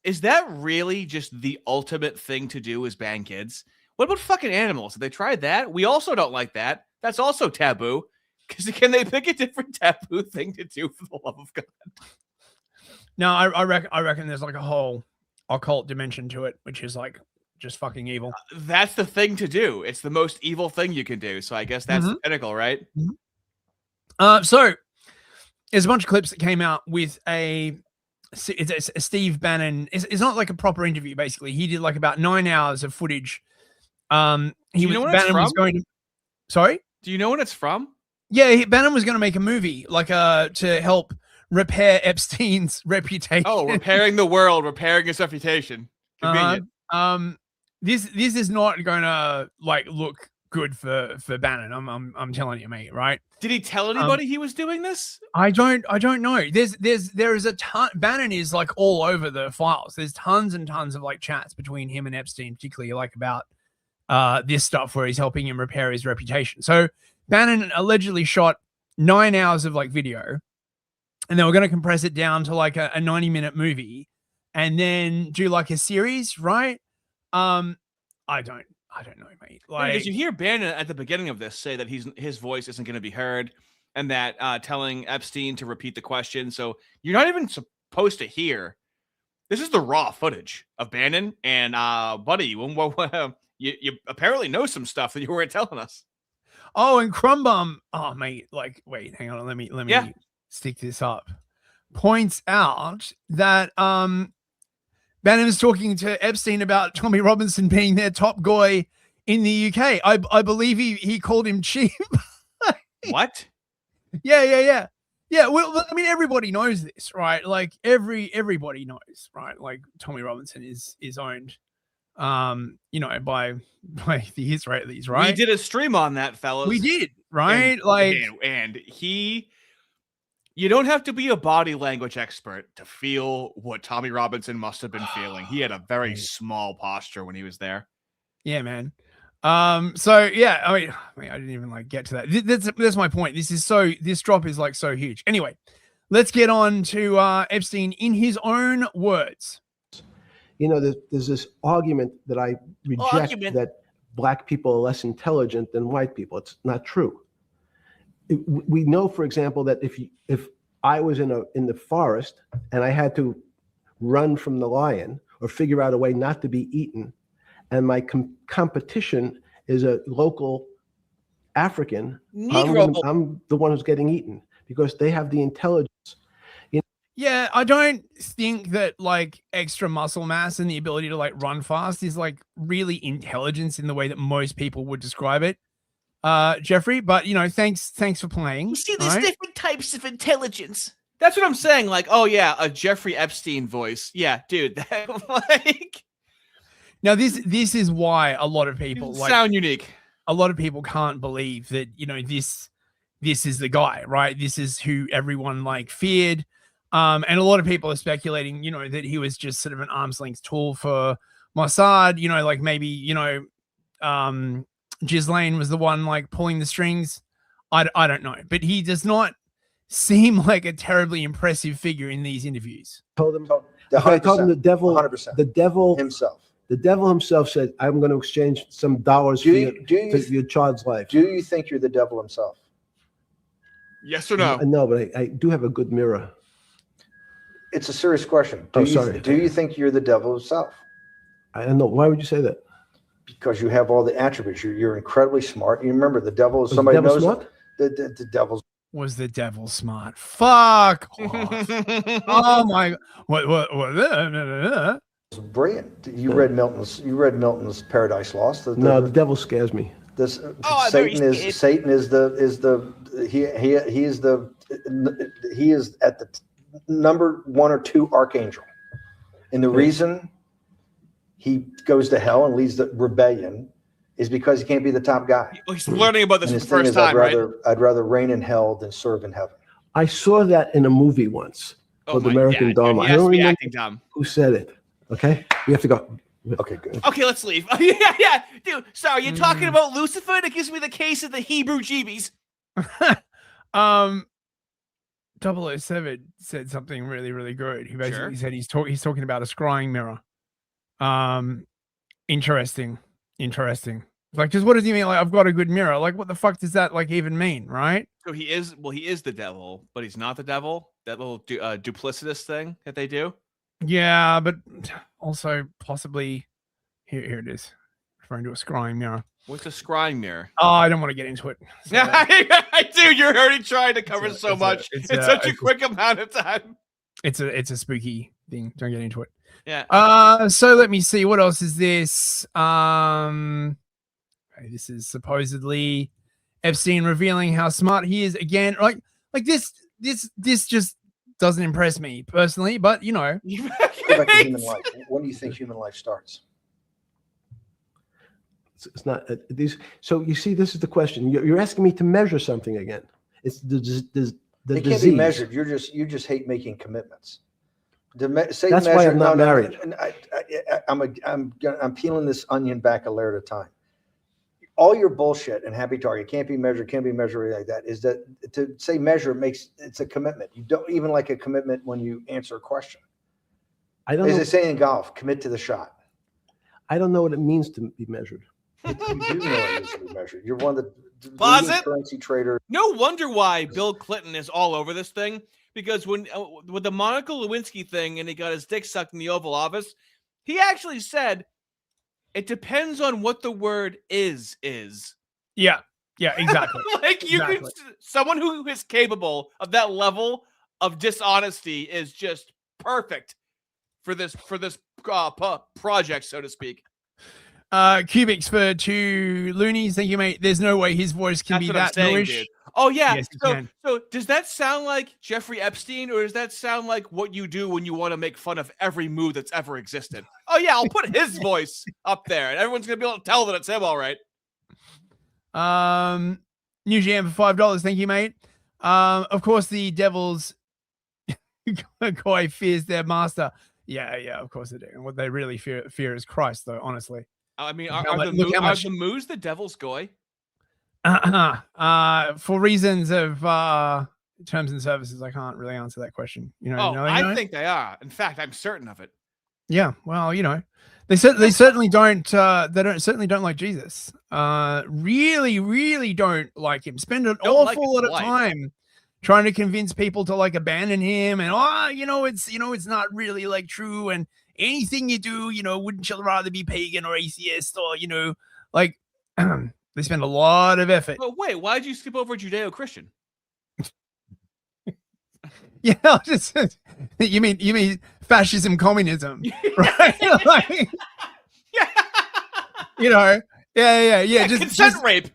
is that really just the ultimate thing to do is ban kids? What about fucking animals? Have they tried that? We also don't like that. That's also taboo. Because can they pick a different taboo thing to do for the love of God? No, I reckon there's like a whole occult dimension to it, which is like just fucking evil. That's the thing to do. It's the most evil thing you can do. So I guess that's the pinnacle, right? So there's a bunch of clips that came out with it's a Steve Bannon. It's not like a proper interview. Basically, he did like about 9 hours of footage. Bannon was going to. Sorry, do you know when it's from? Yeah, Bannon was going to make a movie like to help repair Epstein's reputation. Oh, repairing the world, repairing his reputation. Convenient. This is not going to like look good for Bannon. I'm telling you, mate. Right? Did he tell anybody he was doing this? I don't know. There is a ton. Bannon is like all over the files. There's tons and tons of like chats between him and Epstein, particularly like about this stuff where he's helping him repair his reputation. So Bannon allegedly shot 9 hours of like video, and they were going to compress it down to like a 90-minute movie, and then do like a series, right? I don't know, mate. Like, because you hear Bannon at the beginning of this say that his voice isn't going to be heard, and that telling Epstein to repeat the question. So you're not even supposed to hear. This is the raw footage of Bannon, and buddy, you apparently know some stuff that you weren't telling us. Oh, and Crumbum. Oh, mate. Like, wait, hang on. Let me stick this up. Points out that Bannon was talking to Epstein about Tommy Robinson being their top guy in the UK. I believe he called him cheap. What? Yeah. Well, I mean, everybody knows this, right? Like everybody knows, right? Like Tommy Robinson is owned, by the Israelis, right? We did a stream on that, fellas. We did, right? And you don't have to be a body language expert to feel what Tommy Robinson must have been feeling. He had a very small posture when he was there. Yeah, man. So yeah, I mean, I didn't even like get to that. That's my point. This drop is like so huge. Anyway, let's get on to Epstein in his own words. You know, there's this argument that I reject that black people are less intelligent than white people. It's not true. We know, for example, that if I was in the forest and I had to run from the lion or figure out a way not to be eaten, and my competition is a local African, I'm the one who's getting eaten because they have the intelligence. Yeah, I don't think that like extra muscle mass and the ability to like run fast is like really intelligence in the way that most people would describe it, Jeffrey. But thanks for playing. You see, there's different types of intelligence. That's what I'm saying. Like, oh yeah, a Jeffrey Epstein voice. Yeah, dude. Now this is why a lot of people sound unique. A lot of people can't believe that this is the guy, right? This is who everyone like feared. And a lot of people are speculating, that he was just sort of an arm's length tool for Mossad, like maybe, Ghislaine was the one like pulling the strings. I don't know, but he does not seem like a terribly impressive figure in these interviews. Told him the devil, 100%. The devil himself. The devil himself said, "I'm going to exchange some dollars for your child's life." Do you think you're the devil himself? Yes or no? No, but I do have a good mirror. It's a serious question. Sorry. Do you think you're the devil himself? I don't know. Why would you say that? Because you have all the attributes. You're incredibly smart. You remember the devil is somebody knows smart? The devil's. Was the devil smart? Fuck off. Oh my! What? Brilliant. You read Milton's Paradise Lost. No, the devil scares me. This Oh, Satan there is he- Satan is he is at the number 1 or 2 archangel, and the reason he goes to hell and leads the rebellion is because he can't be the top guy. He's learning about this And for his the thing first is, time, right? I'd rather reign in hell than serve in heaven. I saw that in a movie once called American Dharma. He I has don't to be remember acting dumb. who said it. Okay, we have to go. Okay, good. Okay, let's leave. yeah, dude. Sorry, you're talking about Lucifer. That gives me the case of the Hebrew jeebies. 007 said something really, really good. He basically Sure. said he's talking about a scrying mirror. Interesting. Like, just what does he mean? Like, I've got a good mirror. Like, what the fuck does that like even mean, right? So he is the devil, but he's not the devil. That little duplicitous thing that they do. Yeah, but also possibly here it is, referring to a scrying mirror. What's a scrying mirror? Oh, I don't want to get into it. So, Dude, you're already trying to cover so much in such a quick amount of time. it's a spooky thing. Don't get into it. Yeah. So let me see. What else is this? This is supposedly Epstein revealing how smart he is again. Like this just doesn't impress me personally, but you know. Go back to human life. When do you think human life starts? It's not these. So you see, this is the question. You're asking me to measure something again. It's the It disease. can't be measured. You just hate making commitments. That's why I'm not married. I'm peeling this onion back a layer at a time. All your bullshit and happy target can't be measured like that. Is that to say measure it's a commitment. You don't even like a commitment when you answer a question. I don't As know. they say in golf, commit to the shot. I don't know what it means to be measured. You do know it needs to be measured. You're one of the Pause leading it. currency traders. No wonder why Bill Clinton is all over this thing, because when with the Monica Lewinsky thing and he got his dick sucked in the Oval Office, he actually said it depends on what the word is. Yeah, exactly. Like you can, someone who is capable of that level of dishonesty is just perfect for this project, so to speak. Cubics for 2 loonies. Thank you, mate. There's no way his voice can be that newish. Dude. Oh yeah. Yes, it can. So does that sound like Jeffrey Epstein, or does that sound like what you do when you want to make fun of every move that's ever existed? Oh yeah, I'll put his voice up there, and everyone's gonna be able to tell that it's him. All right. New GM for $5. Thank you, mate. Of course, the Devils Koi fears their master. Yeah, of course they do. And what they really fear is Christ, though. Honestly. I mean, Look are how the much- moos the devil's goy? For reasons of terms and services, I can't really answer that question. I think they are. In fact, I'm certain of it. Yeah, well, they certainly don't. Certainly don't like Jesus. Really don't like him. Spend an awful lot of time trying to convince people to like abandon him, and it's not really like true. And anything you do, wouldn't you rather be pagan or atheist or like they spend a lot of effort. But wait, why did you skip over Judeo-Christian? Yeah, you mean fascism, communism, right? Like, yeah. Just rape.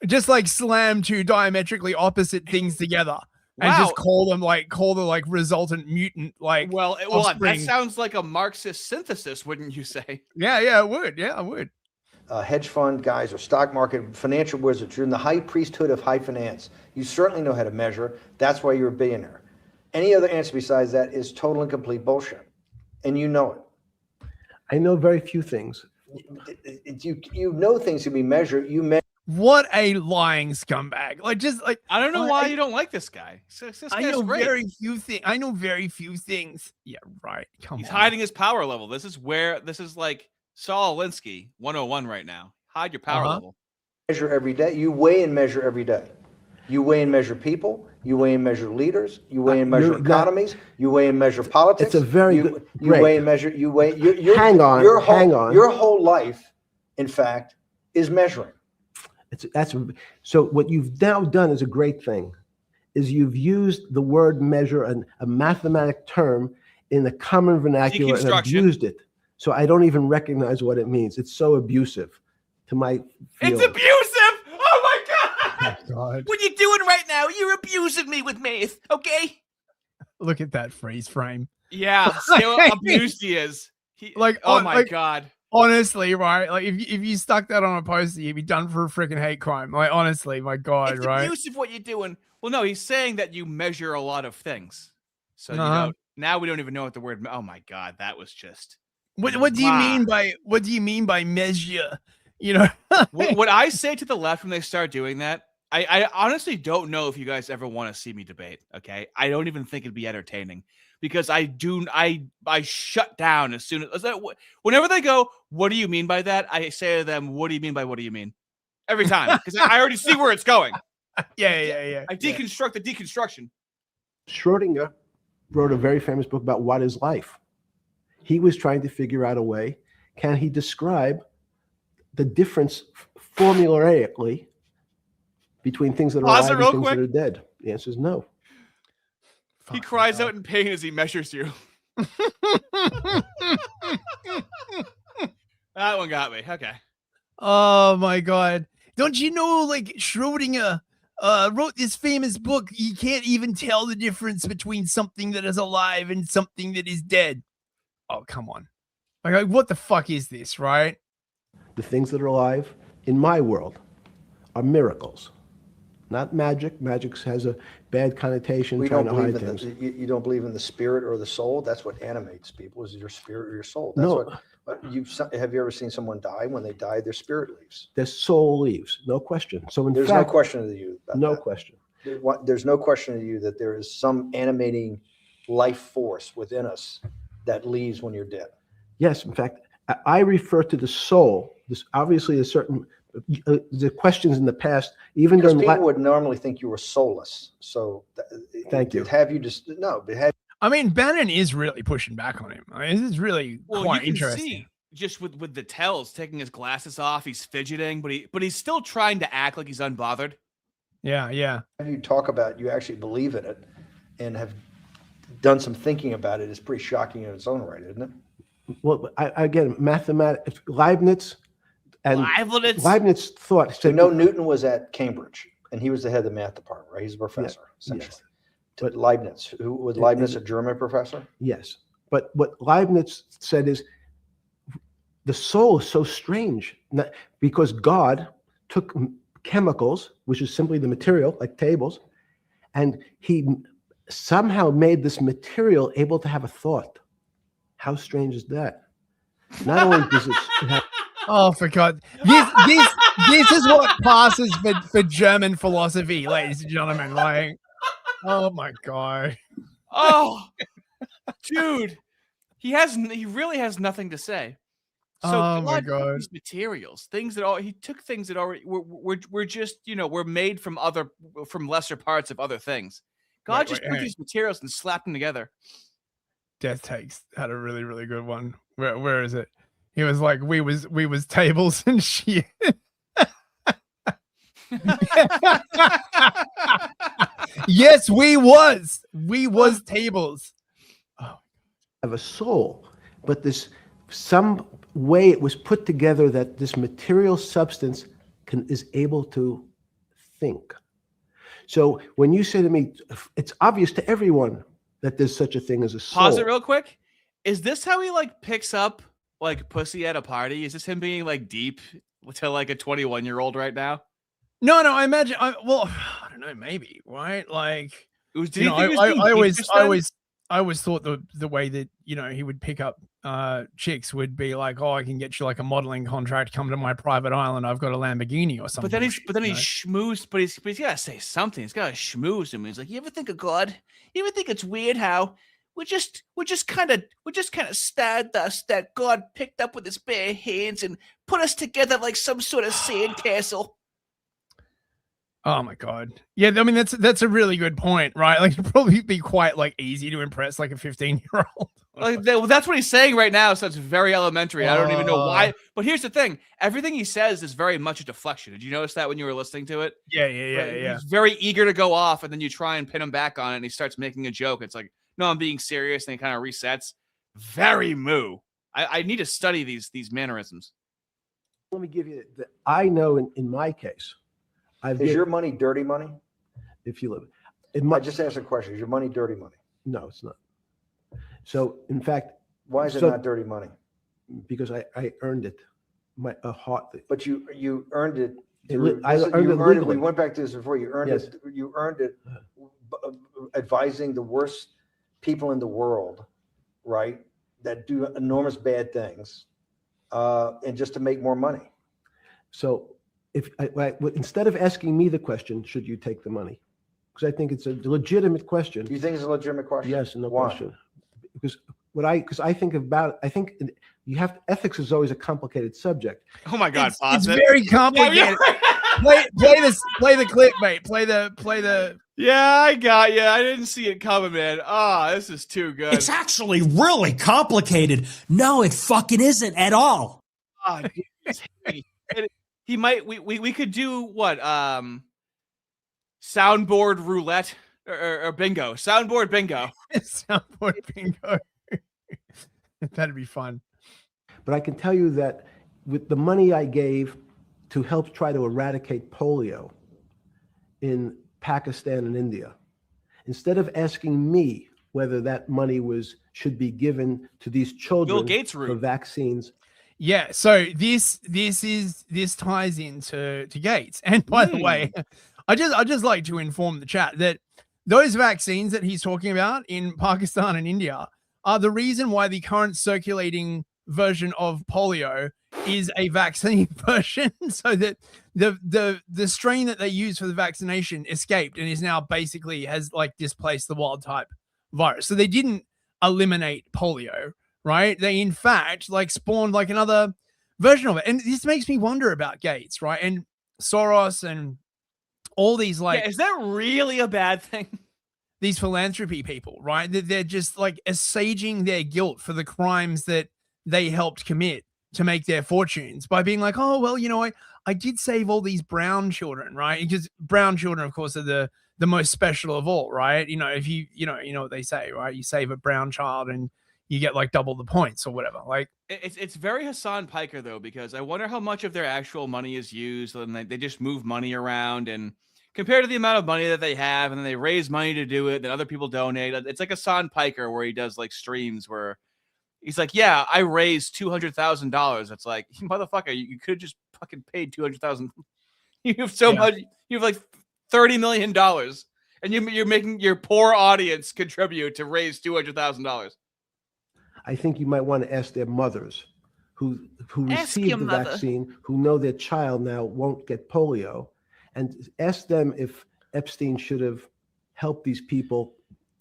Just like slam 2 diametrically opposite things together and just call the resultant mutant that that sounds like a Marxist synthesis, wouldn't you say? Yeah, it would. Yeah, I would. Hedge fund guys or stock market financial wizards. You're in the high priesthood of high finance. You certainly know how to measure. That's why you're a billionaire. Any other answer besides that is total and complete bullshit, and you know it. I know very few things. You know things can be measured. What a lying scumbag! I don't know why you don't like this guy. This I guy's know great. very few things. I know very few things. Yeah, right. He's hiding his power level. This is like Saul Alinsky 101 right now. Hide your power level. Measure every day. You weigh and measure every day. You weigh and measure people. You weigh and measure leaders. You weigh and measure economies. You weigh and measure politics. It's a very good. You weigh and measure. You weigh. Hang on. Your whole life, in fact, is measuring. So what you've now done is a great thing, is you've used the word measure, a mathematic term, in the common vernacular and abused it. So I don't even recognize what it means. It's so abusive to my feelings. It's abusive. God. What are you doing right now? You're abusing me with math, okay? Look at that freeze frame. Yeah, see how abused he is. Oh my God. Honestly, right? Like if you stuck that on a poster, you'd be done for a freaking hate crime. Like honestly, my God, It's right? abusive what you're doing. Well, no, he's saying that you measure a lot of things. So you Uh-huh. don't. Now we don't even know what the word. Oh my God, that was just. What do you mean by measure? You know, what I say to the left when they start doing that, I honestly don't know if you guys ever want to see me debate. Okay, I don't even think it'd be entertaining because I shut down as soon as whenever they go, what do you mean by that? I say to them, what do you mean by what do you mean? Every time because I already see where it's going. Yeah. I deconstruct the deconstruction. Schrodinger wrote a very famous book about what is life. He was trying to figure out a way, can he describe the difference formulaically between things that are alive and things that are dead? The answer is no. He cries out in pain as he measures you. That one got me. Okay. Oh my God. Don't you know, like Schrodinger wrote this famous book. You can't even tell the difference between something that is alive and something that is dead. Oh, come on. Like what the fuck is this, right? The things that are alive in my world are miracles, not magic. Magic has a bad connotation, We trying don't to hide believe in things. you don't believe in the spirit or the soul. That's what animates people, is your spirit or your soul. That's No. have you ever seen someone die? When they die, their spirit leaves. Their soul leaves, no question. So in There's fact, no question to you about no that. question. There's no question to you that there is some animating life force within us that leaves when you're dead. Yes, in fact, I refer to the soul. This obviously a certain the questions in the past, even Because during people would normally think you were soulless. So Thank you. Have you just no? I mean, Bannon is really pushing back on him. I mean, this is really quite you can interesting. see just with the tells, taking his glasses off, he's fidgeting, but he's still trying to act like he's unbothered. Yeah. When you talk about you actually believe in it and have done some thinking about it is pretty shocking in its own right, isn't it? Well, again, mathematics, Leibniz Leibniz thought. So Newton was at Cambridge and he was the head of the math department, right? He's a professor, essentially. Yes. But Leibniz, was Leibniz a German professor? Yes, but what Leibniz said is the soul is so strange because God took chemicals, which is simply the material, like tables, and he somehow made this material able to have a thought. How strange is that? Not only does it have Oh, for God. This is what passes for German philosophy, ladies and gentlemen. Like, oh my God. Oh, dude, he really has nothing to say. So Oh my God. These materials, things that he took things that already were just were made from lesser parts of other things. God just took these materials and slapped them together. Death Takes had a really, really good one. Where is it? He was like, we was tables and shit. Yes, we was tables. Have a soul, but this some way it was put together that this material substance is able to think. So when you say to me, it's obvious to everyone that there's such a thing as a soul. Pause it real quick. Is this how he picks up pussy at a party? Is this him being deep to a 21-year-old right now? No, I imagine. I don't know, maybe, right? Like, I always thought the way that he would pick up chicks would be like, oh, I can get you a modeling contract, come to my private island, I've got a Lamborghini or something. But then he's schmoozed, but he's gotta say something. He's gotta schmooze him. He's like, you ever think of God? You ever think it's weird how we just kind of stardust that God picked up with his bare hands and put us together like some sort of sandcastle? Oh my God. Yeah, I mean that's a really good point, right? Like it'd probably be quite easy to impress a 15-year-old. Well, that's what he's saying right now, so it's very elementary. I don't even know why. But here's the thing. Everything he says is very much a deflection. Did you notice that when you were listening to it? Yeah. He's very eager to go off, and then you try and pin him back on it, and he starts making a joke. It's like, no, I'm being serious, and he kind of resets. Very moo. I need to study these mannerisms. Let me give you I know in my case, Is your money dirty money? If you live, I just asked a question. Is your money dirty money? No, it's not. So in fact, why is it not dirty money? Because I earned it. But you earned it. I earned it legally. We went back to this before. You earned Yes. it. You earned it advising the worst people in the world, right? That do enormous bad things, and just to make more money. So if instead of asking me the question, should you take the money? Because I think it's a legitimate question. You think it's a legitimate question? Yes, no Why? question. Because I think ethics is always a complicated subject. Oh my God, It's very complicated. play the clip, mate. Play the. Yeah, I got you. I didn't see it coming, man. This is too good. It's actually really complicated. No, it fucking isn't at all. He might. We could do what? Soundboard roulette or bingo. Soundboard bingo. Soundboard bingo. That'd be fun. But I can tell you that with the money I gave to help try to eradicate polio in Pakistan and India, instead of asking me whether that money should be given to these children Bill Gates route. for vaccines. Yeah, so this ties into Gates. And by the way, I just like to inform the chat that those vaccines that he's talking about in Pakistan and India are the reason why the current circulating version of polio is a vaccine version, so that the strain that they use for the vaccination escaped and is now basically has like displaced the wild type virus. So they didn't eliminate polio, right? They in fact like spawned like another version of it. And this makes me wonder about Gates, right? And Soros and all these like, is that really a bad thing? These philanthropy people, right? They're just like assaging their guilt for the crimes that they helped commit to make their fortunes by being like, oh, well, you know, I did save all these brown children, right? Because brown children, of course, are the most special of all, right? You know, if you know what they say, right? You save a brown child and you get like double the points or whatever. Like it's very Hassan Piker though, because I wonder how much of their actual money is used and they just move money around, and compared to the amount of money that they have, and then they raise money to do it, then other people donate. It's like Hassan Piker where he does like streams where he's like, yeah, I raised $200,000. It's like, motherfucker, you could have just fucking paid $200,000. You have so much. You have like $30 million, and you're making your poor audience contribute to raise $200,000. I think you might want to ask their mothers who received the vaccine, who know their child now won't get polio, and ask them if Epstein should have helped these people.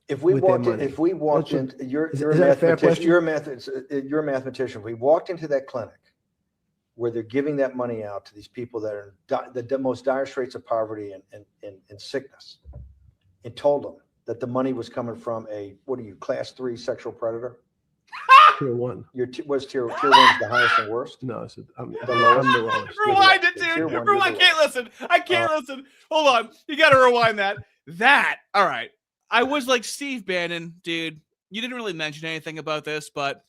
If we walked in, you're a mathematician. If we walked into that clinic where they're giving that money out to these people that are in the most dire straits of poverty and sickness, and told them that the money was coming from class 3 sexual predator? Tier 1. Was tier 1 the highest and worst? No, I'm the lowest. I'm the lowest. Rewind it, dude. I can't listen. I can't listen. Hold on. You got to rewind that. All right. I was like, Steve Bannon, dude, you didn't really mention anything about this, but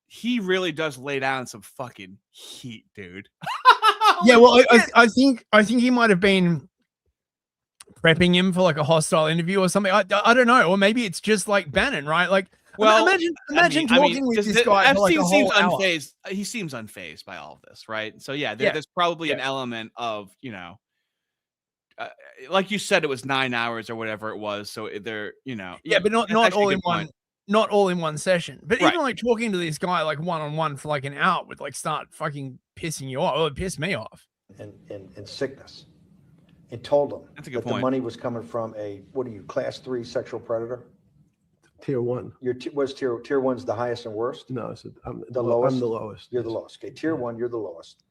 he really does lay down some fucking heat, dude. Yeah, well, I think he might have been prepping him for like a hostile interview or something. I don't know. Or maybe it's just like Bannon, right? Like, well, imagine talking with this guy for like a whole hour. He seems unfazed by all of this, right? So yeah, there's probably an element of, you know, like you said, it was 9 hours or whatever it was. So they're, you know, but not all in one. Not all in one session, but even like talking to this guy like one-on-one for like an hour would like start fucking pissing you off. Oh, it pissed me off. And sickness, and told them that the money was coming from class 3 sexual predator? Tier 1. Was tier 1's the highest and worst? No, I'm the lowest. I'm the lowest. You're the lowest. Okay, tier 1, you're the lowest.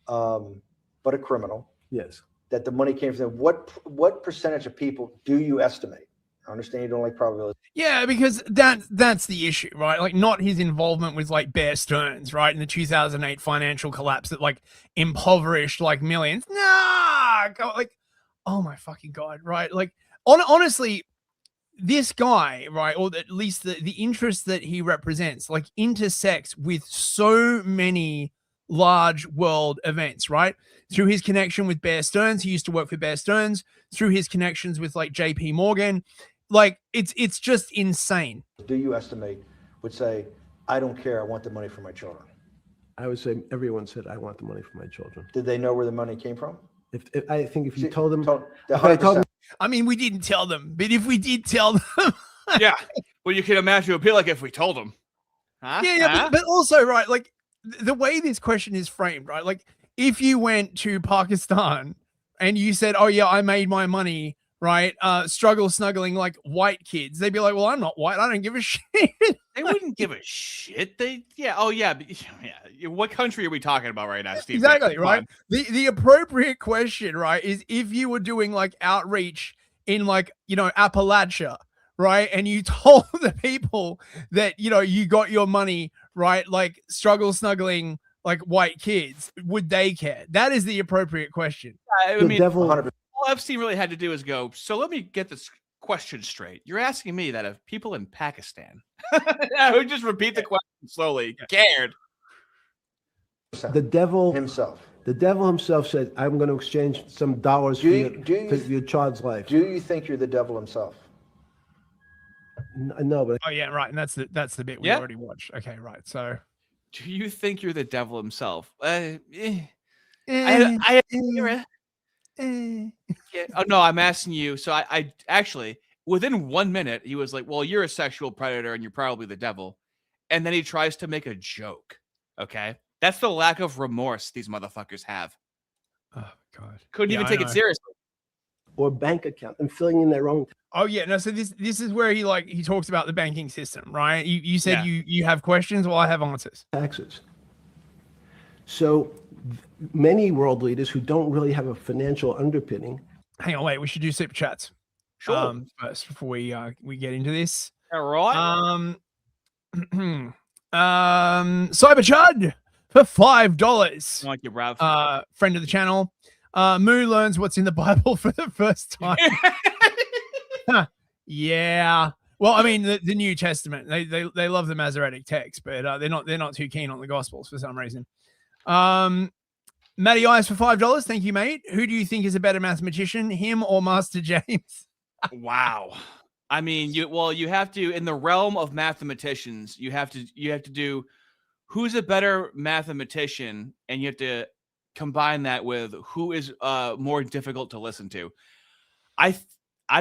But a criminal. Yes. That the money came from them. What percentage of people do you estimate? I understand you don't like probability. Yeah, because that's the issue, right? Like, not his involvement with like Bear Stearns, right, in the 2008 financial collapse that like impoverished like millions. Nah, like, oh my fucking god, right? Like, honestly, this guy, right, or at least the interest that he represents, like, intersects with so many large world events, right? Through his connection with Bear Stearns, he used to work for Bear Stearns, through his connections with like JP Morgan. Like it's just insane. Do you estimate would say, I don't care, I want the money for my children? I would say everyone said, I want the money for my children. Did they know where the money came from? If I think if you told them, I mean, we didn't tell them, but if we did tell them, yeah. Well, you can imagine it would be like if we told them. Huh? Yeah, but also, right, like the way this question is framed, right? Like if you went to Pakistan and you said, oh yeah, I made my money, right? Struggle snuggling like white kids. They'd be like, well, I'm not white. I don't give a shit. They wouldn't give a shit. Oh yeah. What country are we talking about right now, Steve? Exactly, right? The appropriate question, right, is if you were doing like outreach in like, Appalachia, right? And you told the people that, you got your money, right? Like struggle snuggling like white kids, would they care? That is the appropriate question. I mean, all Epstein really had to do is go, so let me get this question straight. You're asking me that if people in Pakistan who just repeat the question slowly cared. The devil himself. The devil himself said, I'm going to exchange some dollars for your child's life. Do you think you're the devil himself? No, but oh yeah, right. And that's the bit we already watched. Okay, right. So do you think you're the devil himself? Yeah. Oh no, I'm asking you. So I actually, within 1 minute, he was like, well, you're a sexual predator and you're probably the devil. And then he tries to make a joke. Okay. That's the lack of remorse these motherfuckers have. Oh God. Couldn't even take it seriously. Or bank account and filling in their own. Oh yeah, no. So this is where he talks about the banking system, right? You said you have questions. Well, I have answers. Taxes. So many world leaders who don't really have a financial underpinning. Hang on, wait. We should do super chats. Sure. First before we get into this. All right. Cyber Chud for $5. Thank you, Rav. Friend of the channel. Moo learns what's in the Bible for the first time. Yeah. Well, I mean the New Testament. They love the Masoretic text, but they're not too keen on the Gospels for some reason. Matty Eyes for $5. Thank you, mate. Who do you think is a better mathematician, him or Master James? Wow. I mean, you have to, in the realm of mathematicians, you have to do who's a better mathematician, and you have to combine that with who is more difficult to listen to. I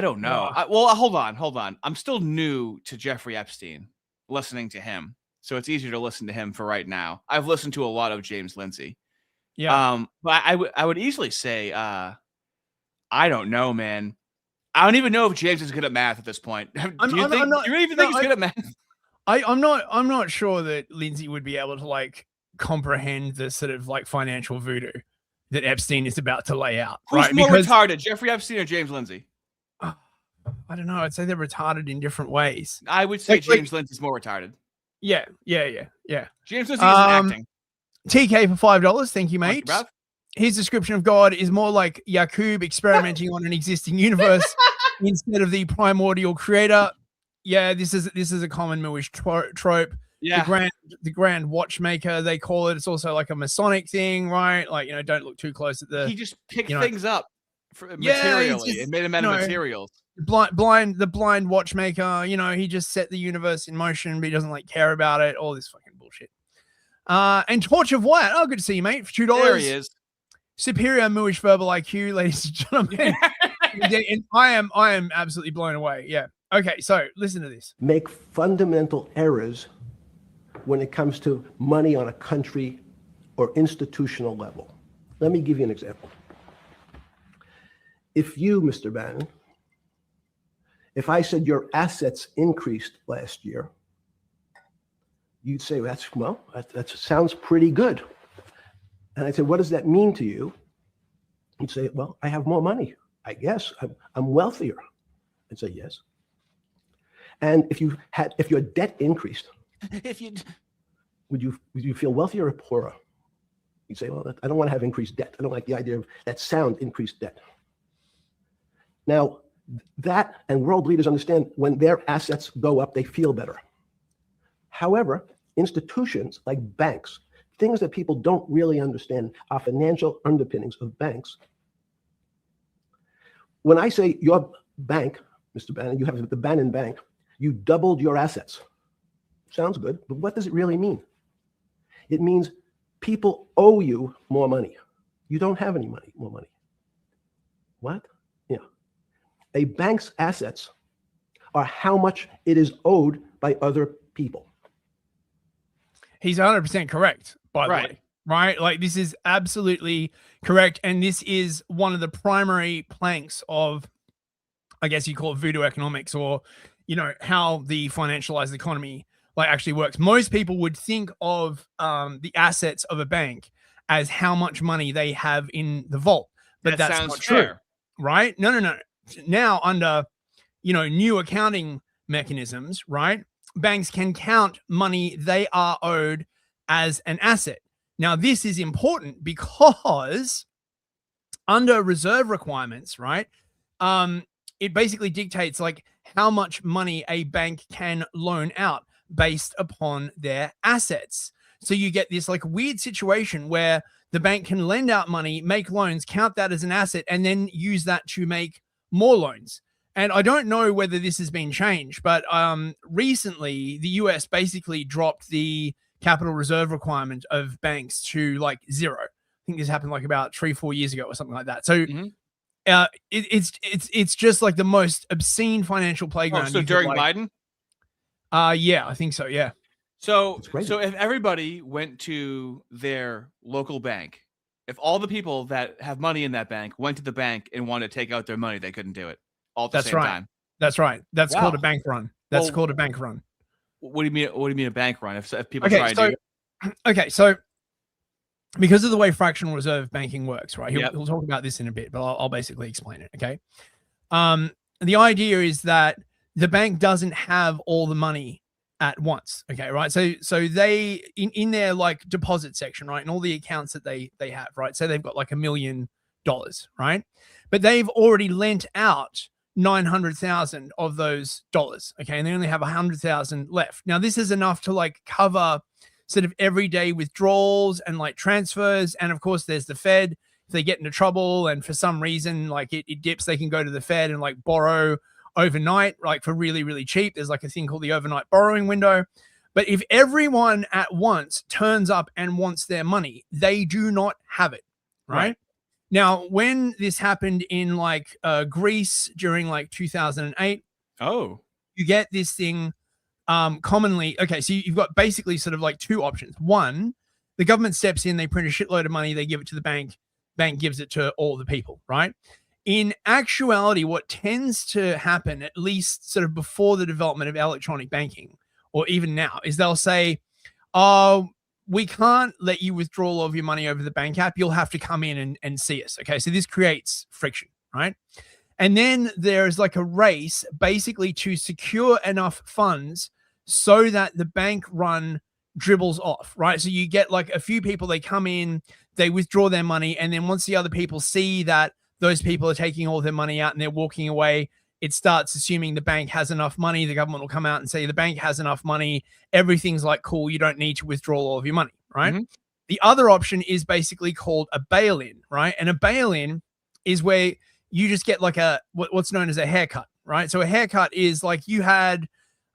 don't know. Hold on. I'm still new to Jeffrey Epstein, listening to him. So it's easier to listen to him for right now. I've listened to a lot of James Lindsay. Yeah. But I would easily say, I don't know, man. I don't even know if James is good at math at this point. Do you even think he's good at math? I'm not sure that Lindsay would be able to like comprehend the sort of like financial voodoo that Epstein is about to lay out. Who's more retarded, Jeffrey Epstein or James Lindsay? I don't know. I'd say they're retarded in different ways. I would say James Lindsay's more retarded. Yeah. James Lindsay isn't acting. TK for $5. Thank you, mate. His description of God is more like Yakub experimenting on an existing universe instead of the primordial creator. Yeah, this is a common Mooish trope. Yeah. The grand watchmaker, they call it. It's also like a Masonic thing, right? Like, don't look too close at the. He just picked things up materially. It made him out of materials. The blind watchmaker, he just set the universe in motion, but he doesn't like care about it. All this fucking bullshit. And Torch of Wyatt. Oh, good to see you, mate. For $2. There he is. Superior Mooish verbal IQ, ladies and gentlemen. And I am absolutely blown away. Yeah. Okay, so listen to this. Make fundamental errors when it comes to money on a country or institutional level. Let me give you an example. If you, Mr. Bannon, if I said your assets increased last year, you'd say, that sounds pretty good. And I said, what does that mean to you? You'd say, well, I have more money. I guess I'm wealthier. I'd say, yes. And if your debt increased, would you feel wealthier or poorer? You'd say, well, I don't want to have increased debt. I don't like the idea of that sound, increased debt. Now, that and world leaders understand when their assets go up, they feel better. However, institutions like banks things that people don't really understand are financial underpinnings of banks. When I say your bank, Mr. Bannon, you have the Bannon Bank, you doubled your assets. Sounds good, but what does it really mean? It means people owe you more money. You don't have any more money. What? Yeah. A bank's assets are how much it is owed by other people. He's 100% correct, by the way. Right? Like, this is absolutely correct. And this is one of the primary planks of, I guess you call it voodoo economics, or, you know, how the financialized economy like actually works. Most people would think of the assets of a bank as how much money they have in the vault, but that's not true, right? No. Now, under, you know, new accounting mechanisms, right, banks can count money they are owed as an asset. Now, this is important because under reserve requirements, right, it basically dictates like how much money a bank can loan out based upon their assets. So you get this like weird situation where the bank can lend out money, make loans, count that as an asset, and then use that to make more loans. And I don't know whether this has been changed, but recently the US basically dropped the capital reserve requirement of banks to like 0. I think this happened like about 3-4 years ago or something like that. So it's just like the most obscene financial playground. Oh, so during Biden? Yeah, I think so. Yeah. So if everybody went to their local bank, if all the people that have money in that bank went to the bank and wanted to take out their money, they couldn't do it all at the same time. That's right. That's called a bank run. That's called a bank run. What do you mean? What do you mean a bank run? If people try to do it? Okay, so because of the way fractional reserve banking works, right? He'll talk about this in a bit, but I'll basically explain it. Okay. The idea is that the bank doesn't have all the money at once. Okay, right. So they in their like deposit section, right, and all the accounts that they have, right. So they've got like $1 million, right, but they've already lent out 900,000 of those dollars. Okay, and they only have 100,000 left. Now, this is enough to like cover sort of everyday withdrawals and like transfers, and of course, there's the Fed. If they get into trouble and for some reason like it dips, they can go to the Fed and like borrow overnight, like for really, really cheap. There's like a thing called the overnight borrowing window. But if everyone at once turns up and wants their money, they do not have it, right? Now, when this happened in like Greece during like 2008, you get this thing commonly. Okay, so you've got basically sort of like two options. One, the government steps in, they print a shitload of money, they give it to the bank gives it to all the people, right? In actuality, what tends to happen, at least sort of before the development of electronic banking, or even now, is they'll say, oh, we can't let you withdraw all of your money over the bank app. You'll have to come in and see us. Okay, so this creates friction, right? And then there's like a race basically to secure enough funds so that the bank run dribbles off, right? So you get like a few people, they come in, they withdraw their money, and then once the other people see that those people are taking all their money out and they're walking away, it starts assuming the bank has enough money. The government will come out and say the bank has enough money. Everything's like cool. You don't need to withdraw all of your money, right? The other option is basically called a bail-in, right? And a bail-in is where you just get like a what's known as a haircut, right? So a haircut is like you had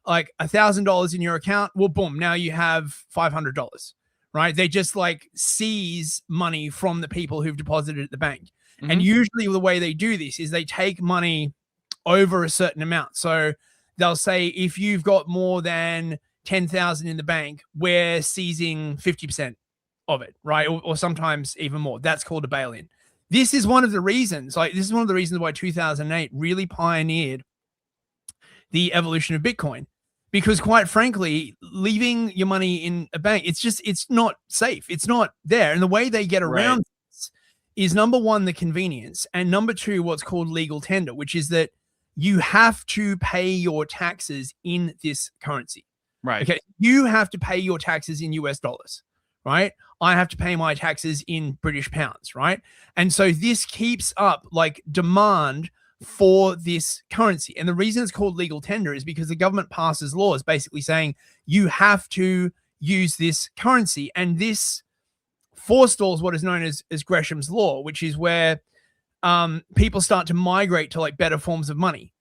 like $1,000 in your account. Well, boom, now you have $500, right? They just like seize money from the people who've deposited at the bank. And usually the way they do this is they take money over a certain amount. So they'll say, if you've got more than 10,000 in the bank, we're seizing 50% of it, right? Or sometimes even more. That's called a bail-in. This is one of the reasons, why 2008 really pioneered the evolution of Bitcoin. Because quite frankly, leaving your money in a bank, it's not safe. It's not there. And the way they get around this is, number one, the convenience, and number two, what's called legal tender, which is that you have to pay your taxes in this currency. Right. Okay. You have to pay your taxes in US dollars, right? I have to pay my taxes in British pounds, right? And so this keeps up like demand for this currency. And the reason it's called legal tender is because the government passes laws basically saying you have to use this currency. And this forestalls what is known as Gresham's law, which is where people start to migrate to like better forms of money,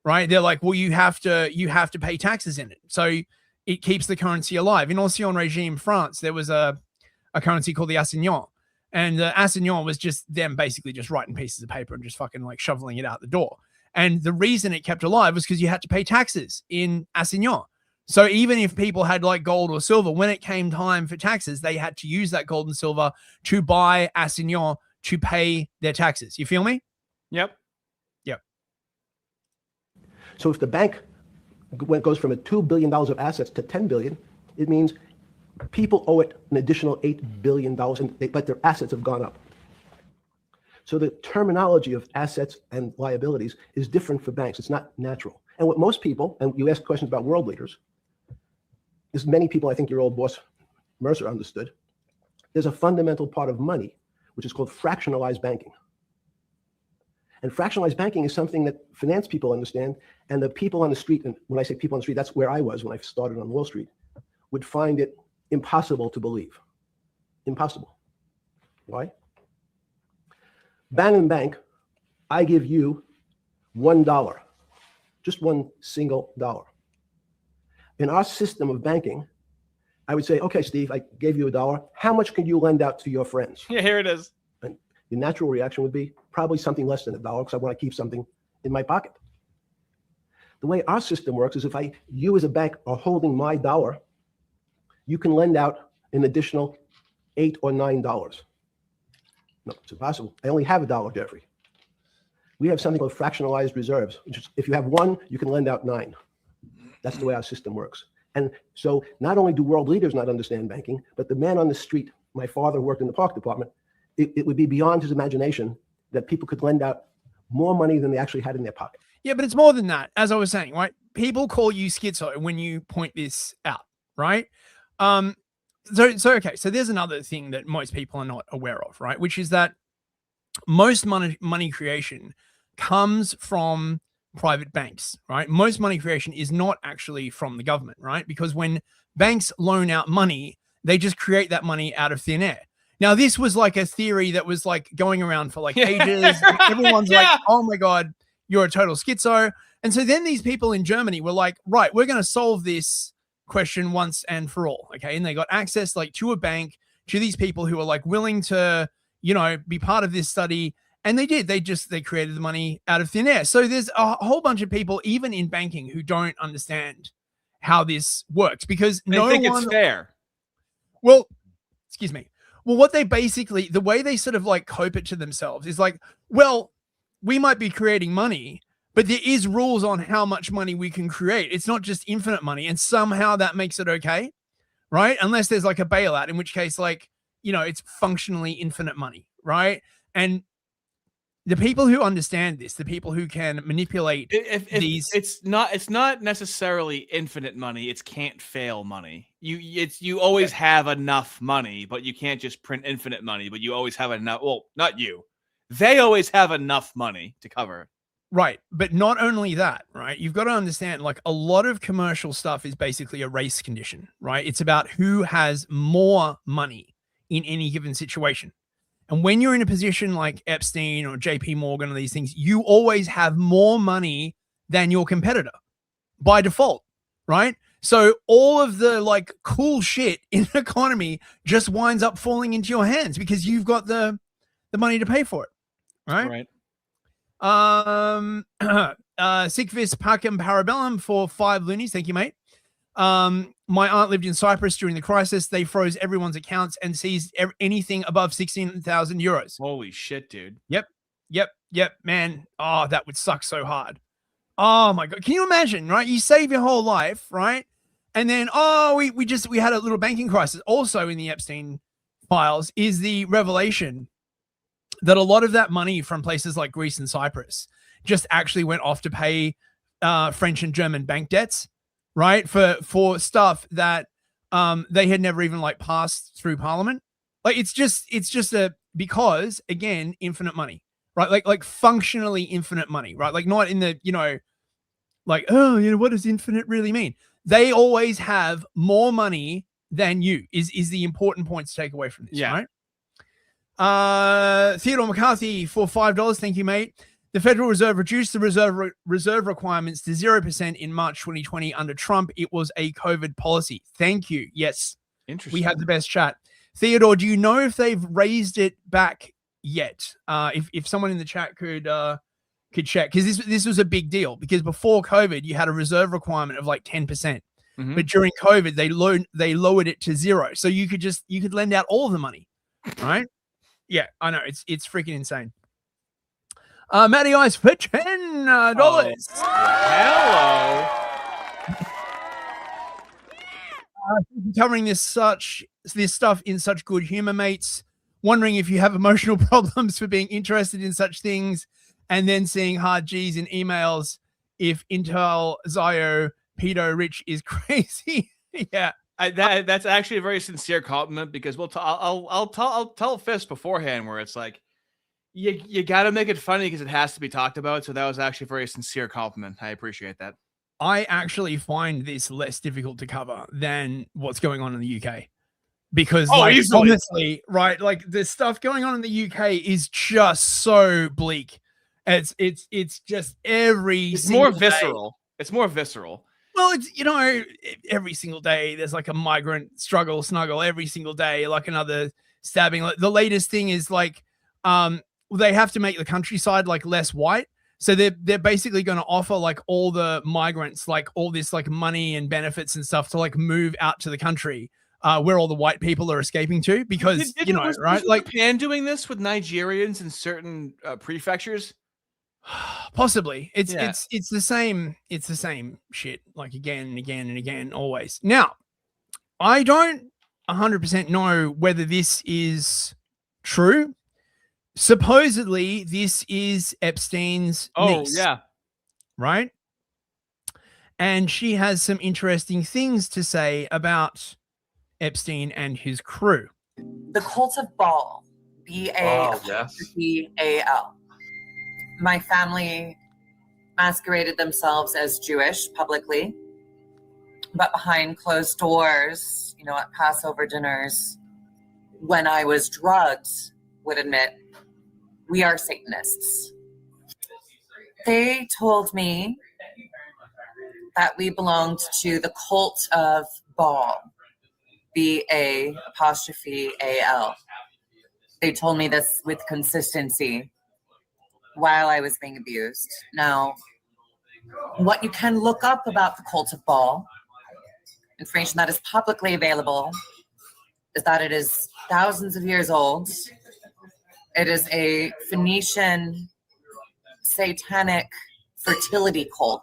right? They're like, well, you have to pay taxes in it, so it keeps the currency alive. In Ancien regime France, there was a currency called the assignat, and the assignat was just them basically just writing pieces of paper and just fucking like shoveling it out the door. And the reason it kept alive was because you had to pay taxes in assignat. So even if people had like gold or silver, when it came time for taxes, they had to use that gold and silver to buy assignat to pay their taxes. You feel me? Yep. Yep. So if the bank goes from $2 billion of assets to $10 billion, it means people owe it an additional $8 billion, but their assets have gone up. So the terminology of assets and liabilities is different for banks. It's not natural. And what most people, and you ask questions about world leaders, as many people, I think your old boss Mercer understood, there's a fundamental part of money, which is called fractionalized banking. And fractionalized banking is something that finance people understand, and the people on the street, and when I say people on the street, that's where I was when I started on Wall Street, would find it impossible to believe. Impossible. Why? Bannon Bank, I give you $1, just one single dollar. In our system of banking, I would say, okay, Steve, I gave you $1. How much could you lend out to your friends? Yeah, here it is. And the natural reaction would be probably something less than $1 because I want to keep something in my pocket. The way our system works is if you as a bank are holding my dollar, you can lend out an additional $8 or $9. No, it's impossible. I only have $1, Jeffrey. We have something called fractionalized reserves, which is if you have 1, you can lend out 9. That's the way our system works. And so not only do world leaders not understand banking, but the man on the street, my father worked in the park department, it would be beyond his imagination that people could lend out more money than they actually had in their pocket. Yeah, but it's more than that. As I was saying, right? People call you schizo when you point this out, right? So there's another thing that most people are not aware of, right? Which is that most money creation comes from private banks, right? Most money creation is not actually from the government, right? Because when banks loan out money, they just create that money out of thin air. Now, this was like a theory that was like going around for like ages. Everyone's like, oh my God, you're a total schizo. And so then these people in Germany were like, right, we're going to solve this question once and for all. Okay. And they got access like to a bank, to these people who were like willing to, be part of this study. And they did. They created the money out of thin air. So there's a whole bunch of people, even in banking, who don't understand how this works because they think it's fair. Well, excuse me. Well, what they basically, the way they sort of like cope it to themselves is like, well, we might be creating money, but there is rules on how much money we can create. It's not just infinite money. And somehow that makes it okay, right? Unless there's like a bailout, in which case, like, it's functionally infinite money, right? And the people who understand this, the people who can manipulate these, it's not necessarily infinite money. It's can't fail money. You always have enough money, but you can't just print infinite money. But you always have enough. Well, not you. They always have enough money to cover. Right. But not only that, right? You've got to understand, like, a lot of commercial stuff is basically a race condition, right? It's about who has more money in any given situation. And when you're in a position like Epstein or JP Morgan or these things, you always have more money than your competitor by default, right? So all of the like cool shit in the economy just winds up falling into your hands because you've got the money to pay for it, right? Sikvis Pacem Parabellum for 5 loonies. Thank you, mate. My aunt lived in Cyprus during the crisis. They froze everyone's accounts and seized anything above 16,000 euros. Holy shit, dude. Yep, man. Oh, that would suck so hard. Oh my God. Can you imagine, right? You save your whole life, right? And then, we had a little banking crisis. Also in the Epstein files is the revelation that a lot of that money from places like Greece and Cyprus just actually went off to pay French and German bank debts, right? For stuff that they had never even like passed through Parliament. Like it's just because again, infinite money, right? Like functionally infinite money, right? Like not in the, what does infinite really mean? They always have more money than you is the important point to take away from this, right? Theodore McCarthy for $5. Thank you, mate. The Federal Reserve reduced the reserve requirements to 0% in March 2020 under Trump. It was a COVID policy. Thank you. Yes. Interesting. We had the best chat. Theodore, do you know if they've raised it back yet? If someone in the chat could check, because this was a big deal, because before COVID you had a reserve requirement of like 10%, but during COVID they lowered it to 0, so you could lend out all of the money, right? Yeah, I know, it's freaking insane. Matty Ice for $10. Hello. Covering this stuff in such good humor, mates. Wondering if you have emotional problems for being interested in such things, and then seeing hard G's in emails. If Intel Zio pedo rich is crazy. Yeah, that's actually a very sincere compliment, because I'll tell Fist beforehand where it's like, you got to make it funny because it has to be talked about. So that was actually a very sincere compliment. I appreciate that. I actually find this less difficult to cover than what's going on in the UK, because honestly, right, like the stuff going on in the UK is just so bleak. It's just it's more visceral. Day. It's more visceral. Well, it's, every single day there's like a migrant snuggle every single day, like another stabbing. Like the latest thing is like, they have to make the countryside like less white. So they're basically going to offer like all the migrants like all this like money and benefits and stuff to like move out to the country where all the white people are escaping to, because right? Like Japan doing this with Nigerians in certain prefectures. Possibly. It's the same shit, like again and again and again, always. Now, I don't 100% know whether this is true. Supposedly, this is Epstein's niece. Yeah. Right? And she has some interesting things to say about Epstein and his crew. The cult of Baal, B-A-L. My family masqueraded themselves as Jewish publicly, but behind closed doors, at Passover dinners, when I was drugged, would admit, we are Satanists. They told me that we belonged to the cult of Baal, B-A''A''L. They told me this with consistency while I was being abused. Now, what you can look up about the cult of Baal, information that is publicly available, is that it is thousands of years old. It is a Phoenician satanic fertility cult.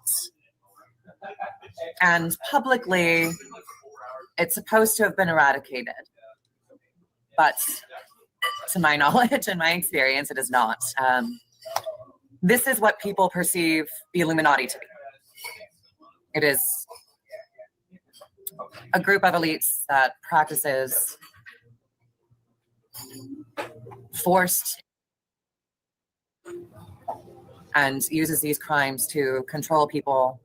And publicly, it's supposed to have been eradicated. But to my knowledge and my experience, it is not. This is what people perceive the Illuminati to be. It is a group of elites that practices forced and uses these crimes to control people.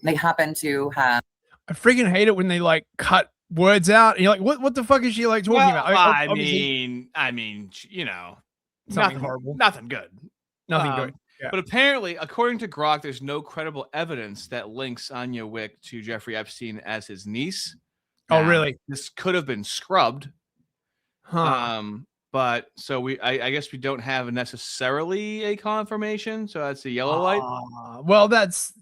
They happen to have. I freaking hate it when they like cut words out and you're like, what the fuck is she like talking about? I mean, something horrible. Nothing good. Nothing good. Yeah. But apparently, according to Grok, there's no credible evidence that links Anya Wick to Jeffrey Epstein as his niece. Oh, really? This could have been scrubbed. Huh. But so I guess we don't have necessarily a confirmation. So that's a yellow light. Well, that's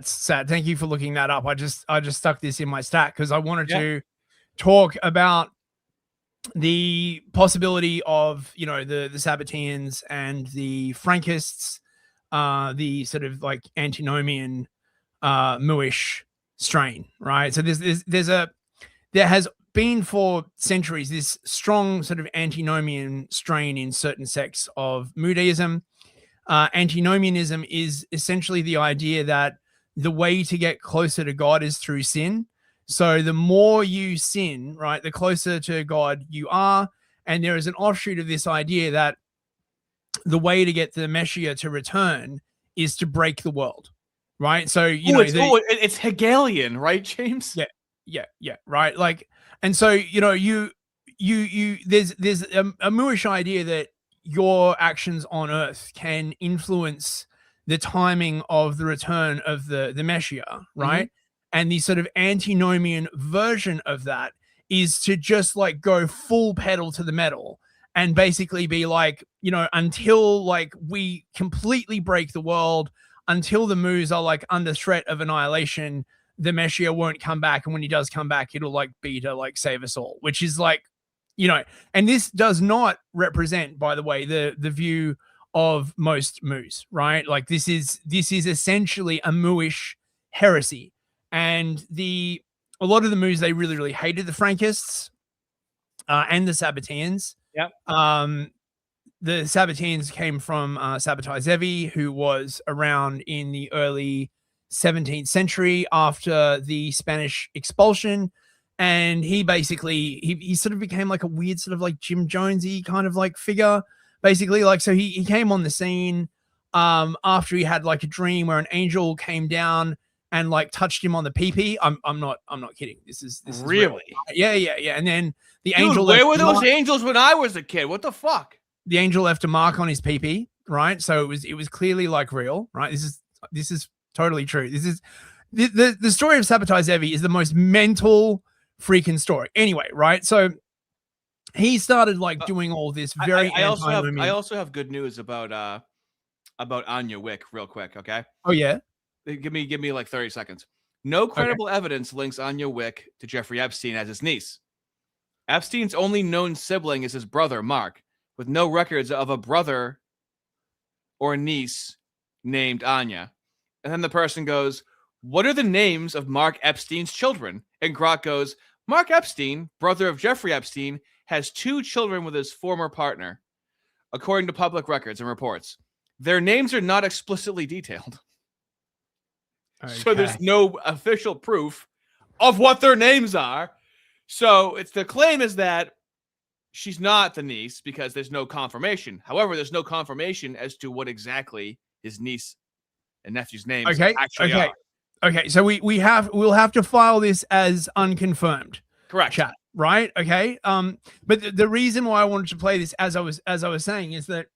sad. Thank you for looking that up. I just stuck this in my stack because I wanted to talk about the possibility of the Sabbateans and the Frankists, the sort of like antinomian Muish strain, right? So there has been for centuries this strong sort of antinomian strain in certain sects of Judaism. Antinomianism is essentially the idea that the way to get closer to God is through sin. So the more you sin, right, the closer to God you are. And there is an offshoot of this idea that the way to get the Messiah to return is to break the world, right? So, it's Hegelian, right, James? Yeah, right. Like, and so, there's a Mooish idea that your actions on Earth can influence the timing of the return of the Messiah, right? And the sort of antinomian version of that is to just like go full pedal to the metal and basically be like, you know, until like we completely break the world, until the Moos are like under threat of annihilation, the Messiah won't come back. And when he does come back, it'll like be to like save us all, which is like, you know, and this does not represent, by the way, the view of most Moos, right? Like this is essentially a Mooish heresy. And a lot of the Moos, they really, really hated the Frankists and the Sabbateans. Yep. The Sabbateans came from Sabbatai Zevi, who was around in the early 17th century after the Spanish expulsion. And he basically, he sort of became like a weird sort of like Jim Jonesy kind of like figure, basically. Like, so he came on the scene after he had like a dream where an angel came down and like touched him on the pee-pee. I'm not kidding. This is really real. Yeah. And then the Dude, angel. Where were those angels when I was a kid? What the fuck? The angel left a mark on his pee-pee, right? So it was clearly like real, right? This is totally true. This is the story of Sabbatai Zevi is the most mental freaking story. Anyway, right? So he started like doing all this very. I also have good news about Anya Wick, real quick. Okay. Oh yeah. Give me like 30 seconds. No credible evidence links Anya Wick to Jeffrey Epstein as his niece. Epstein's only known sibling is his brother, Mark, with no records of a brother or niece named Anya. And then the person goes, "What are the names of Mark Epstein's children?" And Grok goes, "Mark Epstein, brother of Jeffrey Epstein, has 2 children with his former partner, according to public records and reports. Their names are not explicitly detailed." Okay. So there's no official proof of what their names are. So the claim is that she's not the niece because there's no confirmation. However, there's no confirmation as to what exactly his niece and nephew's names actually are. Okay. So we'll have to file this as unconfirmed. Correct. Chat, right? Okay. But the reason why I wanted to play this, as I was saying, is that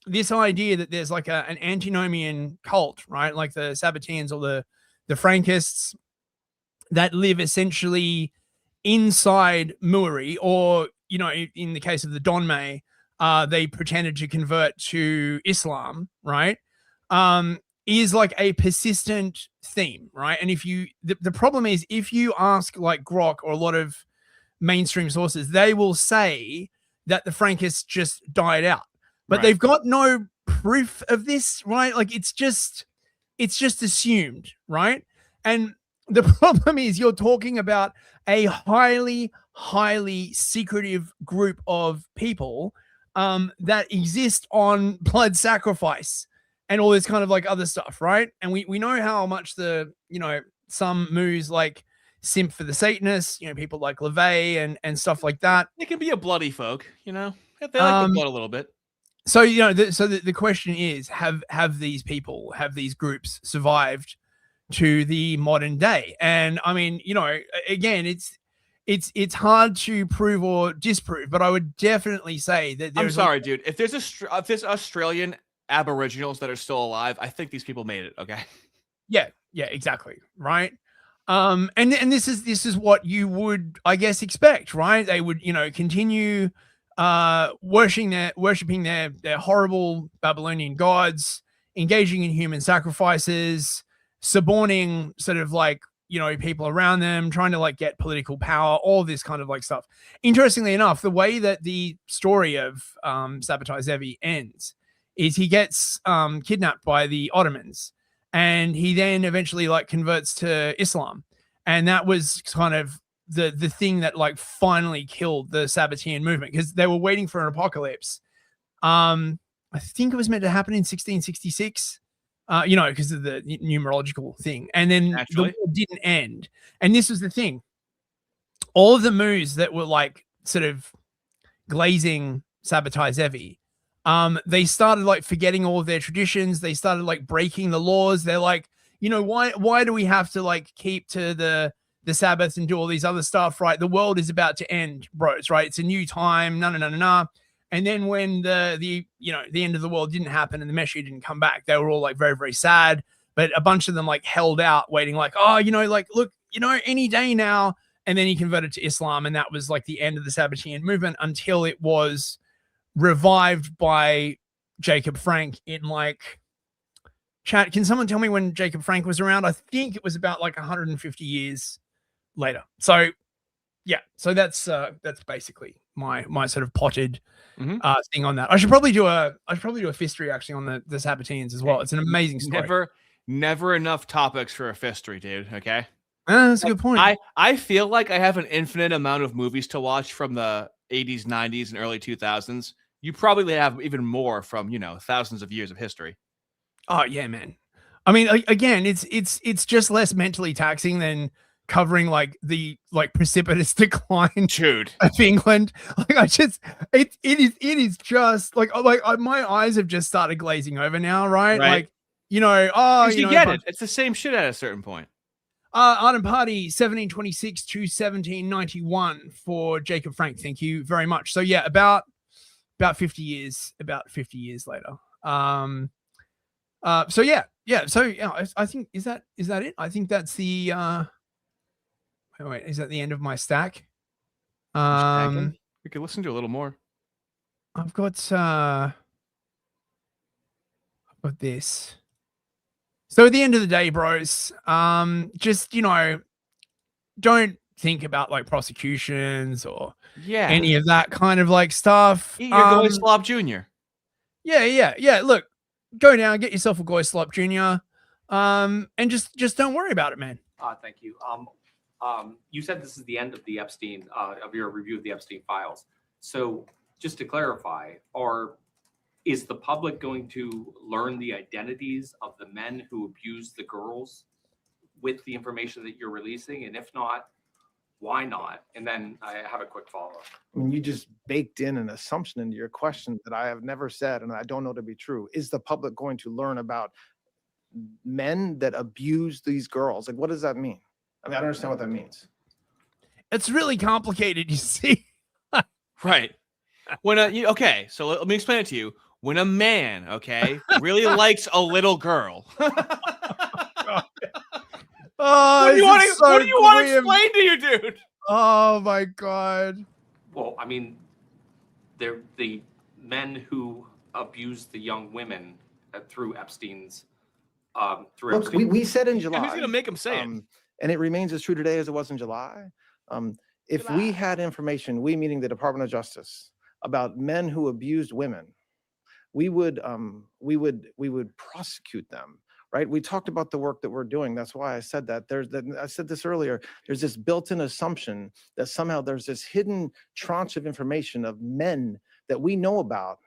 this idea that there's like an antinomian cult, right? Like the Sabbateans or the Frankists that live essentially inside Mooery, or, you know, in the case of the Donmei, they pretended to convert to Islam, right? Is like a persistent theme, right? And if you, the problem is, if you ask like Grok or a lot of mainstream sources, they will say that the Frankists just died out. But they've got no proof of this, right? Like it's just assumed, right? And the problem is you're talking about a highly, highly secretive group of people that exist on blood sacrifice and all this kind of like other stuff, right? And we know how much some Moos like simp for the Satanists, you know, people like LaVey and stuff like that. They can be a bloody folk, you know? They like the blood a little bit. So, you know, the question is, have these people, have these groups survived to the modern day? And I mean, you know, again, it's hard to prove or disprove, but I would definitely say that I'm sorry, dude. If there's Australian Aboriginals that are still alive, I think these people made it. Okay. Yeah, exactly. Right. And this is what you would, I guess, expect, right? They would, you know, continue worshipping their horrible Babylonian gods, engaging in human sacrifices, suborning sort of like, you know, people around them, trying to like get political power, all this kind of like stuff. Interestingly enough, the way that the story of Sabbatai Zevi ends is he gets kidnapped by the Ottomans, and he then eventually like converts to Islam. And that was kind of the thing that like finally killed the Sabbatean movement, because they were waiting for an apocalypse. I think it was meant to happen in 1666, you know, because of the numerological thing. And then the war didn't end. And this was the thing. All of the Moos that were like sort of glazing Sabbatai Zevi, they started like forgetting all of their traditions. They started like breaking the laws. They're like, you know, why do we have to like keep to the the Sabbath and do all these other stuff, right? The world is about to end, bros, right? It's a new time, no. And then when the end of the world didn't happen and the Messiah didn't come back, they were all like very, very sad. But a bunch of them like held out, waiting like, oh, like, look, any day now. And then he converted to Islam, and that was like the end of the Sabbatean movement until it was revived by Jacob Frank in like chat. Can someone tell me when Jacob Frank was around? I think it was about like 150 years later. So yeah, so that's basically my sort of potted thing on that. I should probably do a history actually on the Sabbateans as well. It's an amazing story. Never enough topics for a history, dude. Okay. That's a good point. I feel like I have an infinite amount of movies to watch from the 80s, 90s, and early 2000s. You probably have even more from, thousands of years of history. Oh yeah, man. I mean, again, it's just less mentally taxing than covering like the precipitous decline of England. Like it is just like my eyes have just started glazing over now, right? Like, you get it. It's the same shit at a certain point. Arden Party 1726 to 1791 for Jacob Frank. Thank you very much. So yeah, about 50 years later. So I think is that it? I think that's the wait, is that the end of my stack? We could listen to a little more. I've got this. So at the end of the day, bros, just don't think about like prosecutions or any of that kind of like stuff. Eat your Goy Slop Jr. Yeah. Look, go down, get yourself a Goy Slop Jr. And just don't worry about it, man. Thank you. You said this is the end of the Epstein of your review of the Epstein files. So just to clarify, is the public going to learn the identities of the men who abused the girls with the information that you're releasing? And if not, why not? And then I have a quick follow-up. I mean, you just baked in an assumption into your question that I have never said and I don't know to be true. Is the public going to learn about men that abuse these girls? Like, what does that mean? I mean, I don't understand what that means. It's really complicated, you see. Right. When okay, so let me explain it to you. When a man, really likes a little girl. What do you want to explain to you, dude? Oh my God. Well, I mean, they're the men who abused the young women through Epstein's. Look, we said in July. Who's gonna make him say it? And it remains as true today as it was in July. If we had information, we meaning the Department of Justice, about men who abused women, we would prosecute them, right? We talked about the work that we're doing. That's why I said that. I said this earlier. There's this built-in assumption that somehow there's this hidden tranche of information of men that we know about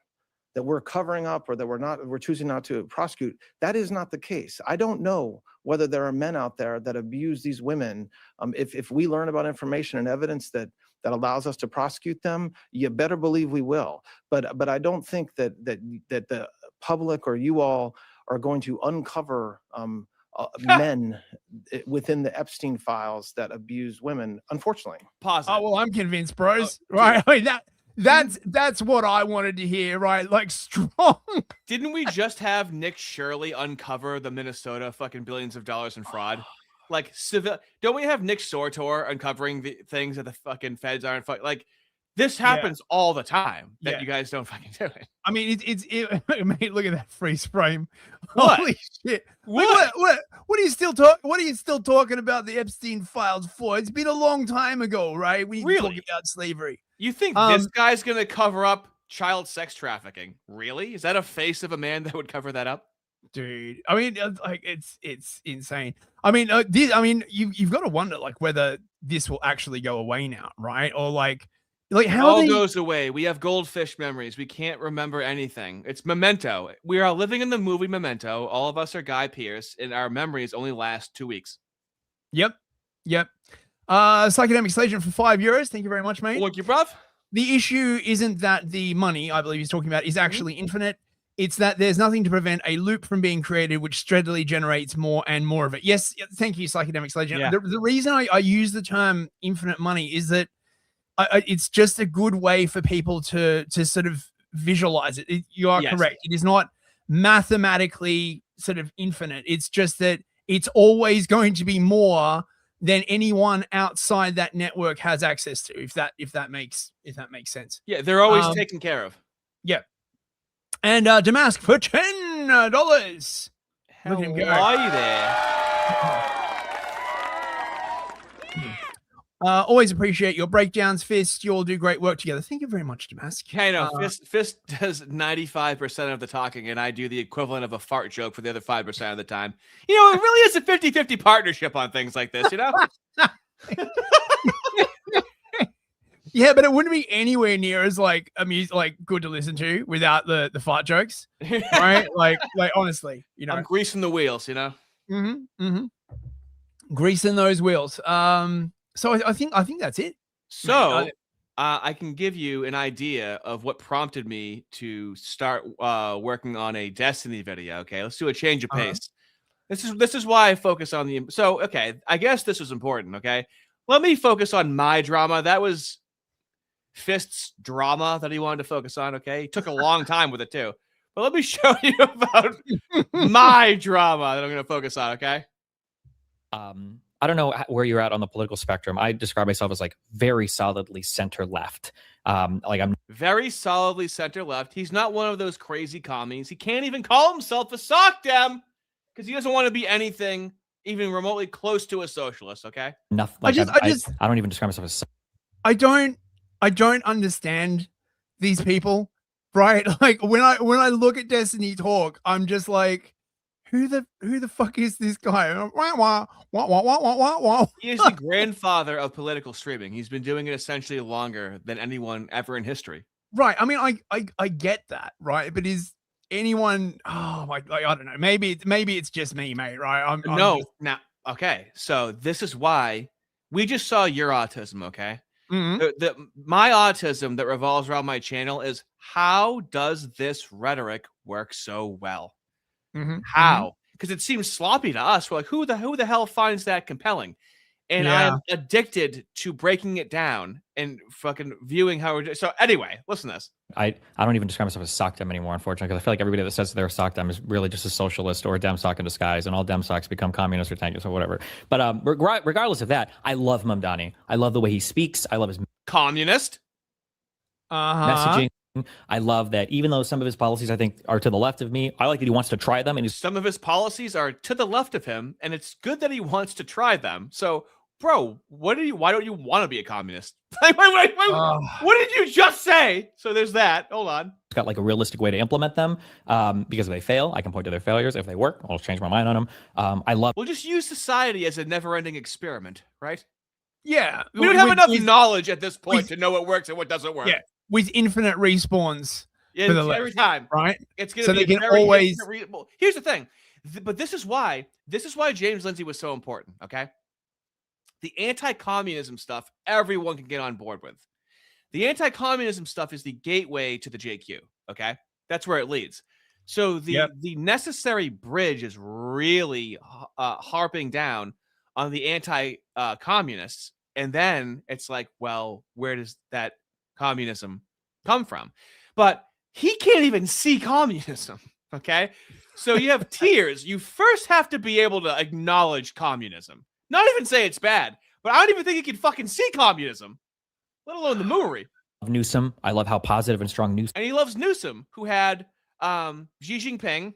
that we're covering up or that we're choosing not to prosecute. That is not the case. I don't know whether there are men out there that abuse these women. If we learn about information and evidence that allows us to prosecute them, you better believe we will. But I don't think that the public or you all are going to uncover men within the Epstein files that abuse women, unfortunately. Pause. Oh, well, I'm convinced, bros. Right? I mean, that's what I wanted to hear, right? Like, strong. Didn't we just have Nick Shirley uncover the Minnesota fucking billions of dollars in fraud? Like, don't we have Nick Sortor uncovering the things that the fucking feds aren't like? This happens all the time that you guys don't fucking do it. I mean, mate, look at that freeze frame. What? Holy shit. What are you still talking about the Epstein files for? It's been a long time ago, right? We talking about slavery. You think this guy's going to cover up child sex trafficking? Really? Is that a face of a man that would cover that up? Dude, I mean, like it's insane. I mean, you've got to wonder like whether this will actually go away now, right? Or like how all goes away. We have goldfish memories. We can't remember anything. It's Memento. We are living in the movie Memento. All of us are Guy Pearce, and our memories only last 2 weeks. Yep. Psychedemic Station for €5. Thank you very much, mate. Thank you, bruv. The issue isn't that the money, I believe he's talking about, is actually infinite. It's that there's nothing to prevent a loop from being created, which steadily generates more and more of it. Yes, thank you, Psychedemics Legend. Yeah. The reason I use the term infinite money is that it's just a good way for people to sort of visualize it. You are correct. It is not mathematically sort of infinite. It's just that it's always going to be more than anyone outside that network has access to. If that makes sense. Yeah, they're always taken care of. Yeah. And Damask for $10. Look at him go. Are you there? Always appreciate your breakdowns, Fist. You all do great work together. Thank you very much, Damask. I know. Fist does 95% of the talking, and I do the equivalent of a fart joke for the other 5% of the time. You know, it really is a 50-50 partnership on things like this, you know? Yeah, but it wouldn't be anywhere near as like good to listen to without the fart jokes, right? like honestly, you know, I'm greasing the wheels, you know. Greasing those wheels. So I think that's it. So I can give you an idea of what prompted me to start working on a Destiny video. Okay, let's do a change of pace. This is why I focus on the. So okay, I guess this was important. Okay, let me focus on my drama. That was Fist's drama that he wanted to focus on. Okay, he took a long time with it too. But let me show you about my drama that I'm going to focus on. Okay. I don't know where you're at on the political spectrum. I describe myself as like very solidly center left. Like I'm very solidly center left. He's not one of those crazy commies. He can't even call himself a sock dem because he doesn't want to be anything even remotely close to a socialist. Okay. Nothing. Like I don't even describe myself as. I don't understand these people, right? Like when I look at Destiny talk, I'm just like, who the fuck is this guy? He is the grandfather of political streaming. He's been doing it essentially longer than anyone ever in history. Right. I mean, I get that, right? But is anyone? Oh my! Like, I don't know. Maybe it's just me, mate. Right? Now, okay. So this is why we just saw your autism. Okay. My autism that revolves around my channel is how does this rhetoric work so well? How? Because it seems sloppy to us. We're like, who the hell finds that compelling? And I'm addicted to breaking it down and fucking viewing how we're doing. So anyway, listen to this. I don't even describe myself as sock dem anymore, unfortunately, because I feel like everybody that says they're a sock dem is really just a socialist or a dem sock in disguise, and all dem socks become communists or tankists or whatever. But regardless of that, I love Mamdani. I love the way he speaks. I love his communist messaging. I love that even though some of his policies I think are to the left of me, I like that he wants to try them. And some of his policies are to the left of him, and it's good that he wants to try them. So, bro, why don't you want to be a communist? Wait, what did you just say? So there's that. Hold on. It's got like a realistic way to implement them because if they fail, I can point to their failures. If they work, I'll change my mind on them. We'll just use society as a never-ending experiment, right? Yeah. We don't have enough knowledge at this point to know what works and what doesn't work. Yeah. With infinite respawns for the left, every time, right? It's going so to they be can always. Here's the thing, but this is why James Lindsay was so important. Okay, the anti-communism stuff everyone can get on board with. The anti-communism stuff is the gateway to the JQ. Okay, that's where it leads. So the necessary bridge is really harping down on the anti-communists, and then it's like, well, where does that communism come from? But he can't even see communism. Okay, so you have tiers. You first have to be able to acknowledge communism, not even say it's bad. But I don't even think he can fucking see communism, let alone the mooery. Newsom, I love how positive and strong Newsom. And he loves Newsom, who had Xi Jinping,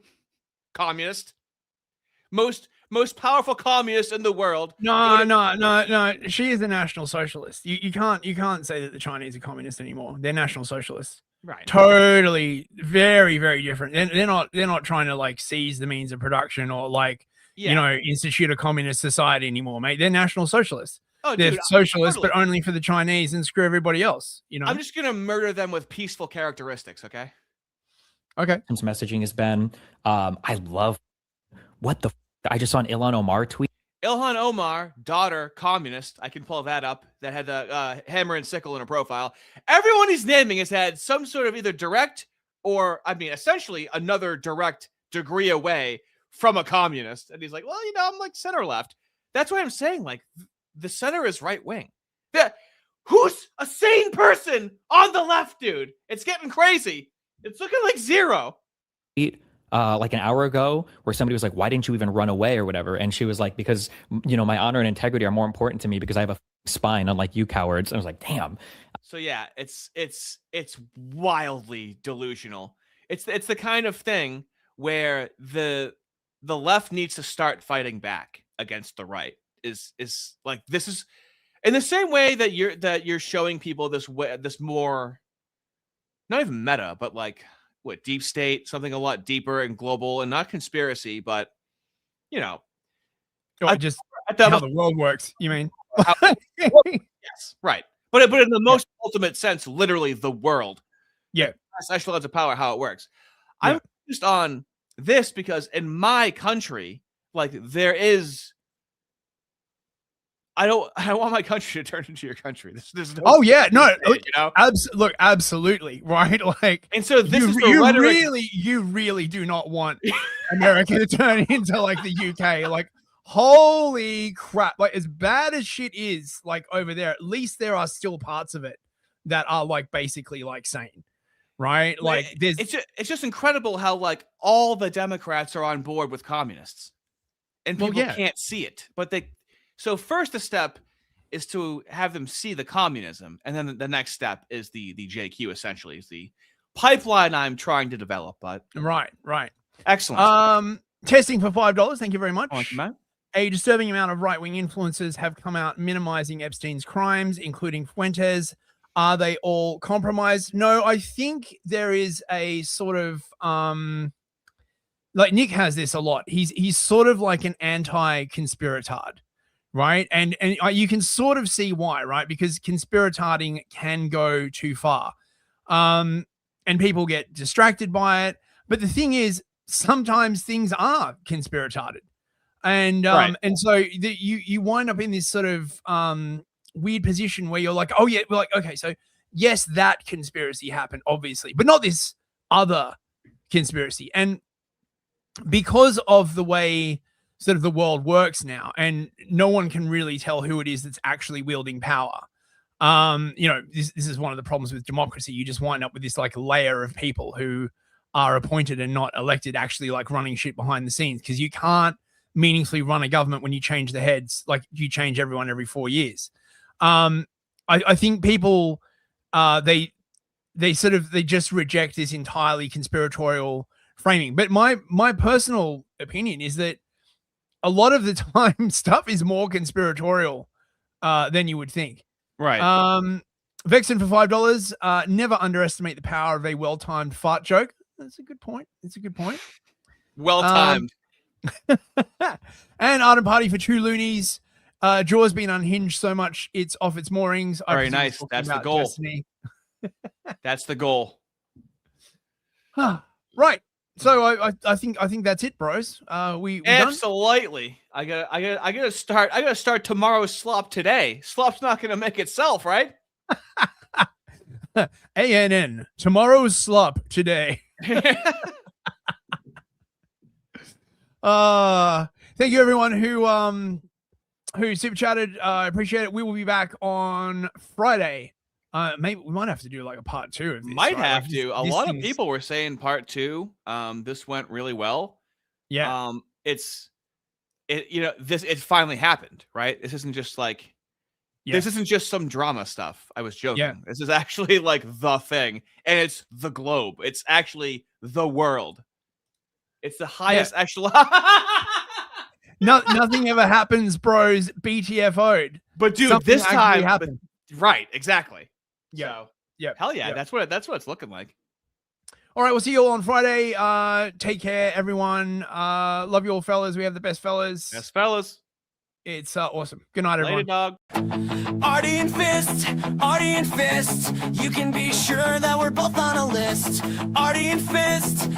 communist, most powerful communist in the world. No. She is a national socialist. You can't say that the Chinese are communist anymore. They're national socialists. Right. Totally, very, very different. They're not trying to like seize the means of production or like institute a communist society anymore, mate. They're national socialists. Oh, they're dude, socialists, but only for the Chinese and screw everybody else. You know. I'm just gonna murder them with peaceful characteristics. Okay. Okay. His messaging has been, I love what the. I just saw an Ilhan Omar tweet. Ilhan Omar, daughter, communist. I can pull that up. That had the hammer and sickle in her profile. Everyone he's naming has had some sort of either direct or I mean, essentially another direct degree away from a communist. And he's like, well, I'm like center left. That's what I'm saying. Like the center is right wing. Who's a sane person on the left, dude? It's getting crazy. It's looking like zero. Like an hour ago, where somebody was like, why didn't you even run away or whatever? And she was like, because, my honor and integrity are more important to me because I have a spine, unlike you cowards. And I was like, damn. So yeah, it's wildly delusional. It's the kind of thing where the left needs to start fighting back against the right. Is like, this is in the same way that you're showing people this more, not even meta, but like what, deep state, something a lot deeper and global and not conspiracy, but just how the world works, you mean? Yes, right. But in the most ultimate sense, literally the world. Yeah. Echelons of power, how it works. Yeah. I'm focused on this because in my country, like there is, I don't want my country to turn into your country. There's no look, absolutely, right? Like, and so this is the you rhetoric. You really do not want America to turn into like the UK. Like, holy crap! Like, as bad as shit is, like over there, at least there are still parts of it that are like basically like sane, right? Like, it's just incredible how like all the Democrats are on board with communists, and people can't see it, but they. So first, the step is to have them see the communism, and then the next step is the JQ. Essentially, is the pipeline I'm trying to develop. But right, excellent. Testing for $5. Thank you very much. Thank you, man. A disturbing amount of right-wing influencers have come out minimizing Epstein's crimes, including Fuentes. Are they all compromised? No, I think there is a sort of like Nick has this a lot. He's sort of like an anti-conspiratard. Right. And you can sort of see why, right? Because conspiratarding can go too far. And people get distracted by it. But the thing is, sometimes things are conspiratarded. And and so you wind up in this sort of weird position where you're like, oh yeah, we're like, okay, so yes, that conspiracy happened, obviously, but not this other conspiracy. And because of the way sort of the world works now, and no one can really tell who it is that's actually wielding power. This is one of the problems with democracy. You just wind up with this like layer of people who are appointed and not elected, actually like running shit behind the scenes, because you can't meaningfully run a government when you change the heads, like you change everyone every 4 years. I think people they just reject this entirely conspiratorial framing. But my personal opinion is that a lot of the time stuff is more conspiratorial than you would think. Right. Vexen for $5. Never underestimate the power of a well-timed fart joke. That's a good point. Well-timed. And Ardent Party for 2 loonies. Jaw's been unhinged so much it's off its moorings. Very nice. That's the goal. That's the goal. Right. So I think that's it, bros. We absolutely. Done? I gotta start tomorrow's slop today. Slop's not gonna make itself, right? ANN. Tomorrow's slop today. Thank you everyone who super chatted. I appreciate it. We will be back on Friday. Maybe we might have to do like a part 2 of this. Might have to. A lot of people were saying part 2. This went really well. Yeah. It finally happened, right? This isn't just like this isn't just some drama stuff. I was joking. Yeah. This is actually like the thing, and it's the globe. It's actually the world. It's the highest echelon. Nothing ever happens, bros. BTFO'd. But dude, Something this time happened. Right, exactly. Yeah. So, yeah. Hell yeah. That's what it's looking like. All right, we'll see you all on Friday. Take care, everyone. Love you all, fellas. We have the best fellas. Best fellas. It's awesome. Good night, everyone. Later, dog. Artie and Fist. You can be sure that we're both on a list. Artie and Fist.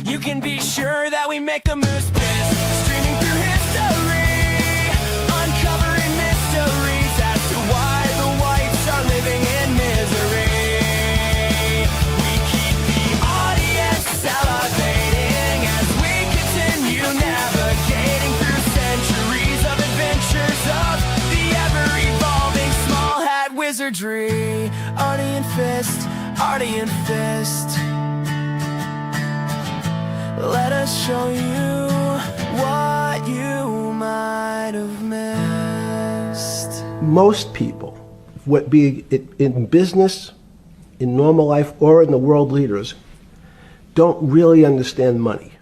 You can be sure that we make the moose piss. Streaming through history, uncovering mysteries as to why the whites are living in misery. We keep history. Artie and Fist, Artie and Fist. Let us show you what you might have missed. Most people, be it in business, in normal life, or in the world leaders, don't really understand money.